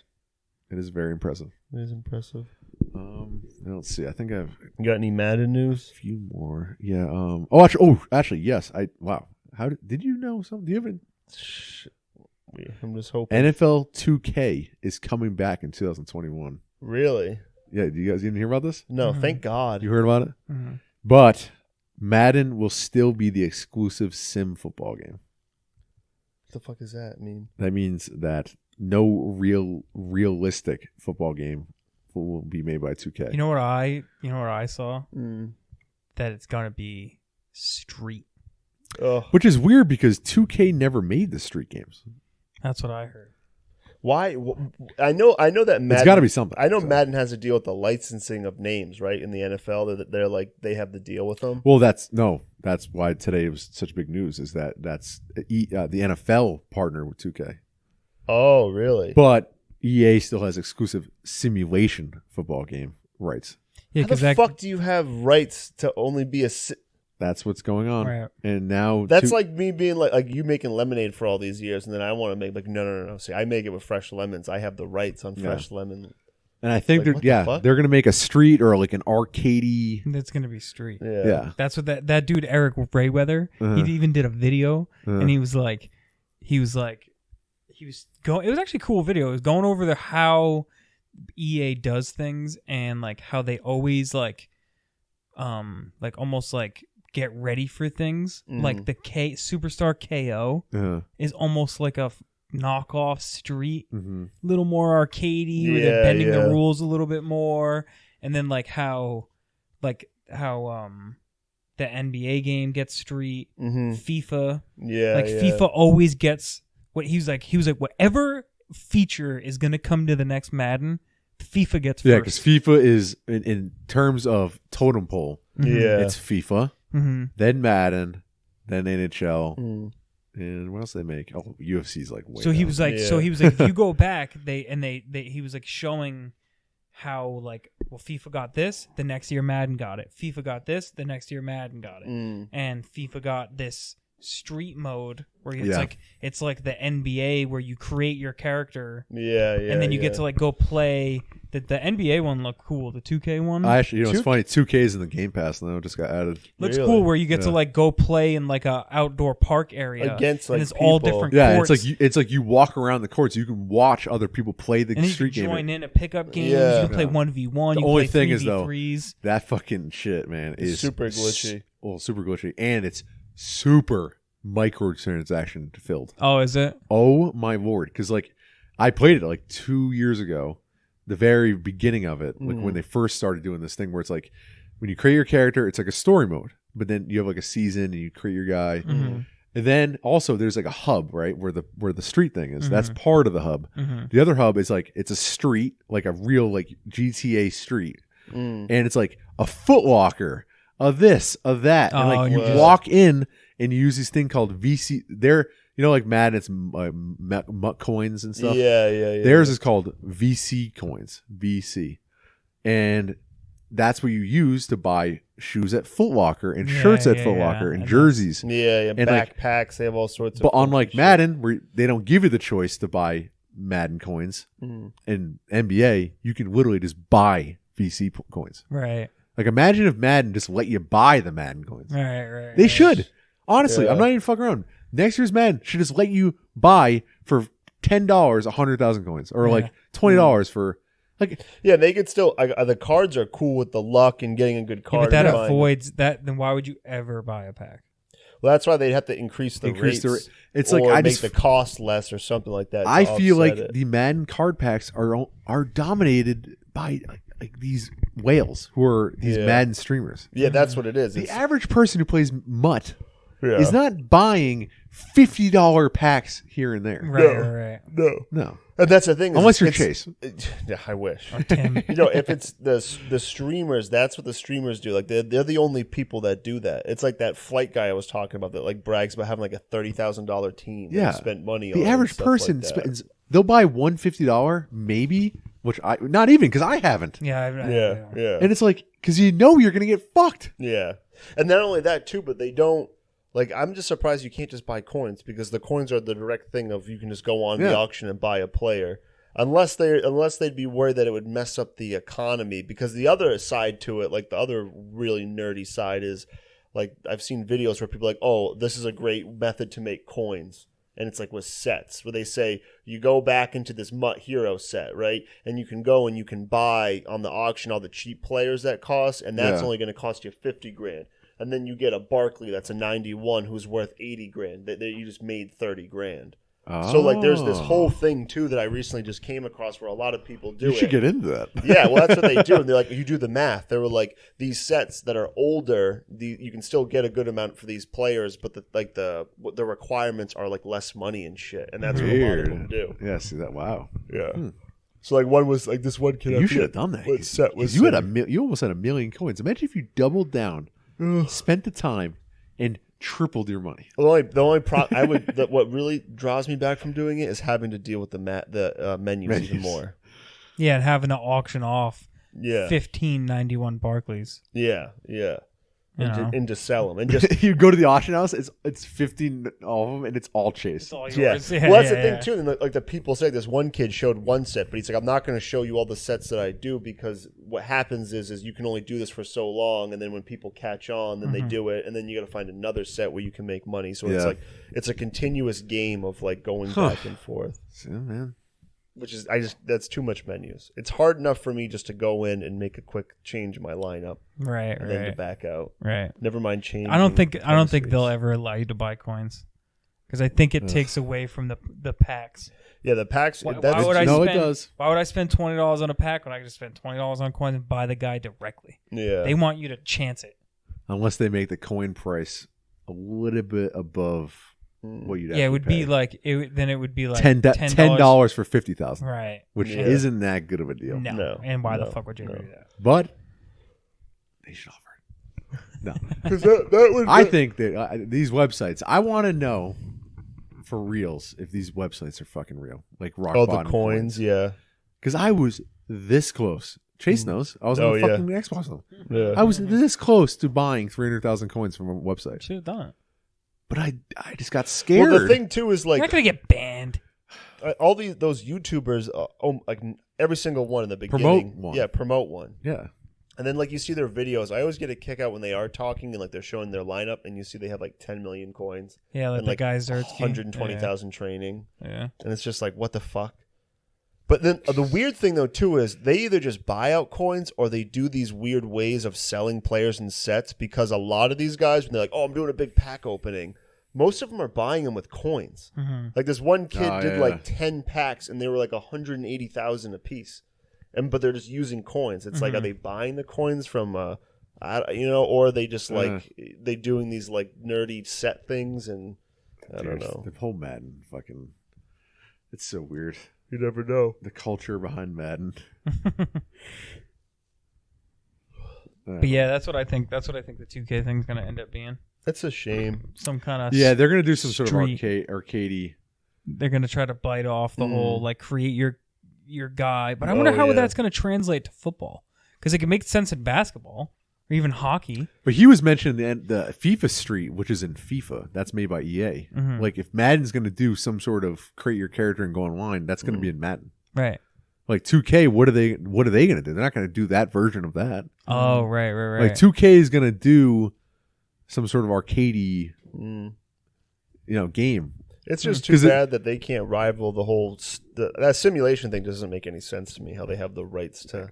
it is very impressive. It is impressive. Let's see. I think I've You got any Madden news? a few more. Yeah. Actually, yes. Wow. Did you know something? Do you have I'm just hoping. NFL 2K is coming back in 2021. Really? Yeah. Do you guys even hear about this? No. Thank God. You heard about it? Mm-hmm. But Madden will still be the exclusive sim football game. What the fuck does that mean? That means that no realistic football game will be made by 2K. You know what I saw? Mm. That it's gonna be street. Oh. Which is weird because 2K never made the street games. That's what I heard. Why? I know that Madden. It's got to be something. I know Madden has a deal with the licensing of names, right? In the NFL, they're like they have the deal with them. Well, that's why today was such big news. Is that's the NFL partner with 2K. Oh, really? But EA still has exclusive simulation football game rights. Yeah, How the fuck do you have rights to only be a? That's what's going on. Right. And now that's like me being like you making lemonade for all these years, and then I want to make like no. See, I make it with fresh lemons. I have the rights on fresh lemon. And I think Like, they're gonna make a street or like an arcadey. It's gonna be street. Yeah. That's what that dude Eric Rayweather. He even did a video, and he was going. It was actually a cool video. It was going over how EA does things and like how they always like almost like get ready for things. Like the Superstar KO is almost like a knockoff street, little more arcadey, where they're bending the rules a little bit more, and then like how the NBA game gets street, FIFA, FIFA always gets what he was like whatever feature is gonna come to the next Madden, FIFA gets first. Yeah, because FIFA is in terms of totem pole. It's FIFA, then Madden, then NHL, and what else do they make? Oh, UFC's like way. So he was like, if you go back, he was like showing how like, well, FIFA got this, the next year Madden got it. FIFA got this, the next year Madden got it, and FIFA got this street mode where it's like the NBA where you create your character, and then you get to like go play. The NBA one looked cool. The 2K one. Actually, it's funny. 2K's in the Game Pass now. Just got added. Looks cool where you get to like go play in like a outdoor park area against like and it's all different. Yeah, courts. it's like you walk around the courts. You can watch other people play the and street game. You can join in a pickup game. You can play 1v1. The you only can play thing is though, 3v3s. that fucking shit, man, is super glitchy. Super glitchy, and it's super microtransaction filled. Oh, is it? Oh my lord! Because like I played it like 2 years ago. The very beginning of it, like when they first started doing this thing where it's like when you create your character, it's like a story mode, but then you have like a season and you create your guy. And then also there's like a hub, right? Where the street thing is. That's part of the hub. The other hub is like it's a street, like a real like GTA street. And it's like a Foot Locker, of this, of that, and like you wow. walk in and you use this thing called VC. They're like Madden, it's muck coins and stuff. Yeah. Theirs is called VC coins, VC, and that's what you use to buy shoes at Foot Locker and shirts at Foot Locker and jerseys. Yeah, and backpacks. They have all sorts of. But unlike Madden, where they don't give you the choice to buy Madden coins, in NBA, you can literally just buy VC coins. Right. Like, imagine if Madden just let you buy the Madden coins. Right. They should. Honestly, Yeah. I'm not even fucking around. Next year's Madden should just let you buy for $10 100,000 coins, or like $20 for like. Yeah, they could still. The cards are cool with the luck and getting a good Yeah, card. but that and buying- avoids that. Then why would you ever buy a pack? Well, that's why they'd have to increase the rates. It's or like I make just the cost less or something like that. I to feel like offset it. the Madden card packs are dominated by like these whales who are these Yeah. Madden streamers. Yeah, that's what it is. The It's- average person who plays Mutt yeah. is not buying $50 packs here and there. Right. No. And that's the thing. Unless you're Chase. Yeah, I wish. Tim. If it's the streamers, that's what the streamers do. Like they're the only people that do that. It's like that flight guy I was talking about that like brags about having like a $30,000 team. That Yeah. he spent money on. The and average stuff person like that. spends. They'll buy one $50 maybe, which I not even because I haven't. Yeah. Yeah. And it's like because you know you're gonna get fucked. Yeah. And not only that too, but they don't like I'm just surprised you can't just buy coins because the coins are the direct thing of you can just go on the auction and buy a player. Unless they'd be worried that it would mess up the economy, because the other side to it, like the other really nerdy side is like I've seen videos where people are like, oh, this is a great method to make coins. And it's like with sets where they say you go back into this Mutt Hero set, right? And you can go and you can buy on the auction all the cheap players that cost, and that's only going to cost you 50 grand. And then you get a Barkley that's a 91 who's worth 80 grand. That you just made 30 grand. So like there's this whole thing too that I recently just came across where a lot of people do You should it. get into that. Yeah, well that's what they do. And they're like, you do the math. They were like, these sets that are older, you can still get a good amount for these players, but the requirements are like less money and shit. And that's what a lot of them do. Yeah, see that? Wow. Yeah. So like one was like this one kid. You should have done that. What set was You had you almost had 1 million coins. Imagine if you doubled down, spent the time, and tripled your money. The only what really draws me back from doing it is having to deal with the menus even more. Yeah, and having to auction off Yeah. 1591 Barclays. Yeah. You know. And to sell them and just You go to the auction house. It's 15 all of them, and it's all Chase. It's all yeah. yours. Well, that's the thing too. And like the people say, this one kid showed one set, but he's like, I'm not going to show you all the sets that I do because what happens is you can only do this for so long, and then when people catch on, then they do it, and then you got to find another set where you can make money. So it's like it's a continuous game of like going back and forth. Yeah, man. Which is that's too much menus. It's hard enough for me just to go in and make a quick change in my lineup Right. and then to back out. Right. Never mind change. I don't think they'll ever allow you to buy coins because I think it takes away from the packs. Yeah, the packs. Why That's, would I No, it spend, does. Why would I spend $20 on a pack when I can just spend $20 on coins and buy the guy directly? yeah. They want you to chance it. Unless they make the coin price a little bit above what you'd Yeah, it would be pay. like it would be like $10 for 50,000, Right. which Yeah. isn't that good of a deal. No. And why the fuck would you ever do that? But they should offer it. No, Because that would. I think that these websites. I want to know for reals if these websites are fucking real, like rock Oh, the bottom coins. Yeah. Because I was this close. Chase knows. I was on Oh, the yeah. fucking Xbox one. Yeah. I was this close to buying 300,000 coins from a website, Should have done it. but I just got scared. Well, the thing too is You're like not gonna get banned. all those YouTubers, like every single one in the beginning, Promote one. Yeah, promote one. Yeah. And then like you see their videos. I always get a kick out when they are talking and like they're showing their lineup, and you see they have like 10 million coins Yeah, like and the like guys are 120,000 training, Yeah. and it's just like what the fuck. But then the weird thing though too is they either just buy out coins or they do these weird ways of selling players and sets, because a lot of these guys when they're like, oh, I'm doing a big pack opening, most of them are buying them with coins. Mm-hmm. Like this one kid did yeah. like 10 packs and they were like 180,000 a piece, but they're just using coins. It's like, are they buying the coins from or are they just like they doing these like nerdy set things? And I don't know. The whole Madden fucking, it's so weird. You never know. The culture behind Madden. But yeah, that's what I think. That's what I think the 2K thing's gonna end up being. That's a shame. Some kind of they're gonna do some sort of street. arcadey. They're gonna try to bite off the whole like create your guy. But I wonder how that's gonna translate to football, because it can make sense in basketball or even hockey. But he was mentioning the FIFA Street, which is in FIFA. That's made by EA. Like if Madden's gonna do some sort of create your character and go online, that's gonna be in Madden. Right. Like 2K, what are they gonna do? They're not gonna do that version of that. Oh, right. Like 2K is gonna do some sort of arcadey, game. It's just too bad that they can't rival the whole. That simulation thing doesn't make any sense to me. How they have the rights to.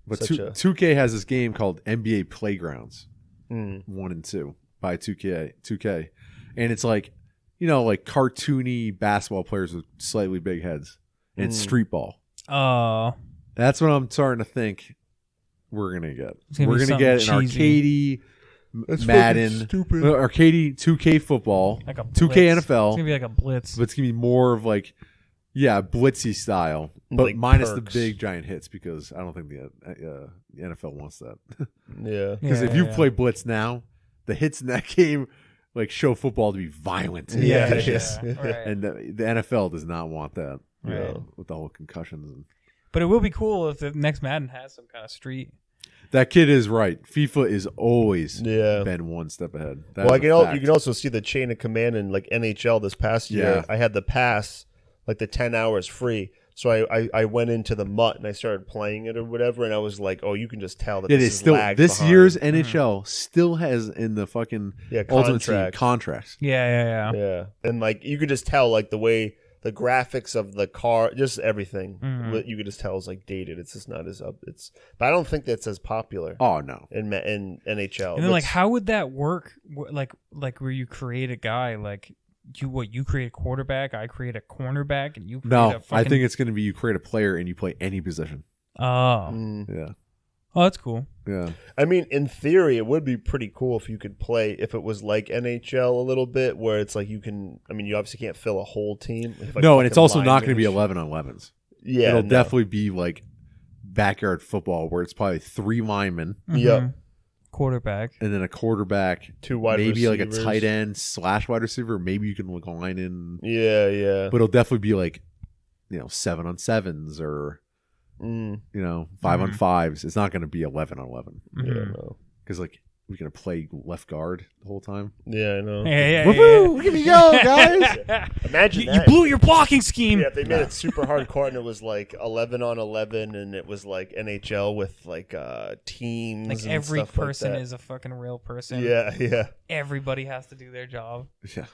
But 2K has this game called NBA Playgrounds, 1 and 2 by 2K, and it's like, like cartoony basketball players with slightly big heads, and it's street ball. Oh, that's what I'm starting to think we're gonna get. We're gonna get an cheesy. arcadey Madden, arcadey 2K football, like a 2K NFL. It's gonna be like a blitz. But it's gonna be more of like, blitzy style, but like minus perks. the big giant hits, because I don't think the NFL wants that. Yeah, Because if you play blitz now, the hits in that game like show football to be violent. Right. And the NFL does not want that. Right. With the whole concussions. But it will be cool if the next Madden has some kind of street. That kid is right. FIFA is always been one step ahead. Well, you can also see the chain of command in like NHL this past year. I had the pass, like the 10 hours free. So I went into the MUT and I started playing it or whatever, and I was like, oh, you can just tell that this is still lagged this behind. year's NHL still has in the fucking Ultimate Team contracts. Yeah. And like you could just tell like the way the graphics of the car, just everything, you could just tell is like dated. It's just not as up. But I don't think that's as popular. Oh no, in NHL. And then like, how would that work? Like where you create a guy, like you create a quarterback, I create a cornerback, and you create a fucking... I think it's going to be you create a player and you play any position. Oh, yeah. Oh, that's cool. Yeah. I mean, in theory, it would be pretty cool if you could play, if it was like NHL a little bit, where it's like you can, I mean, you obviously can't fill a whole team. No, and it's also not going to be 11 on 11s. Yeah. It'll definitely be like backyard football, where it's probably 3 linemen. Yep. Quarterback. And then a quarterback. 2 wide maybe receivers. Like a tight end / wide receiver. Maybe you can look line in. Yeah. But it'll definitely be like, 7 on 7s or... 5 on 5s. It's not going to be 11 on 11. Yeah, no. Because like we're going to play left guard the whole time. Yeah, I know. Yeah. Woohoo! Look at me go, guys! Imagine that. You blew your blocking scheme. Yeah, if they made it super hardcore and it was like 11 on 11 and it was like NHL with like teams. Like and every stuff person like that. is a fucking real person. Yeah. Everybody has to do their job. Yeah.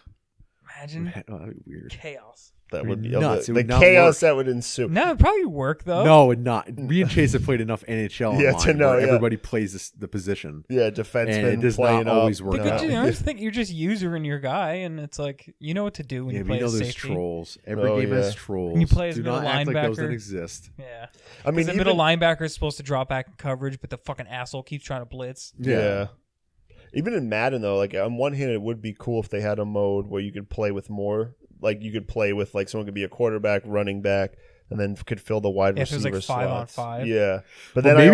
Imagine Oh, that'd be weird. chaos. That would be nuts. It the would not chaos work. that would ensue. No, it'd probably work though. No, and not. Me and Chase have played enough NHL Yeah, online to know, where yeah. everybody plays the position. Yeah, And defenseman it does playing not always up. work Because out. I just think you're just usering your guy, and it's like you know what to do when you But play you know as there's safety. trolls. Every game has trolls. And you play as Do middle not act like those linebacker. don't exist. Yeah, I mean, the middle linebacker is supposed to drop back in coverage, but the fucking asshole keeps trying to blitz. Yeah. Even in Madden though, like on one hand, it would be cool if they had a mode where you could play with more. Like you could play with like someone could be a quarterback, running back, and then could fill the wide If it was receiver like 5 slots. on 5. Yeah, but Well, then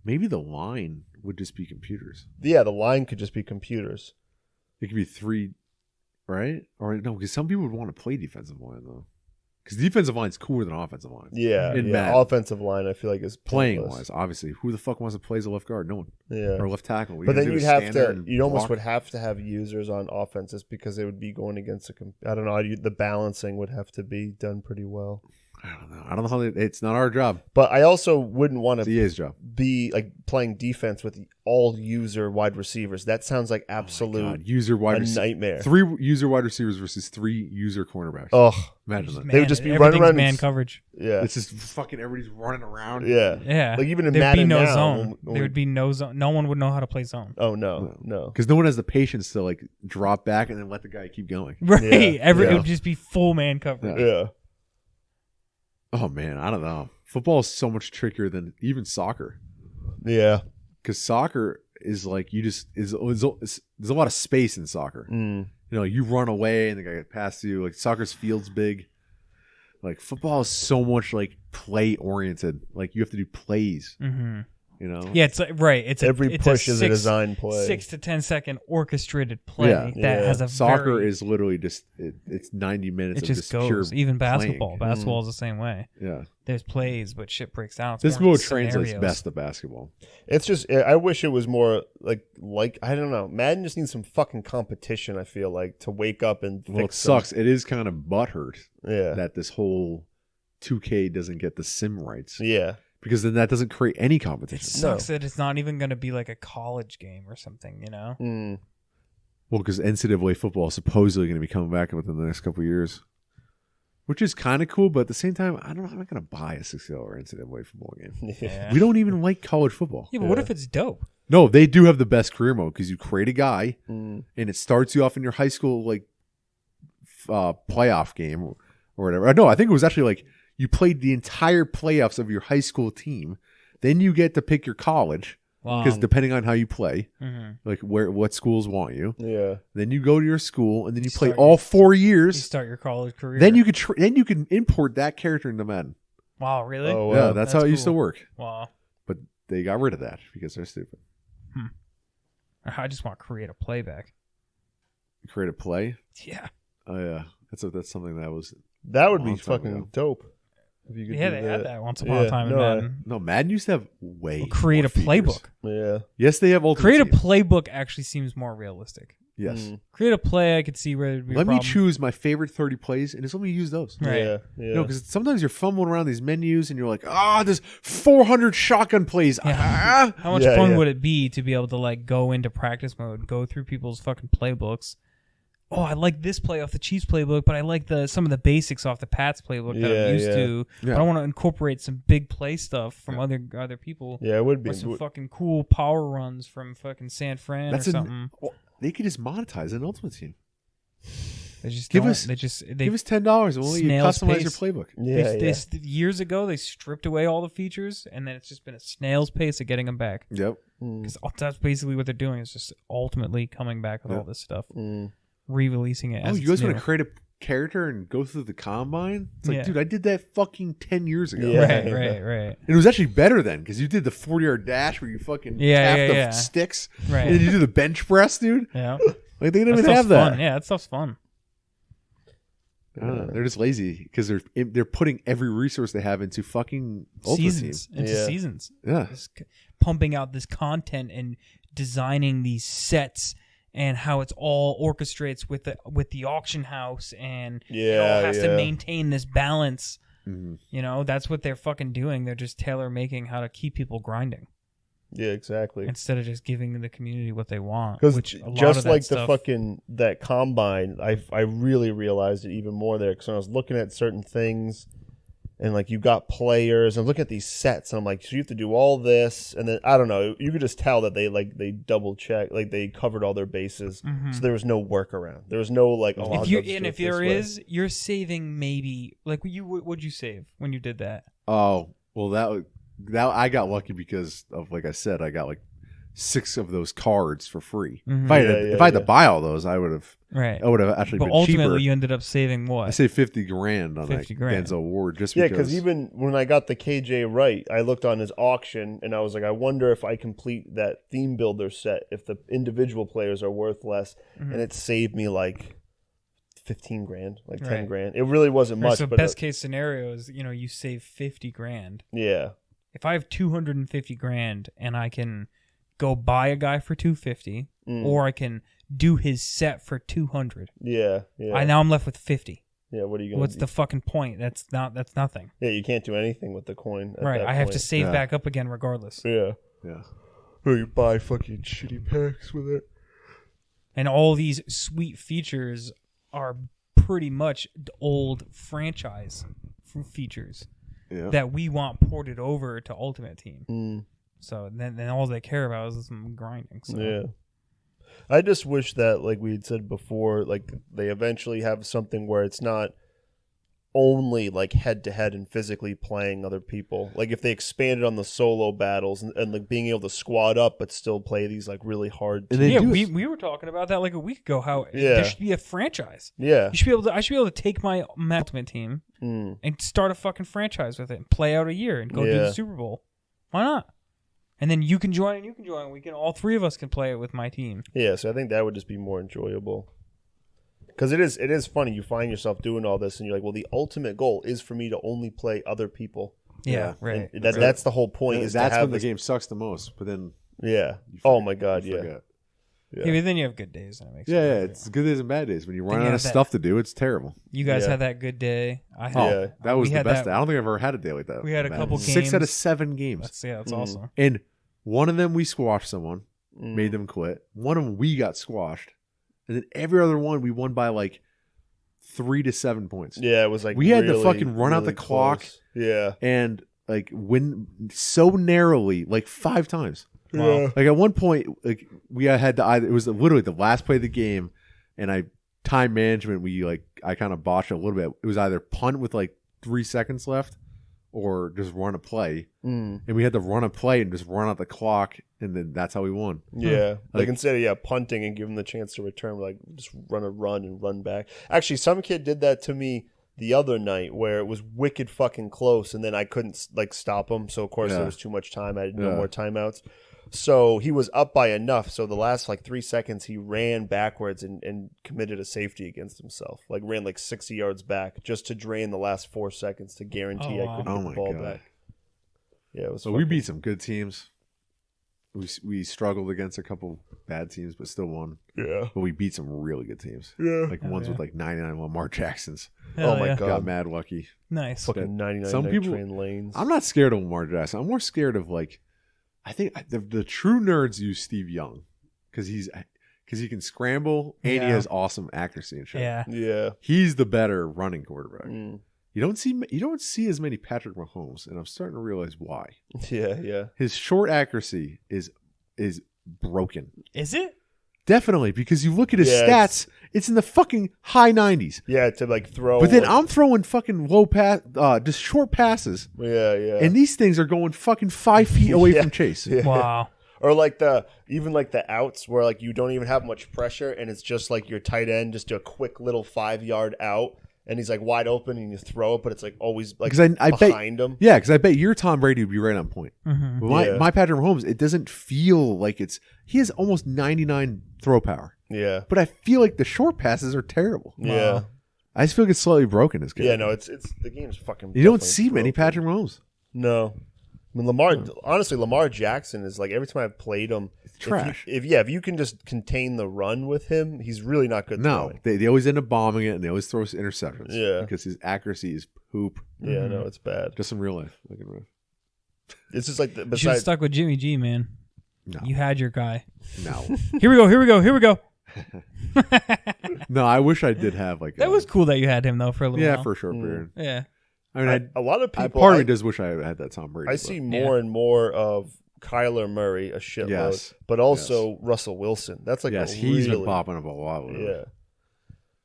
maybe the line would just be computers. the line could just be computers. It could be 3, right? Or no, because some people would want to play defensive line though. Because defensive line's cooler than offensive line. Yeah, In Madden. offensive line I feel like is Playing pointless. wise, obviously, who the fuck wants to play as a left guard? No one. Yeah, Or left tackle. What are but you then gonna you'd do, have stand there to. and You almost block? would have to have users on offenses because they would be going against I don't know. The balancing would have to be done pretty well. I don't know. I don't know how it's not our job. But I also wouldn't want It's to EA's job. be like playing defense with all user wide receivers. That sounds like absolute God, user wide nightmare. 3 user wide receivers versus 3 user cornerbacks. Oh, Imagine that. They would just be running everything's around man and- coverage. yeah, It's just fucking everybody's running around. yeah. Yeah, Like even in there'd Madden be no now, zone. when There would be no zone. No one would know how to play zone. Oh no. Because no one has the patience to like drop back and then let the guy keep going. Right. Yeah. It Yeah. would just be full man coverage. Yeah. Oh man, I don't know. Football is so much trickier than even soccer. Yeah. Because soccer is like there's a lot of space in soccer. You run away and the guy gets past you. Like soccer's field's big. Like football is so much like play oriented. Like you have to do plays. Mm-hmm. You know? Yeah, it's right. It's every it's push is a 6 design play. 6 to 10 second orchestrated play Yeah. that has a Soccer very, is literally just it's 90 minutes it of just pure goes. Even basketball. playing. Basketball is the same way. Yeah. There's plays, but shit breaks down. It's This more mode translates scenarios. best to basketball. It's just I wish it was more like I don't know. Madden just needs some fucking competition. I feel like to wake up and Well, it fix some- sucks. It is kind of butthurt Yeah, that this whole 2K doesn't get the sim rights yeah. because then that doesn't create any It competition. sucks that it's not even going to be like a college game or something, you know? Mm. Well, because NCAA football is supposedly going to be coming back within the next couple of years, which is kind of cool. But at the same time, I'm not going to buy a $60 NCAA football game. Yeah. We don't even like college football. Yeah, but what if it's dope? No, they do have the best career mode because you create a guy Mm. and it starts you off in your high school playoff game or whatever. No, I think it was actually like you played the entire playoffs of your high school team. Then you get to pick your college Wow. because depending on how you play, Mhm. like what schools want you. Yeah. Then you go to your school and then you play start all your- 4 You years. start your college career. Then you can import that character into Madden. Wow, really? Oh, Yeah, wow. that's how it used to cool. work. Wow. But they got rid of that because they're stupid. I just want to create a playback. Create a play. Yeah. Oh yeah, that's something that was That would be Long time fucking ago. dope. If you could Yeah, do they that. had that once upon a Yeah, time in no, Madden. no Madden used to have way Create a more features. playbook. Yeah. Yes, they have ultimate Create a Team. playbook actually seems more realistic. Yes. Mm. Create a play, I could see where it'd be a Let me problem. choose my favorite 30 plays and just let me use those. Right. Yeah. Yeah. No, because sometimes you're fumbling around these menus and you're like, there's 400 shotgun plays. Yeah. Ah. How much Yeah, fun yeah. would it be to be able to like go into practice mode, go through people's fucking playbooks? Oh, I like this play off the Chiefs playbook, but I like some of the basics off the Pats playbook that Yeah, I'm used yeah. to. Yeah. But I want to incorporate some big play stuff from other people. Yeah, it would be. Or some fucking cool power runs from fucking San Fran or something. They could just monetize an ultimate team. They just give don't. us- They just Give us $10 and we'll let you Snail's customize pace. your playbook. Yeah, yeah. years ago they stripped away all the features, and then it's just been a snail's pace of getting them back. Yep. Mm. Because that's basically what they're doing. Is just ultimately coming back with Yeah. all this stuff, Mm. re-releasing it. Oh, As you guys want want to create a character and go through the combine? It's like, Yeah. dude, I did that fucking 10 years ago. Yeah. Right. And it was actually better then because you did the 40-yard dash where you fucking Yeah, tap the yeah. sticks. Right. And then you do the bench press, dude. Yeah, Like, they didn't that even have stuff's that. fun. Yeah, that stuff's fun. I don't know. They're just lazy because they're putting every resource they have into fucking Ultimate Seasons Team. into Yeah. seasons. Yeah. Just pumping out this content and designing these sets and how it's all orchestrates with the auction house, and it Yeah, all has to yeah. maintain this balance. Mhm. You know, that's what they're fucking doing. They're just tailor making how to keep people grinding Yeah, exactly. instead of just giving the community what they want. Because Which a lot just of that like stuff, the fucking that combine, I really realized it even more there. Because I was looking at certain things, and like you got players, and I'm looking at these sets, and I'm like, so you have to do all this, and then I don't know. You could just tell that they double check, like they covered all their bases, so there was no workaround. There was no like, oh, I'll if you go just and do if it this there way. is, you're saving maybe like what'd you save when you did that? Oh, well, that I got lucky because of, like I said, I got like 6 of those cards for free. Mhm. If I had, Yeah, if yeah, I had to yeah. buy all those, I would have Right. actually But been ultimately, cheaper. you ended up saving I what? saved $50,000 on 50 that grand. Denzel Ward just Yeah, because. because even when I got the KJ right, I looked on his auction and I was like, I wonder if I complete that theme builder set, if the individual players are worth less, and it saved me like 15 grand, like 10 Right. grand. It really wasn't Right, much, so but best case scenario is you save 50 grand. yeah, If I have 250 grand and I can go buy a guy for 250, or I can do his set for 200, yeah. now I'm left with 50. Yeah, what are you gonna What's do? the fucking point? That's nothing. Yeah, you can't do anything with the coin. At Right. that I have to point. save Yeah. back up again regardless. Yeah. Yeah. Or you buy fucking shitty packs with it. And all these sweet features are pretty much old franchise features Yeah. that we want ported over to Ultimate Team. Mm, So then all they care about is some grinding. So. yeah. I just wish that, like we had said before, like they eventually have something where it's not only like head to head and physically playing other people. Like if they expanded on the solo battles and like being able to squad up but still play these like really hard. And they Yeah, do we were talking about that like a week ago. How Yeah. there should be a franchise. Yeah. I should be able to take my Ultimate Team Mm. and start a fucking franchise with it and play out a year and go do Yeah. the Super Bowl. Why not? and then you can join and you can join. We can all three of us can play it with my team. Yeah, so I think that would just be more enjoyable. Because it is funny. You find yourself doing all this, and you're like, well, the ultimate goal is for me to only play other people. Yeah, right. And that's the whole point. Is that's to have when the game sucks the most. But then, yeah. you Oh forget- my God, you yeah. forget. Yeah, but then you have good days, and it makes Yeah, it it's good days and bad days. When you run you out have of that- stuff to do, it's terrible. You guys Yeah. had that good day. I had. Oh, Yeah. that was We the had best that- day. I don't think I've ever had a day like that. We had a Man. couple 6 out of games. 7 games. That's awesome. And one of them we squashed someone, Mm. made them quit. One of them we got squashed. And then every other one we won by like 3 to 7 points. Yeah, it was like We had to really, fucking run out really the clock. close. Yeah. And like win so narrowly, like 5 times. Wow. Like at one point, like we had to either, it was literally the last play of the game, and time management, I kind of botched it a little bit. It was either punt with like 3 seconds left or just run a play. Mm. And we had to run a play and just run out the clock, and then that's how we won. Yeah. Like Like- instead of punting and give them the chance to return, like just run and run back. Actually, some kid did that to me the other night where it was wicked fucking close, and then I couldn't like stop him. So of course Yeah. there was too much time. I had no Yeah. more timeouts. So he was up by enough. So the last like 3 seconds, he ran backwards and committed a safety against himself. Like ran like 60 yards back just to drain the last 4 seconds to guarantee Oh, I wow. couldn't Oh get my the ball God. back. Yeah, it was. So we fucking- beat some good teams. We struggled against a couple bad teams, but still won. Yeah. But we beat some really good teams. Yeah. Like Oh, ones yeah. with like 99 Lamar Jacksons. Hell Oh my yeah. God. Got mad lucky. Nice. Fucking 99 Some night people- train lanes. I'm not scared of Lamar Jackson. I'm more scared of like, I think the true nerds use Steve Young because he can scramble and Yeah. he has awesome accuracy and shit. Yeah. Yeah. He's the better running quarterback. Mm. You don't see as many Patrick Mahomes, and I'm starting to realize why. Yeah. Yeah. His short accuracy is broken. Is it? Definitely, because you look at his Yeah, stats, it's in the fucking high 90s. Yeah. To like throw. But then like- I'm throwing fucking low pass, just short passes, Yeah. Yeah. and these things are going fucking 5 feet away Yeah. from Chase. Yeah. Wow. Or like the outs where like you don't even have much pressure and it's just like your tight end just do a quick little 5-yard out and he's like wide open and you throw it, but it's like always like 'Cause I bet- behind him. Yeah, because I bet your Tom Brady would be right on point. Mm-hmm. But Yeah. my Patrick Mahomes, it doesn't feel like he has almost 99 throw power, Yeah. but I feel like the short passes are terrible. Yeah. I just feel like it's slightly broken. This game. Yeah, no, it's the game's fucking You don't definitely see many broken. Patrick Mahomes. No. I mean Lamar Jackson is like every time I've played him Trash. If you can just contain the run with him, he's really not good No, throwing. they always end up bombing it, and they always throw interceptions. Yeah. because his accuracy is poop. Yeah, no, it's bad. Just in real life, like in real life. It's just like You should have besides stuck with Jimmy G, man. No, You had your guy. no, Here we go. no. I wish I did have like That was cool that you had him though for a little while. for a short period. Yeah. I mean, a lot of people part of me does wish I had that Tom Brady. I but- see more and more of Kyler Murray, a shitload, Yes. but also Russell Wilson. That's like yes, a he's really, been popping up a lot. Lately. yeah,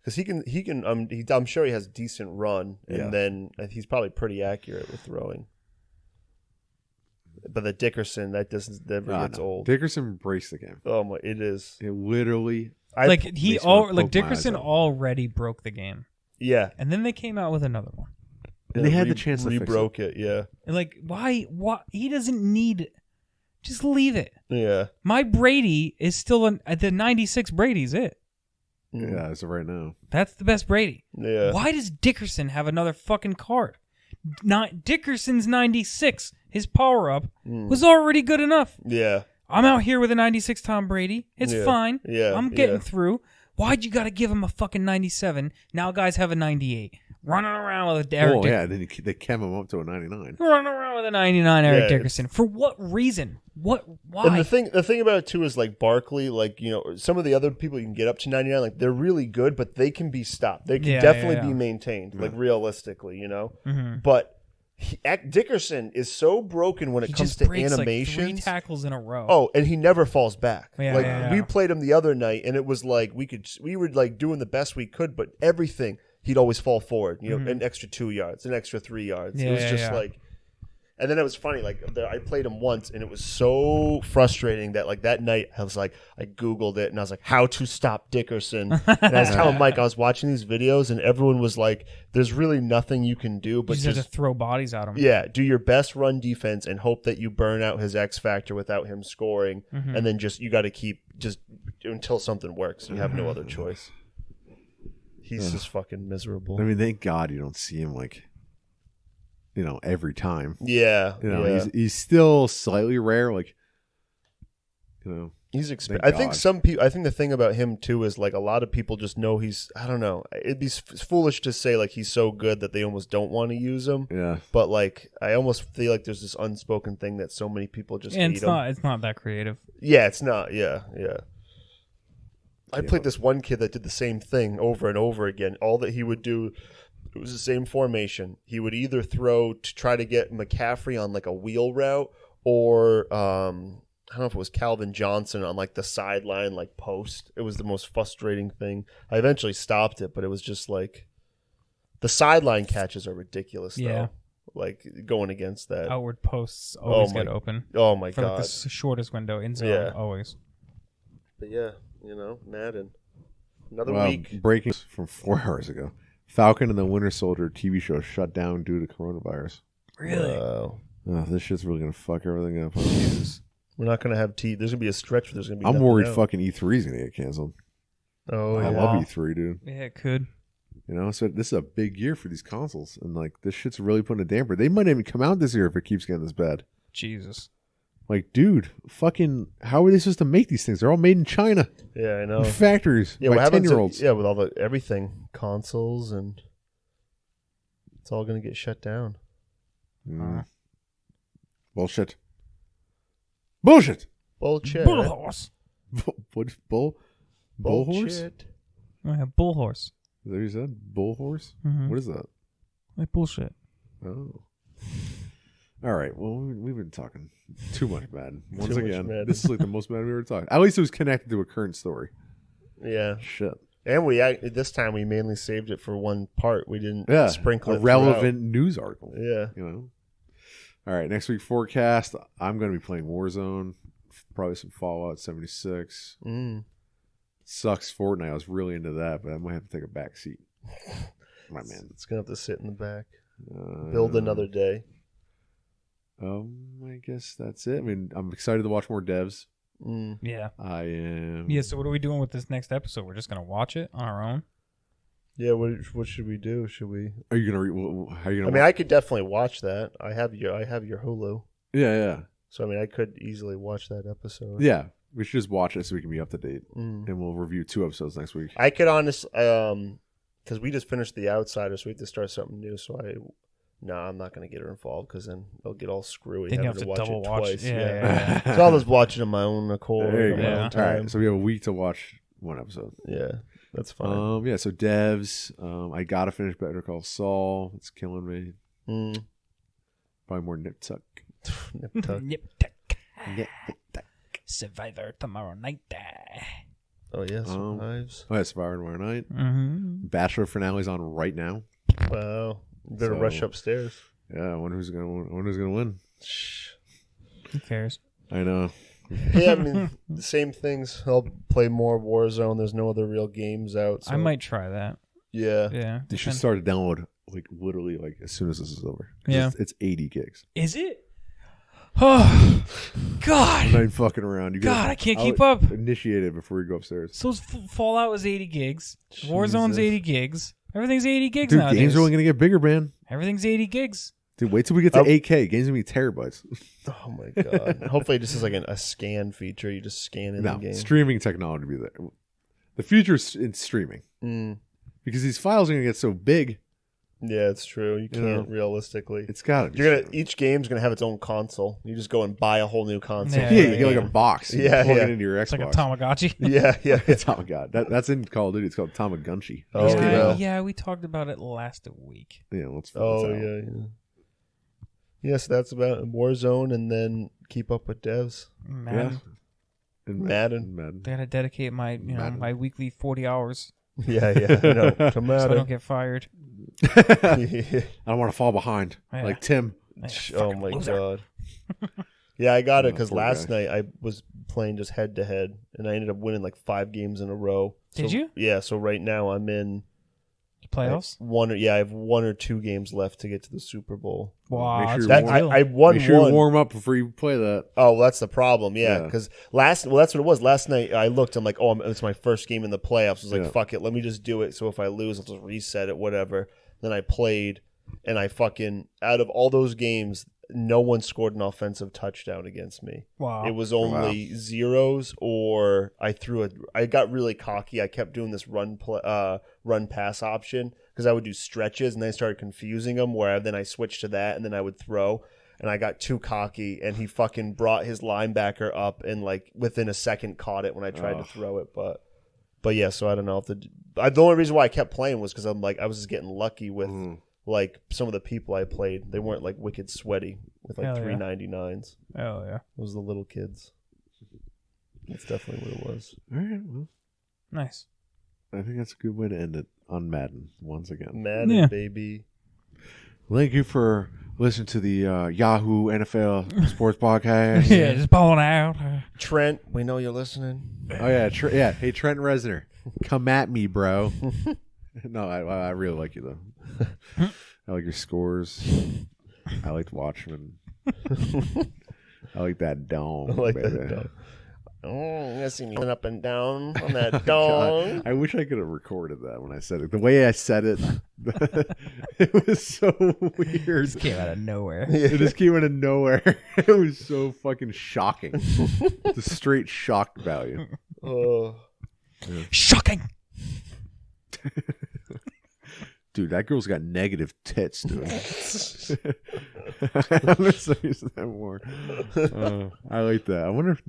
because he can. I'm sure he has decent run, and Yeah. then he's probably pretty accurate with throwing. But the Dickerson that doesn't never gets no. old. Dickerson breaks the game. Oh my, it is. It literally. Like makes me wanna poke my eyes Dickerson out. already broke the game. Yeah, And then they came out with another one. And they had the chance to fix it. re-broke it. Yeah, And like, why? He doesn't need. Just leave it. yeah. My Brady is still the 96 Brady's it. Yeah, as of right now. That's the best Brady. Yeah. Why does Dickerson have another fucking card? Not Dickerson's 96. His power up was already good enough. Yeah. I'm out here with a 96 Tom Brady. It's Yeah. fine. Yeah, I'm getting yeah. through. Why'd you got to give him a fucking 97? Now guys have a 98. Running around with Eric Oh Dickerson. yeah, then they cam him up to a 99. Running around with a 99 Eric Yeah, Dickerson. For what reason? Why? And the thing about it too is like Barkley, like some of the other people you can get up to 99, like they're really good, but they can be stopped. They can Yeah, definitely yeah, yeah. be maintained, like realistically, Mhm. But Dickerson is so broken when it He comes just to breaks like 3 animations. tackles in a row. Oh, and he never falls back. Yeah, like yeah, we yeah. played him the other night, and it was like we were like doing the best we could, but everything he'd always fall forward. An extra 2 yards, an extra 3 yards. Yeah, It was yeah, just yeah. like, And then it was funny, like I played him once, and it was so frustrating that like that night I was like, I Googled it, and I was like, how to stop Dickerson. And I was telling Mike, I was watching these videos, and everyone was like, there's really nothing you can do, but you just have to throw bodies at him. Yeah, do your best run defense and hope that you burn out his X factor without him scoring, and then you got to keep just until something works. You have no other choice. He's just fucking miserable. I mean, thank God you don't see him like, every time. Yeah, he's still slightly rare. Like, he's I think some people. I think the thing about him too is like a lot of people just know he's. I don't know. It'd be foolish to say like he's so good that they almost don't want to use him. Yeah. But like, I almost feel like there's this unspoken thing that so many people just hate him. It's not that creative. Yeah, it's not. Yeah. I played this one kid that did the same thing over and over again. All that he would do, it was the same formation. He would either throw to try to get McCaffrey on like a wheel route, or I don't know if it was Calvin Johnson on like the sideline like post. It was the most frustrating thing. I eventually stopped it, but it was just like the sideline catches are ridiculous though. Like going against that. Outward posts always get open. Oh my for God. Like the shortest window in zone always. But yeah, Madden. Another week. Breaking from 4 hours ago. Falcon and the Winter Soldier TV show shut down due to coronavirus. Really? Oh, this shit's really gonna fuck everything up. Jesus. We're not gonna have There's gonna be a stretch where there's gonna be. I'm worried out. fucking E3 is gonna get canceled. Oh, I love E3, dude. Yeah, it could. So this is a big year for these consoles, and like this shit's really putting a damper. They might even come out this year if it keeps getting this bad. Jesus. Like, dude, fucking, how are they supposed to make these things? They're all made in China. Yeah, I know. In factories. Yeah, by what happens? 10-year-olds. Yeah, with all everything, consoles, and it's all gonna get shut down. Bullshit. Bullshit. Bull horse. Bull horse? Yeah, bull horse. Is that what you said? Bull horse? Mm-hmm. What is that? Like bullshit. Oh. All right. Well, we've been talking too much Madden. Once again, this is like the most Madden we've ever talked. At least it was connected to a current story. Yeah. Shit. And this time we mainly saved it for one part. We didn't sprinkle a relevant news article. Yeah. All right. Next week forecast. I'm going to be playing Warzone. Probably some Fallout 76. Sucks Fortnite. I was really into that, but I might have to take a back seat. My man. It's going to have to sit in the back. Build another day. I guess that's it. I mean, I'm excited to watch more devs. Yeah. I am. Yeah, so what are we doing with this next episode? We're just going to watch it on our own? Yeah, what should we do? Should we? Are you going to how are you going to I could definitely watch that. I have your Hulu. Yeah. So, I could easily watch that episode. Yeah. We should just watch it so we can be up to date. And we'll review 2 episodes next week. I could honestly, because we just finished The Outsider, so we have to start something new. So I'm not going to get her involved because then they'll get all screwy. Then you have to watch double it watch. twice. Yeah. So I'll just watch it on my own accord. There you go. My own time. All right. So we have a week to watch 1 episode. Yeah. That's fine. So devs. I got to finish Better Call Saul. It's killing me. Probably more Nip Tuck. Nip Tuck. Survivor tomorrow night. Oh, yeah. Survives. Survivor tomorrow night. Mm-hmm. Bachelor finale's on right now. Wow. You better rush upstairs. Yeah, I wonder who's gonna win. Who cares? I know. Yeah, the same things. I'll play more Warzone. There's no other real games out. So. I might try that. Yeah. Yeah. They should start to download literally as soon as this is over. Yeah. It's 80 gigs. Is it? Oh, God. I'm not even fucking around. I can't keep up. Initiate it before you go upstairs. So Fallout was 80 gigs. Warzone's 80 gigs. Everything's 80 gigs Dude, nowadays. games are only going to get bigger, man. Everything's 80 gigs. Dude, wait till we get to 8K. Games are going to be terabytes. Oh, my God. Hopefully this is like a scan feature. You just scan in the game. Streaming technology will be there. The future is in streaming. Because these files are going to get so big. Yeah, it's true. You can't realistically. It's got to be. Each game's gonna have its own console. You just go and buy a whole new console. Yeah, you get like a box. Yeah, plug it into your Xbox. It's like a Tamagotchi. Yeah. Oh my God, that's in Call of Duty. It's called Tamagotchi. Oh yeah, we talked about it last week. Yeah, let's. Yeah. Yes, that's about Warzone, and then keep up with devs. Madden. Yeah. Madden. I gotta dedicate my my weekly 40 hours. Yeah. No, so I don't get fired. I don't want to fall behind like Tim. Oh my god. Yeah, I got it because poor last guy. night I was playing just head to head, and I ended up winning like 5 games in a row. Did you? Yeah. So right now I'm in Playoffs? I have 1 or 2 games left to get to the Super Bowl. Wow, Make that's sure a you big That, deal. I won Make sure one. you warm up before you play that. Oh, that's the problem. Yeah, Yeah. because that's what it was. Last night I looked. I'm like, oh, it's my first game in the playoffs. I was like, Yeah. fuck it, let me just do it. So if I lose, I'll just reset it, whatever. Then I played, and I fucking out of all those games, no one scored an offensive touchdown against me. Wow. It was only zeros, or I got really cocky. I kept doing this run pass option because I would do stretches, and then I started confusing them. Where then I switched to that, and then I would throw. And I got too cocky, and he fucking brought his linebacker up, and like within a second caught it when I tried to throw it. But yeah, so I don't know if the only reason why I kept playing was because I'm like I was just getting lucky with like some of the people I played. They weren't like wicked sweaty with like Hell yeah. 399s. Oh, yeah. It was the little kids. That's definitely what it was. All right. Well, Nice. I think that's a good way to end it on Madden once again. Madden, Yeah. baby. Thank you for listening to the Yahoo NFL Sports Podcast. Yeah, just balling out. Trent, we know you're listening. Oh yeah, Hey, Trent Reznor, come at me, bro. No, I really like you though. I like your scores. I liked Watchmen. I like that dong. I like baby. that dog. Oh, you see me up and down on that God, dong. I wish I could have recorded that when I said it. The way I said it, it was so weird. Just came out of nowhere. It just came out of nowhere. It was so fucking shocking. The straight shock value. Oh. Shocking. Dude, that girl's got negative tits, dude. I'm gonna say that more. I like that. I wonder if,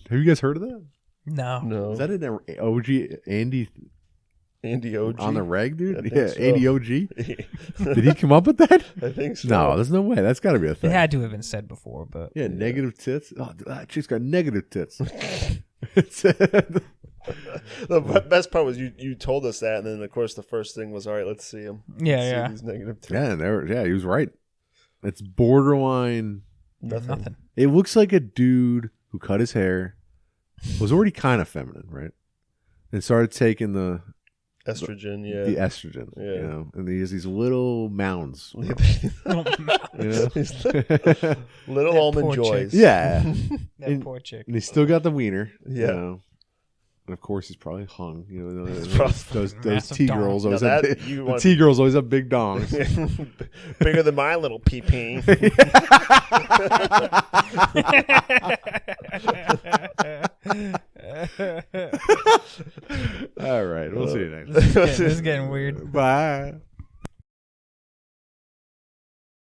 have you guys heard of that? No. No. Is that an OG Andy Andy OG? on the reg, dude? I think Yeah, so. Andy OG. Did he come up with that? I think so. No, there's no way. That's got to be a It thing. had to have been said before, but Yeah, negative tits. Oh, that chick's got negative tits. The best part was you told us that, and then of course the first thing was, all right, let's see him. yeah, See yeah. these negative tips. Yeah, he was right. It's borderline. Nothing. It looks like a dude who cut his hair, was already kind of feminine, right? And started taking the Estrogen, the estrogen, Yeah. you know, and he has these little mounds. You know? Little That almond poor joys. Yeah. That And- poor chick. And he's still got the wiener. Yeah. You know? And of course, he's probably hung. You know, probably those massive T dong. girls Now always have that big, you the want- T girls always have big dongs. Bigger than my little pee-pee. All right, we'll see you next time. This is getting weird. Bye.